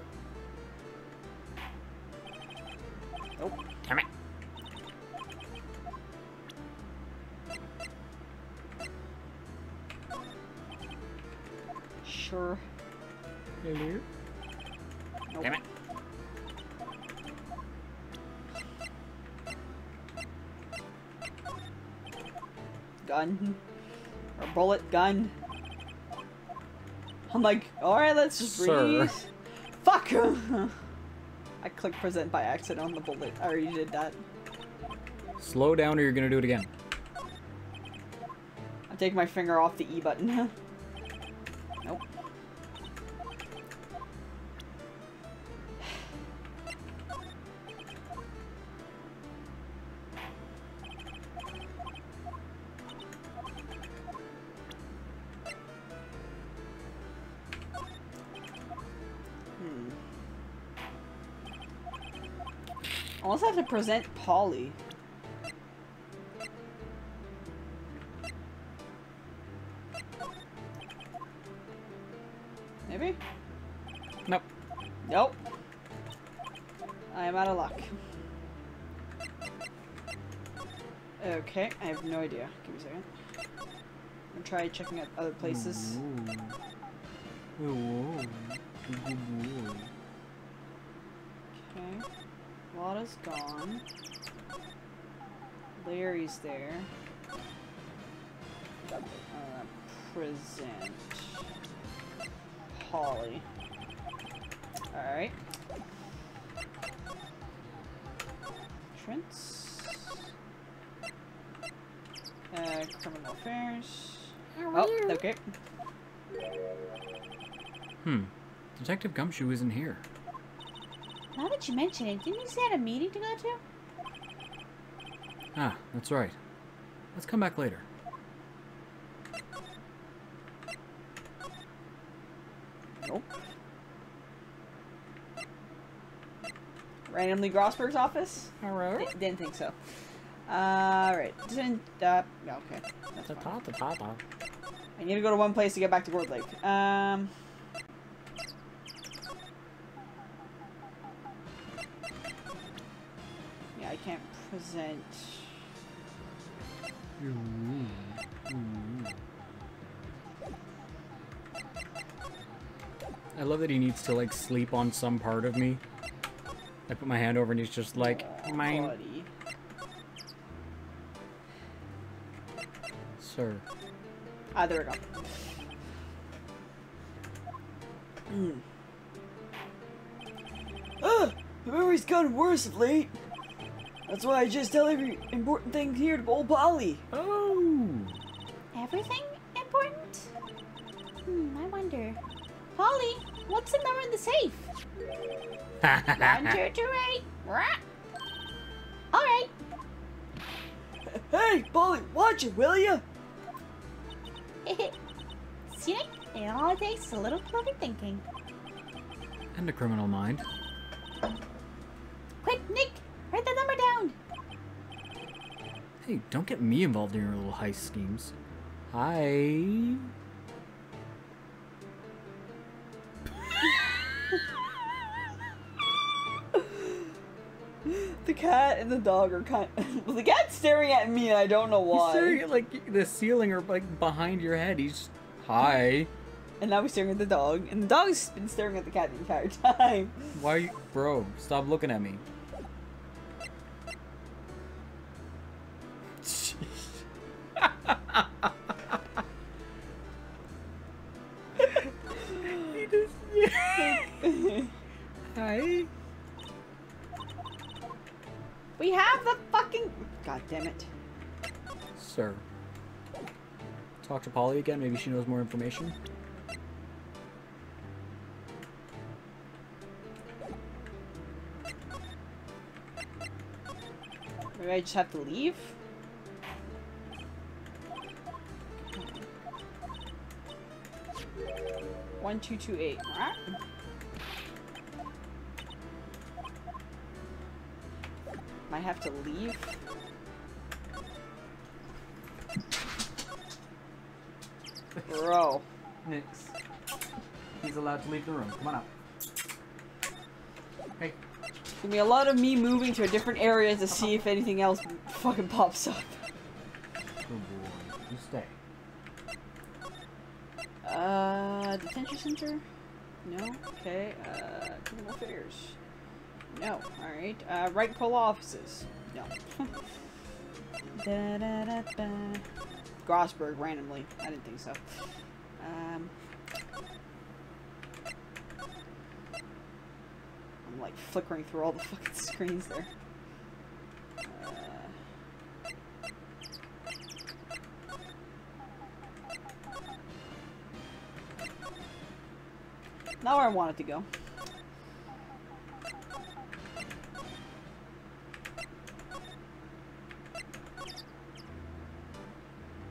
damn it. Sure. Hello? Nope. Damn it. Gun. Or bullet gun. I'm like, alright, let's just Sir. breathe. Fuck! I clicked present by accident on the bullet. I already did that. Slow down or you're gonna do it again. I'm taking my finger off the E button. Nope. I also have to present Polly. Maybe? Nope. Nope. I am out of luck. Okay, I have no idea. Give me a second. I'm gonna try checking out other places. Okay. Lotta's gone. Larry's there. Present. Polly. Alright. Entrance. Criminal affairs. Oh, okay. Detective Gumshoe isn't here. Now that you mention it, didn't you say you had a meeting to go to? Ah, that's right. Let's come back later. Nope. Randomly Grossberg's office? Didn't think so. Alright. Okay. That's fine. I need to go to one place to get back to Gold Lake. Yeah, I can't present. I love that he needs to like sleep on some part of me. I put my hand over and he's just like, mine. Buddy. Sir. Ah, there we go. The memory's gotten worse of late. That's why I just tell every important thing here to old Polly. Oh. Everything important? I wonder. Polly, what's the number in the safe? 1228. Alright. Hey, Polly, watch it, will ya? See, it all takes a little clever thinking. And a criminal mind. Quick, Nick, write the number down. Hey, don't get me involved in your little heist schemes. Hi. The cat and the dog are kind of... Well, the cat's staring at me and I don't know why. He's staring at like the ceiling or like behind your head. He's hi. And now he's staring at the dog. And the dog's been staring at the cat the entire time. Why are you... Bro, stop looking at me. He just... Hi. We have the fucking... God damn it. Sir. Talk to Polly again. Maybe she knows more information. Maybe I just have to leave? 1228. Alright. Might have to leave. Bro. Nix. He's allowed to leave the room. Come on up. Hey. It's gonna be a lot of me moving to a different area to see if anything else fucking pops up. Good boy. You stay. Detention center? No? Okay, criminal affairs. No. Alright. Wright Polo offices. No. Da da da da. Grossberg randomly. I didn't think so. like flickering through all the fucking screens there. Not where I want it to go.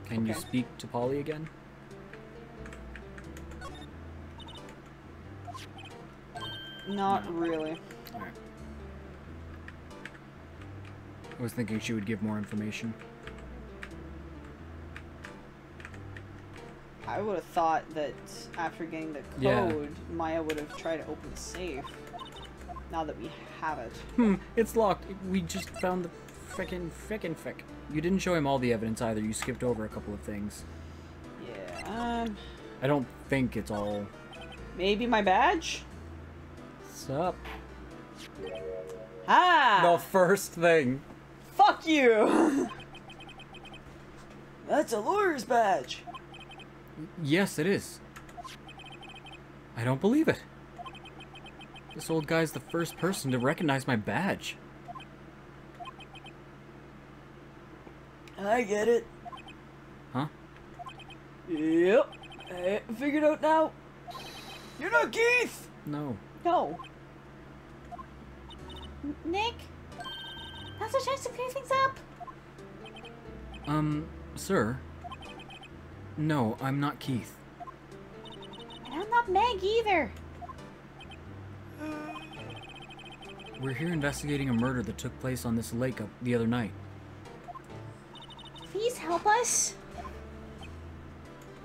Can you speak to Polly again? Not really. Alright. I was thinking she would give more information. I would have thought that after getting the code, Maya would have tried to open the safe. Now that we have it. It's locked. We just found the frickin' fick. You didn't show him all the evidence either. You skipped over a couple of things. Yeah, I don't think it's all... maybe my badge? What's up? Ah! The first thing. Fuck you! That's a lawyer's badge. Yes, it is. I don't believe it. This old guy's the first person to recognize my badge. I get it. Huh? Yep. I figured out now. You're not Keith! No. No. Nick? Now's our chance to clear things up. Sir? No, I'm not Keith. And I'm not Meg either. We're here investigating a murder that took place on this lake up the other night. Please help us.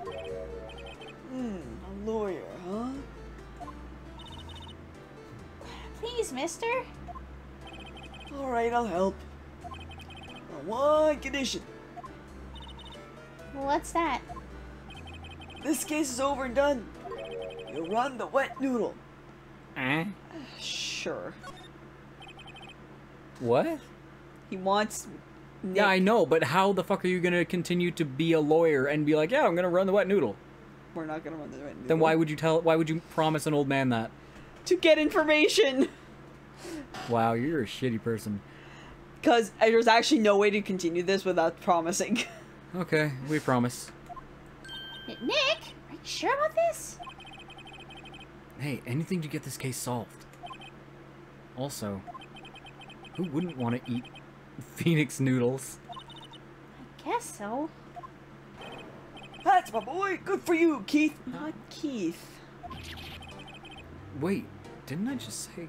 A lawyer, huh? Please, mister. Alright, I'll help. On one condition. What's that? This case is over and done. You run the wet noodle. Eh? Sure. What? He wants Nick. Yeah, I know, but how the fuck are you gonna continue to be a lawyer and be like, yeah, I'm gonna run the wet noodle? We're not gonna run the wet noodle. Then why would you promise an old man that? To get information! Wow, you're a shitty person. Because there's actually no way to continue this without promising. Okay, we promise. Nick? Are you sure about this? Hey, anything to get this case solved. Also, who wouldn't want to eat Phoenix noodles? I guess so. That's my boy! Good for you, Keith! Not Keith. Wait, didn't I just say...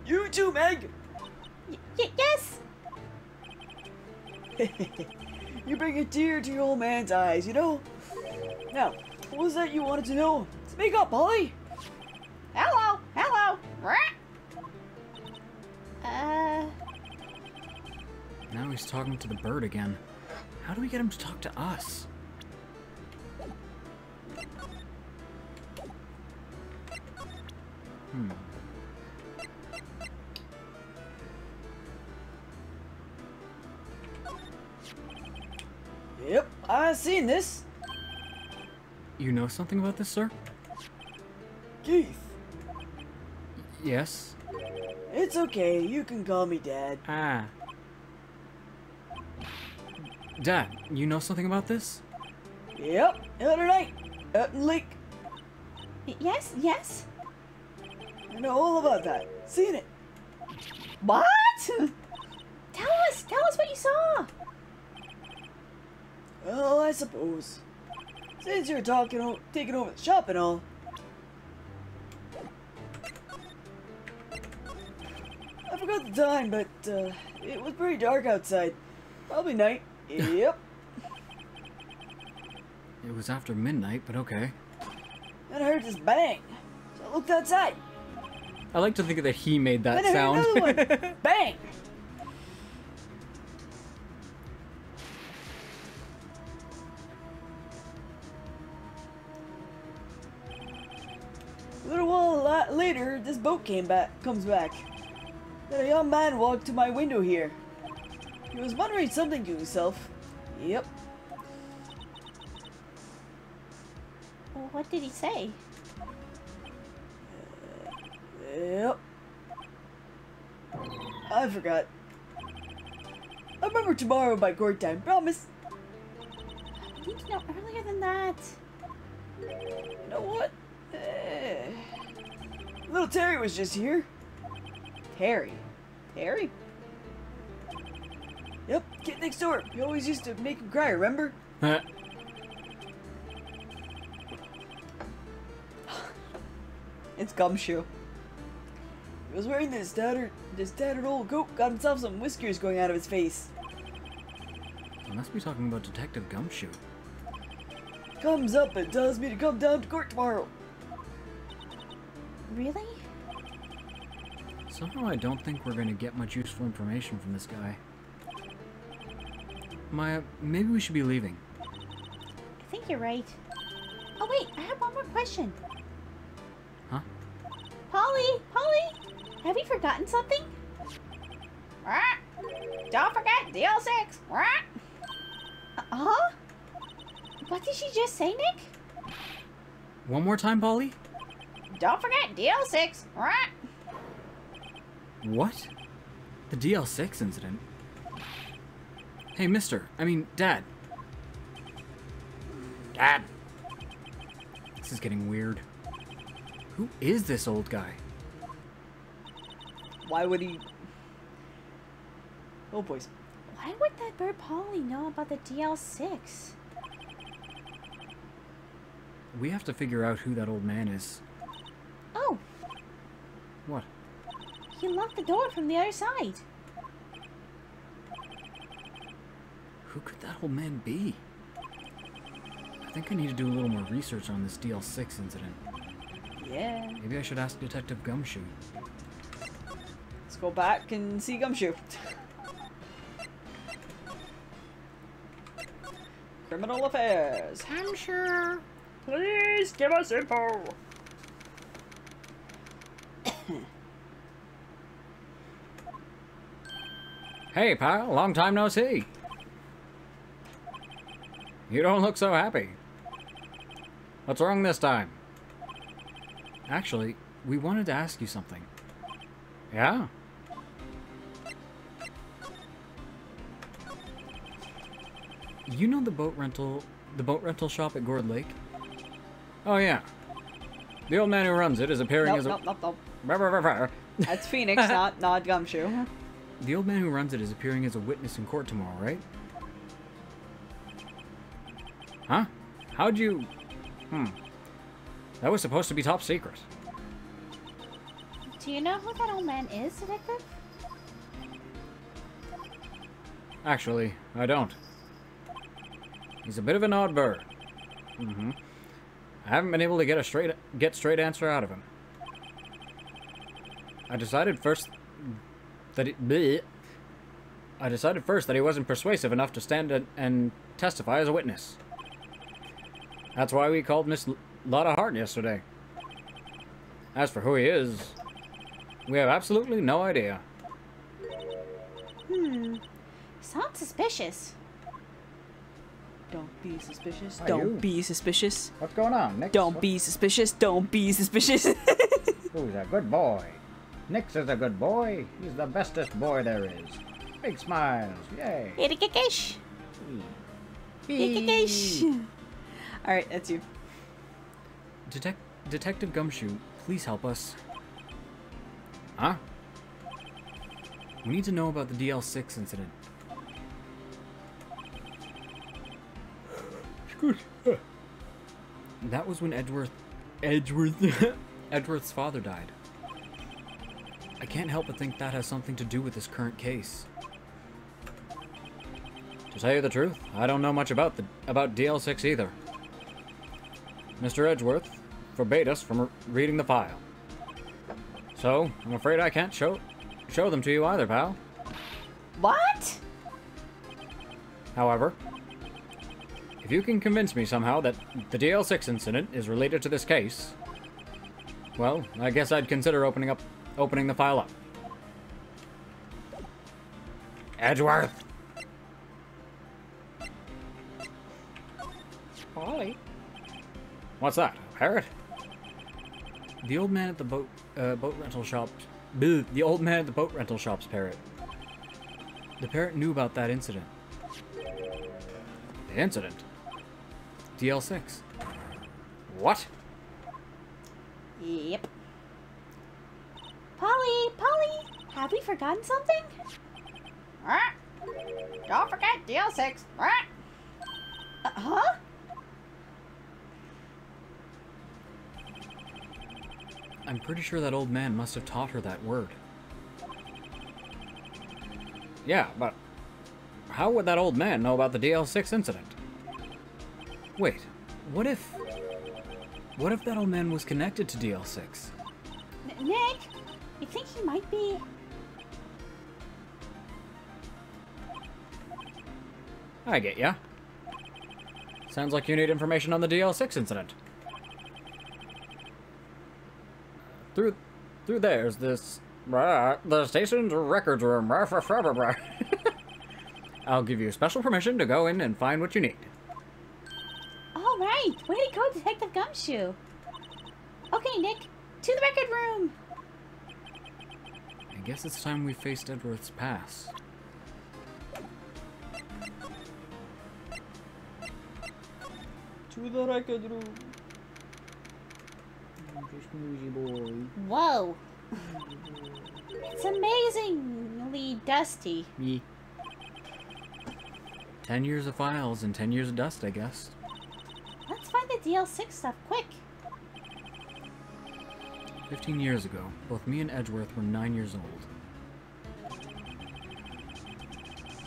You too, Meg! Yes! You bring a tear to your old man's eyes, you know? Now, what was that you wanted to know? Speak up, Polly! Hello! Hello! Now he's talking to the bird again. How do we get him to talk to us? Yep, I've seen this. You know something about this, sir? Keith, Yes? it's okay. You can call me Dad. Ah. Dad, you know something about this? Yep, the other night, out in the lake. Yes? Yes? I know all about that. Seen it. What? Tell us what you saw. Well, I suppose. Since you're taking over the shop and all. I forgot the time, but it was pretty dark outside. Probably night. Yep. It was after midnight, but okay. Then I heard this bang. So I looked outside. I like to think that he made that Then I sound. heard another one. Bang! A little while later, this boat comes back. Then a young man walked to my window here. He was muttering something to himself. Yep. What did he say? Yep. I forgot. I remember tomorrow by court time, promise. I need to know earlier than that. You know what? Little Terry was just here. Terry? Terry? Yep, kid next door. You always used to make him cry, remember? Huh. It's Gumshoe. He was wearing this tattered old coat, got himself some whiskers going out of his face. You must be talking about Detective Gumshoe. Comes up and tells me to come down to court tomorrow. Really? Somehow I don't think we're going to get much useful information from this guy. Maya, maybe we should be leaving. I think you're right. Oh wait, I have one more question. Huh? Polly! Polly! Have you forgotten something? Don't forget DL6. Huh? What did she just say, Nick? One more time, Polly? Don't forget DL6. What? The DL6 incident? Hey, Dad. Dad! This is getting weird. Who is this old guy? Why would he... Oh, boys. Why would that bird Polly know about the DL6? We have to figure out who that old man is. Oh, What? he locked the door from the other side. Who could that old man be? I think I need to do a little more research on this DL6 incident. Yeah. Maybe I should ask Detective Gumshoe. Let's go back and see Gumshoe. Criminal affairs. I'm sure. Please give us info. Hey, pal, long time no see. You don't look so happy. What's wrong this time? Actually, we wanted to ask you something. Yeah? You know the boat rental shop at Gourd Lake? Oh yeah. The old man who runs it is appearing Nope, as a... nope. That's Phoenix, not Gumshoe. The old man who runs it is appearing as a witness in court tomorrow, right? Huh? How'd you... That was supposed to be top secret. Do you know who that old man is, Detective? Actually, I don't. He's a bit of an odd bird. I haven't been able to get a straight answer out of him. I decided first that he wasn't persuasive enough to stand and testify as a witness. That's why we called Miss Lotta Hart yesterday. As for who he is, we have absolutely no idea. Sounds suspicious. Don't be suspicious. Hi, Don't you. be suspicious. What's going on, Nick? Don't be suspicious. Don't be suspicious. Who's a good boy? Nix is a good boy. He's the bestest boy there is. Big smiles. Yay. Irikikish. Alright, that's you. Detective Gumshoe, please help us. Huh? We need to know about the DL6 incident. That was when Edgeworth's father died. I can't help but think that has something to do with this current case. To tell you the truth, I don't know much about DL6 either. Mr. Edgeworth forbade us from reading the file. So, I'm afraid I can't show them to you either, pal. What? However, if you can convince me somehow that the DL6 incident is related to this case, well, I guess I'd consider opening the file up. Edgeworth! Polly. What's that? A parrot? The old man at the boat rental shop. The old man at the boat rental shop's parrot. The parrot knew about that incident. The incident? DL6. What? Yep. Polly, have we forgotten something? Don't forget DL6. Huh? I'm pretty sure that old man must have taught her that word. Yeah, but how would that old man know about the DL6 incident? Wait, what if that old man was connected to DL6? Nick, you think he might be? I get ya. Sounds like you need information on the DL6 incident. Through there's this, the station's records room. I'll give you special permission to go in and find what you need. All right, way to go, Detective Gumshoe. Okay, Nick, to the record room. I guess it's time we faced Edgeworth's past. To the record room. Whoa. It's amazingly dusty. Me. 10 years of files and 10 years of dust, I guess. Let's find the DL6 stuff, quick. 15 years ago, both me and Edgeworth were 9 years old.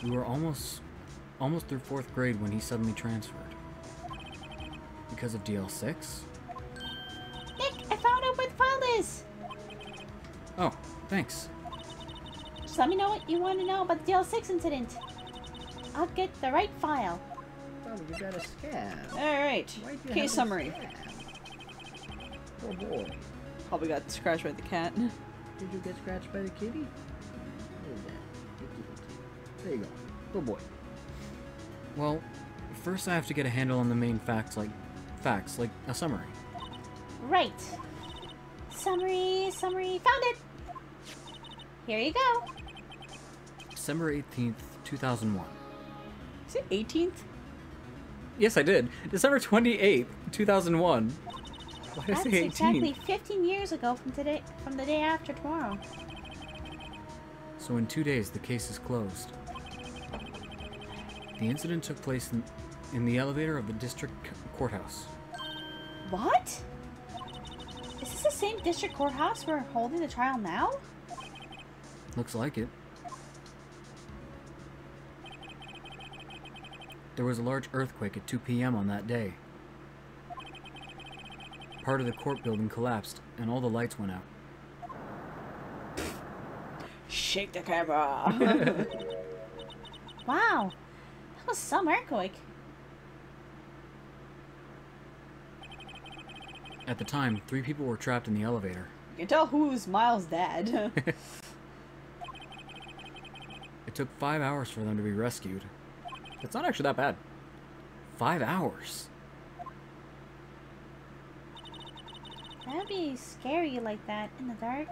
We were almost through 4th grade when he suddenly transferred. Because of DL6? Nick, I found out where the file is. Oh, thanks. Just let me know what you want to know about the DL6 incident. I'll get the right file. Oh, you got a scab. Alright, Why'd you have case a summary. scab? Oh boy. Probably got scratched by the cat. Did you get scratched by the kitty? What is that? There you go. Good boy. Well, first I have to get a handle on the main facts like a summary. Right. Summary, found it. Here you go. December 18th, 2001. Is it 18th? Yes, I did. December 28th, 2001. Why did I That's say 18th? exactly 15 years ago from the day after tomorrow. So in 2 days, the case is closed. The incident took place in the elevator of the district courthouse. What? Is this the same district courthouse we're holding the trial now? Looks like it. There was a large earthquake at 2 p.m. on that day. Part of the court building collapsed, and all the lights went out. Shake the camera. Wow. That was some earthquake. At the time, 3 people were trapped in the elevator. You can tell who's Miles' dad. It took 5 hours for them to be rescued. It's not actually that bad. 5 hours. That'd be scary like that in the dark.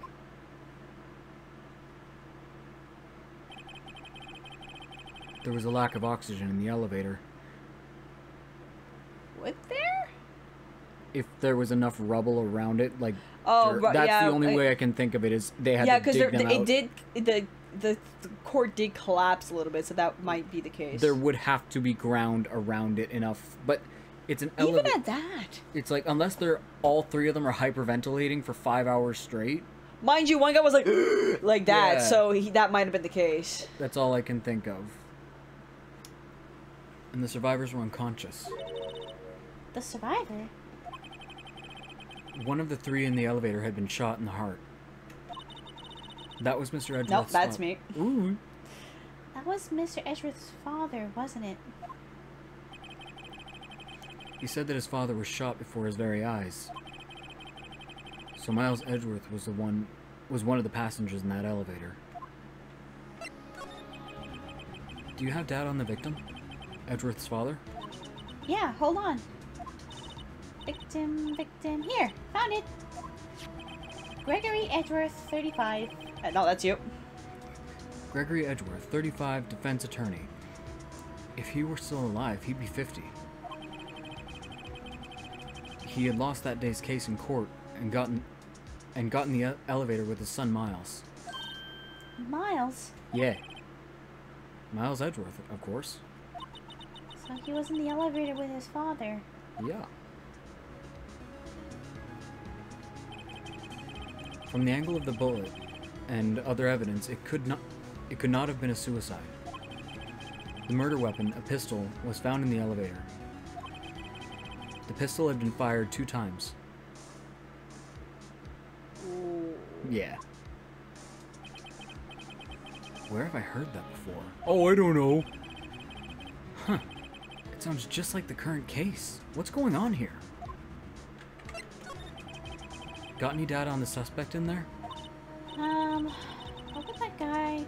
There was a lack of oxygen in the elevator. What there? If there was enough rubble around it, like, Oh, right, that's yeah, the only way I can think of it is they had to dig them out. The court did collapse a little bit, so that might be the case. There would have to be ground around it enough, but it's an Even elevator. at that. It's like, unless they're all 3 of them are hyperventilating for 5 hours straight. Mind you, one guy was like, like that, Yeah. so that might have been the case. That's all I can think of. And the survivors were unconscious. The survivor? One of the 3 in the elevator had been shot in the heart. That was Mr. Edgeworth's Nope, that's father. me. Ooh. That was Mr. Ezra's father, wasn't it? He said that his father was shot before his very eyes. So Miles Edgeworth was one of the passengers in that elevator. Do you have data on the victim? Edgeworth's father? Yeah, hold on. Victim. Here, found it. Gregory Edgeworth, 35. No, that's you. Gregory Edgeworth, 35, defense attorney. If he were still alive, he'd be 50. He had lost that day's case in court and gotten in the elevator with his son Miles. Miles? Yeah. Miles Edgeworth, of course. So he was in the elevator with his father. Yeah. From the angle of the bullet and other evidence, it could not have been a suicide. The murder weapon, a pistol, was found in the elevator. The pistol had been fired 2 times. Ooh. Yeah. Where have I heard that before? Oh, I don't know. Huh. It sounds just like the current case. What's going on here? Got any data on the suspect in there? What was that guy?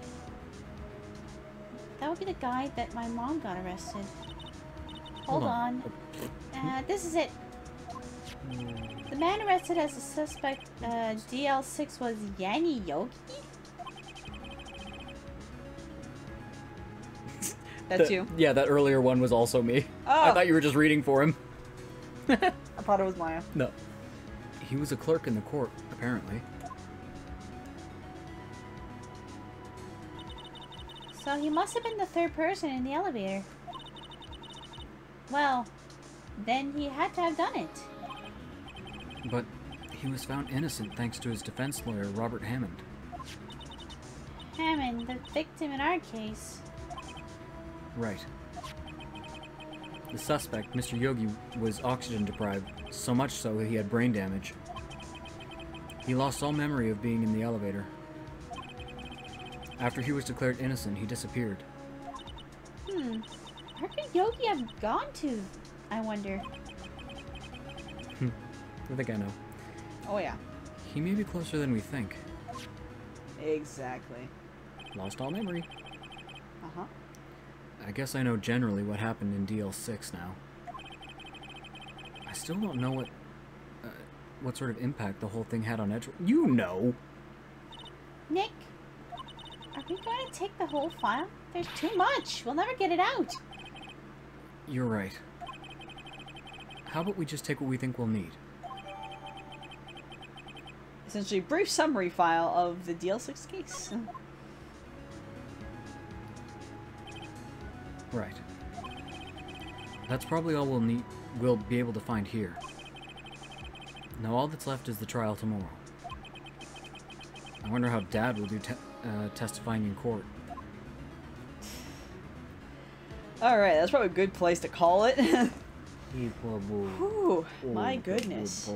That would be the guy that my mom got arrested. Hold on. This is it. The man arrested as a suspect, DL6 was Yanni Yogi? That's you. Yeah, that earlier one was also me. Oh. I thought you were just reading for him. I thought it was Maya. No. He was a clerk in the court, apparently. So he must have been the 3rd person in the elevator. Well, then he had to have done it. But he was found innocent thanks to his defense lawyer, Robert Hammond. Hammond, the victim in our case. Right. The suspect, Mr. Yogi, was oxygen deprived, so much so that he had brain damage. He lost all memory of being in the elevator. After he was declared innocent, he disappeared. Where could Yogi have gone to, I wonder? I think I know. Oh, yeah. He may be closer than we think. Exactly. Lost all memory. Uh-huh. I guess I know generally what happened in DL6 now. I still don't know what sort of impact the whole thing had on Edgeworth. You know! Nick, are we going to take the whole file? There's too much. We'll never get it out. You're right. How about we just take what we think we'll need? Essentially, brief summary file of the DL6 case. Right. That's probably all we'll be able to find here. Now all that's left is the trial tomorrow. I wonder how Dad will do testifying in court. Alright, that's probably a good place to call it. You poor boy. Whew, my goodness.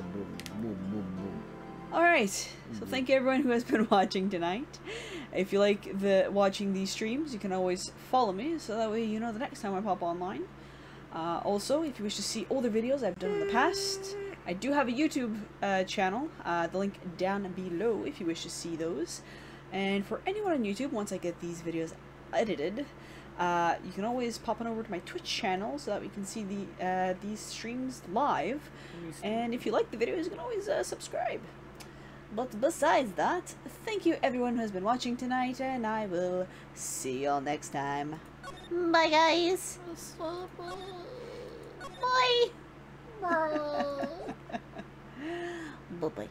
Alright, so thank you everyone who has been watching tonight. If you like watching these streams, you can always follow me, so that way you know the next time I pop online. Also, if you wish to see older videos I've done in the past, I do have a YouTube channel, the link down below if you wish to see those. And for anyone on YouTube, once I get these videos edited, you can always pop on over to my Twitch channel so that we can see these streams live. And if you like the videos, you can always subscribe. But besides that, thank you everyone who has been watching tonight, and I will see y'all next time. Bye, guys. Bye. Bye-bye.